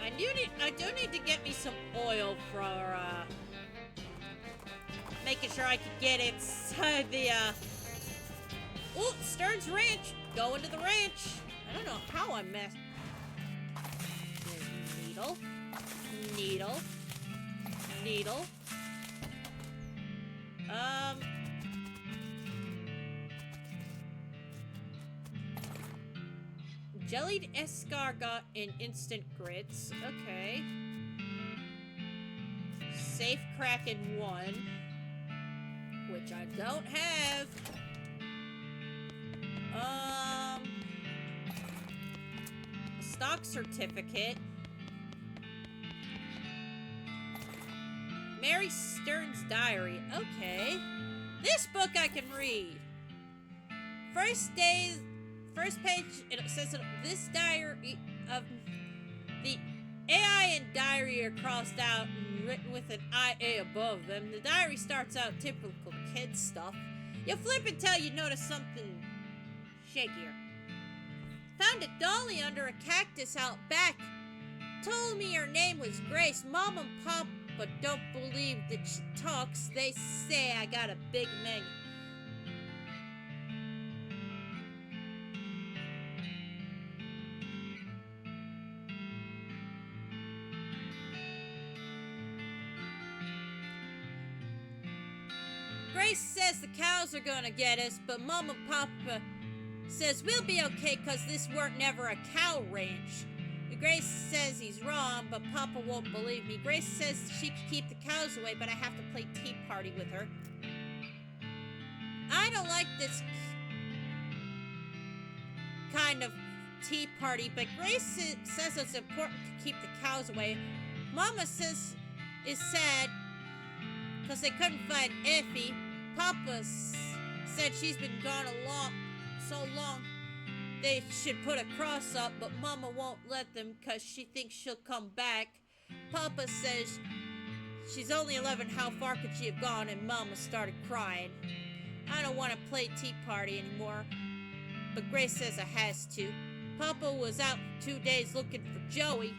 I do need to get me some oil for, making sure I can get inside the, Ooh, Stern's Ranch! Going to the ranch! I don't know how I messed... Needle. Needle. Needle. Jellied escargot and instant grits. Okay. Safe Kraken 1. Which I don't have. Stock certificate. Mary Stern's diary. Okay. This book I can read. First page, it says that this diary of the AI and diary are crossed out and written with an IA above them. The diary starts out typical kid stuff. You flip until you notice something shakier. Found a dolly under a cactus out back. Told me her name was Grace. Mom and Pop but don't believe that she talks. They say I got a big maggot. Grace says the cows are gonna get us, but Mom and Papa says we'll be okay because this weren't never a cow ranch. Grace says he's wrong, but Papa won't believe me. Grace says she can keep the cows away, but I have to play tea party with her. I don't like this kind of tea party, but Grace says it's important to keep the cows away. Mama says is sad because they couldn't find Effie. Papa said she's been gone so long. They should put a cross up, but Mama won't let them because she thinks she'll come back. Papa says She's only 11, how far could she have gone? And Mama started crying. I don't want to play tea party anymore, but Grace says I has to. Papa was out for 2 days looking for Joey,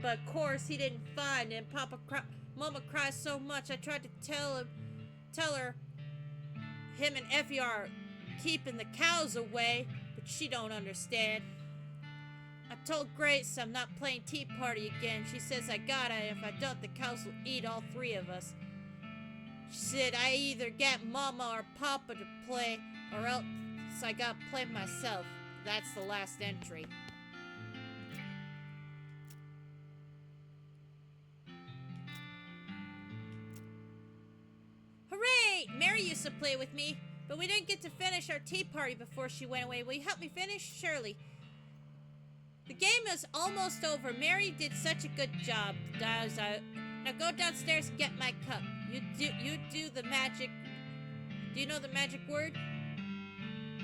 but of course he didn't find him. Mama cries so much. I tried to tell her him and Effie are keeping the cows away, but she don't understand. I told Grace I'm not playing tea party again. She says I gotta, and if I don't, the cows will eat all 3 of us. She said I either get Mama or Papa to play, or else I gotta play myself. That's the last entry. Hooray! Mary used to play with me, but we didn't get to finish our tea party before she went away. Will you help me finish? Surely. The game is almost over. Mary did such a good job. Now go downstairs and get my cup. You do the magic. Do you know the magic word?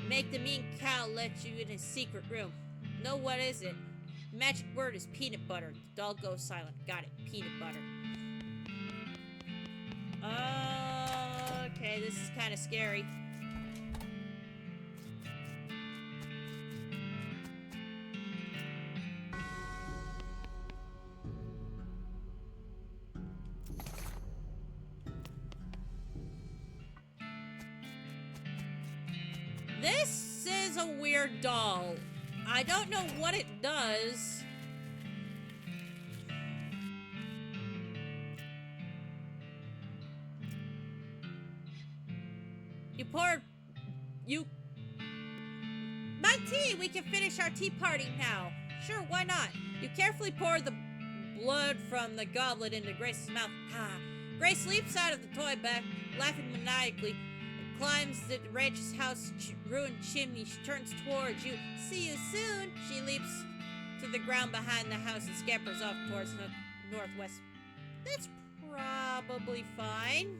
Make the mean cow let you in his secret room. No, what is it? The magic word is peanut butter. The dog goes silent. Got it. Peanut butter. Okay, this is kind of scary. This is a weird doll. I don't know what it does. My tea! We can finish our tea party now. Sure, why not? You carefully pour the blood from the goblet into Grace's mouth. Grace leaps out of the toy bag, laughing maniacally, and climbs the ranch's house ruined chimney. She turns towards you. See you soon! She leaps to the ground behind the house and scampers off towards the northwest. That's probably fine.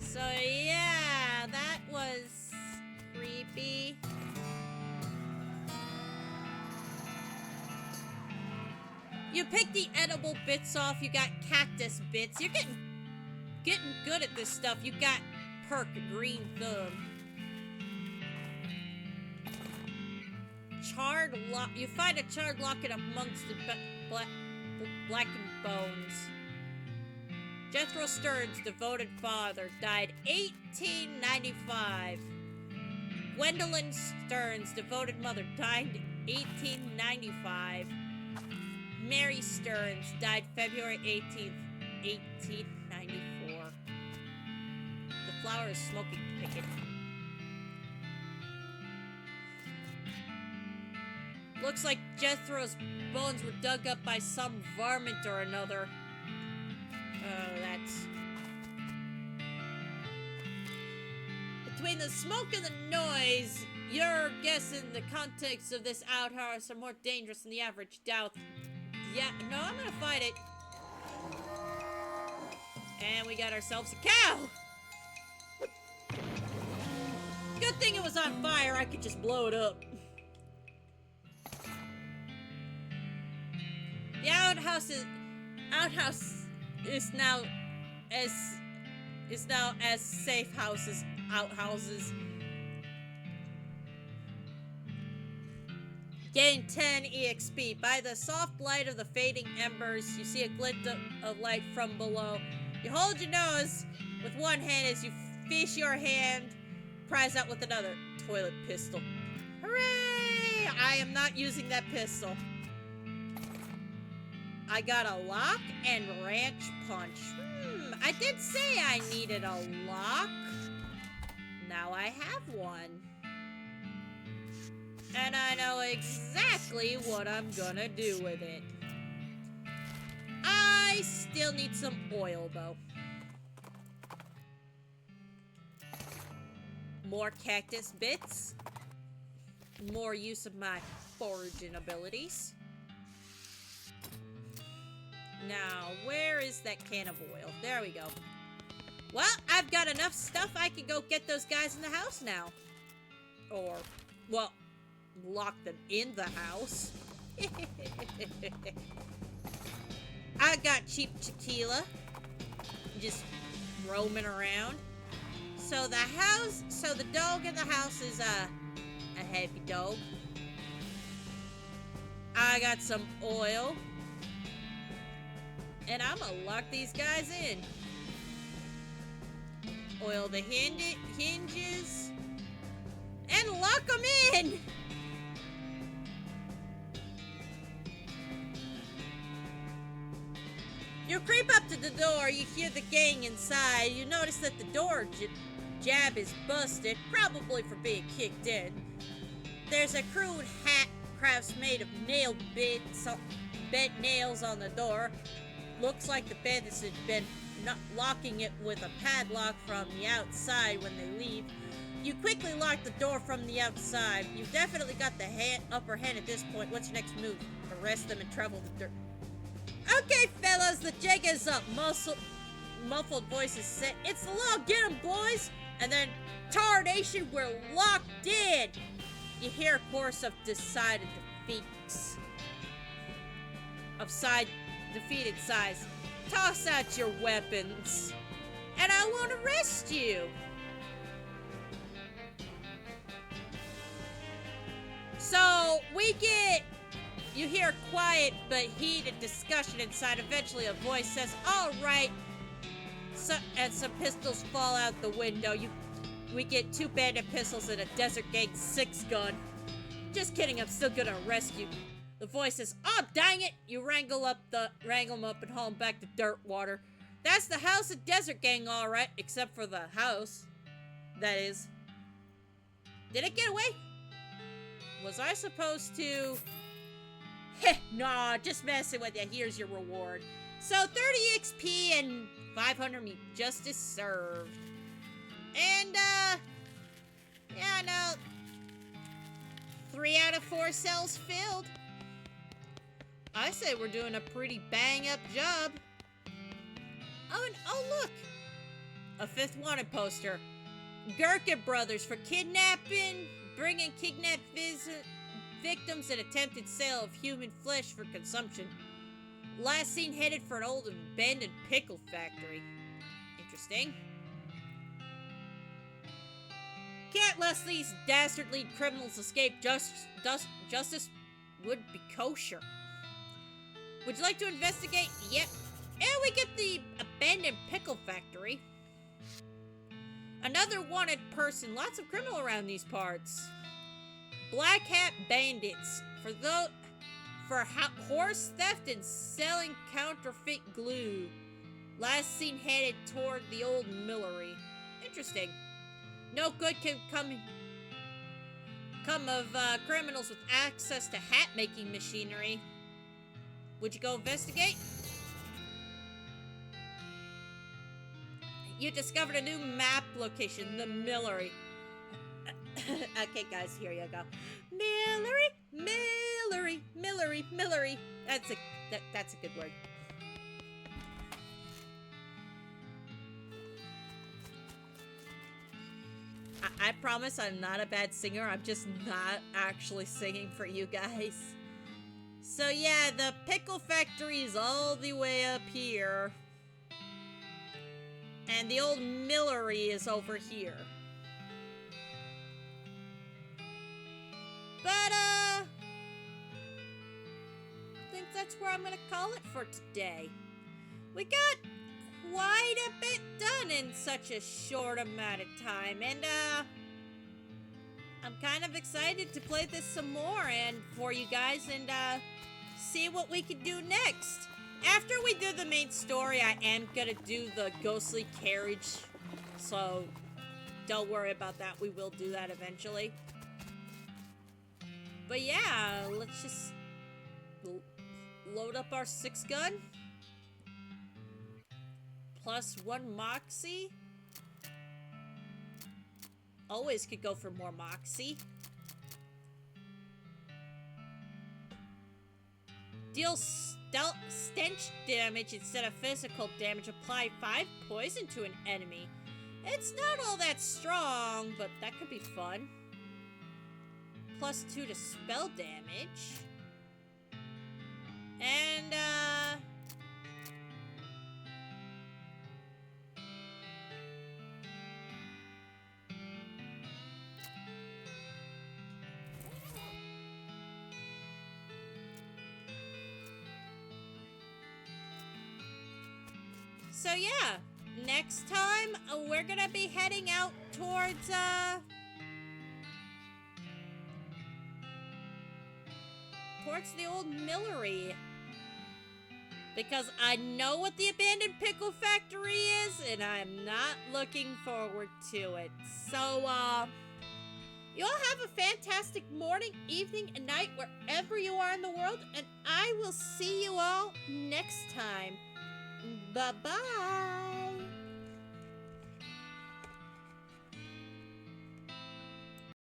So yeah, that was creepy. You pick the edible bits off, you got cactus bits. You're getting good at this stuff. You got perk green thumb. You find a charred locket amongst the blackened bones. Jethro Stearns' devoted father died 1895. Gwendolyn Stearns' devoted mother died 1895. Mary Stearns died February 18th, 1894. The flower is smoking picket. Looks like Jethro's bones were dug up by some varmint or another. Oh, that's... Between the smoke and the noise, you're guessing the contents of this outhouse are more dangerous than the average doubt. Yeah, no, I'm gonna fight it. And we got ourselves a cow! Good thing it was on fire, I could just blow it up. The outhouse is now as safe houses outhouses. Gain 10 EXP. By the soft light of the fading embers, you see a glint of light from below. You hold your nose with one hand as you fish your hand, pries out with another. Toilet pistol. Hooray! I am not using that pistol. I got a lock and ranch punch. I did say I needed a lock. Now I have one. And I know exactly what I'm gonna do with it. I still need some oil, though. More cactus bits. More use of my foraging abilities. Now, where is that can of oil? There we go. Well, I've got enough stuff. I can go get those guys in the house now. Or, well, lock them in the house. I got cheap tequila. Just roaming around. So the dog in the house is a heavy dog. I got some oil. And I'm gonna lock these guys in. Oil the hinges. And lock them in! You creep up to the door, you hear the gang inside. You notice that the door jab is busted, probably for being kicked in. There's a crude hat crafts made of nail bent nails on the door. Looks like the bandits had been not locking it with a padlock from the outside when they leave. You quickly lock the door from the outside. You've definitely got the upper hand at this point. What's your next move? Arrest them and travel the dirt. Okay, fellas, the jig is up. Muffled voices say, "It's the law, get 'em, boys!" And then, "Tarnation, we're locked in!" You hear a chorus of decided defeats. Defeated sighs. Toss out your weapons, and I won't arrest you. So, you hear quiet but heated discussion inside. Eventually a voice says, "All right." And some pistols fall out the window. We get 2 bandit pistols and a Desert Gang 6-gun. Just kidding, I'm still gonna arrest you. The voice says, "Oh, dang it!" You wrangle them up and haul them back to Dirtwater. That's the house of Desert Gang, all right, except for the house. That is. Did it get away? Was I supposed to? Heh, nah, just messing with you. Here's your reward. So 30 XP and 500 meat. Justice served. And, yeah, no. 3 out of 4 cells filled. I say we're doing a pretty bang-up job. Oh, and oh, look. A 5th wanted poster. Gherkin Brothers for kidnapping, bringing kidnapped victims, and attempted sale of human flesh for consumption. Last seen headed for an old abandoned pickle factory. Interesting. Can't let these dastardly criminals escape. Justice would be kosher. Would you like to investigate? Yep. And we get the abandoned pickle factory. Another wanted person. Lots of criminal around these parts. Black Hat Bandits. For horse theft and selling counterfeit glue. Last seen headed toward the old millery. Interesting. No good can come of criminals with access to hat-making machinery. Would you go investigate? You discovered a new map location, the Millery. Okay, guys, here you go. Millery. That's a good word. I promise I'm not a bad singer. I'm just not actually singing for you guys. So yeah, the pickle factory is all the way up here. And the old millery is over here. But, I think that's where I'm gonna call it for today. We got quite a bit done in such a short amount of time, and, I'm kind of excited to play this some more and for you guys and, see what we can do next. After we do the main story, I am gonna do the ghostly carriage, so don't worry about that. We will do that eventually. But yeah, let's just load up our 6-gun. Plus 1 Moxie. Always could go for more Moxie. dealt stench damage instead of physical damage. Apply 5 poison to an enemy. It's not all that strong, but that could be fun. +2 to spell damage. And, so yeah, next time we're gonna be heading out towards the old Millery, because I know what the abandoned pickle factory is and I'm not looking forward to it. So you all have a fantastic morning, evening, and night wherever you are in the world, and I will see you all next time. Bye-bye.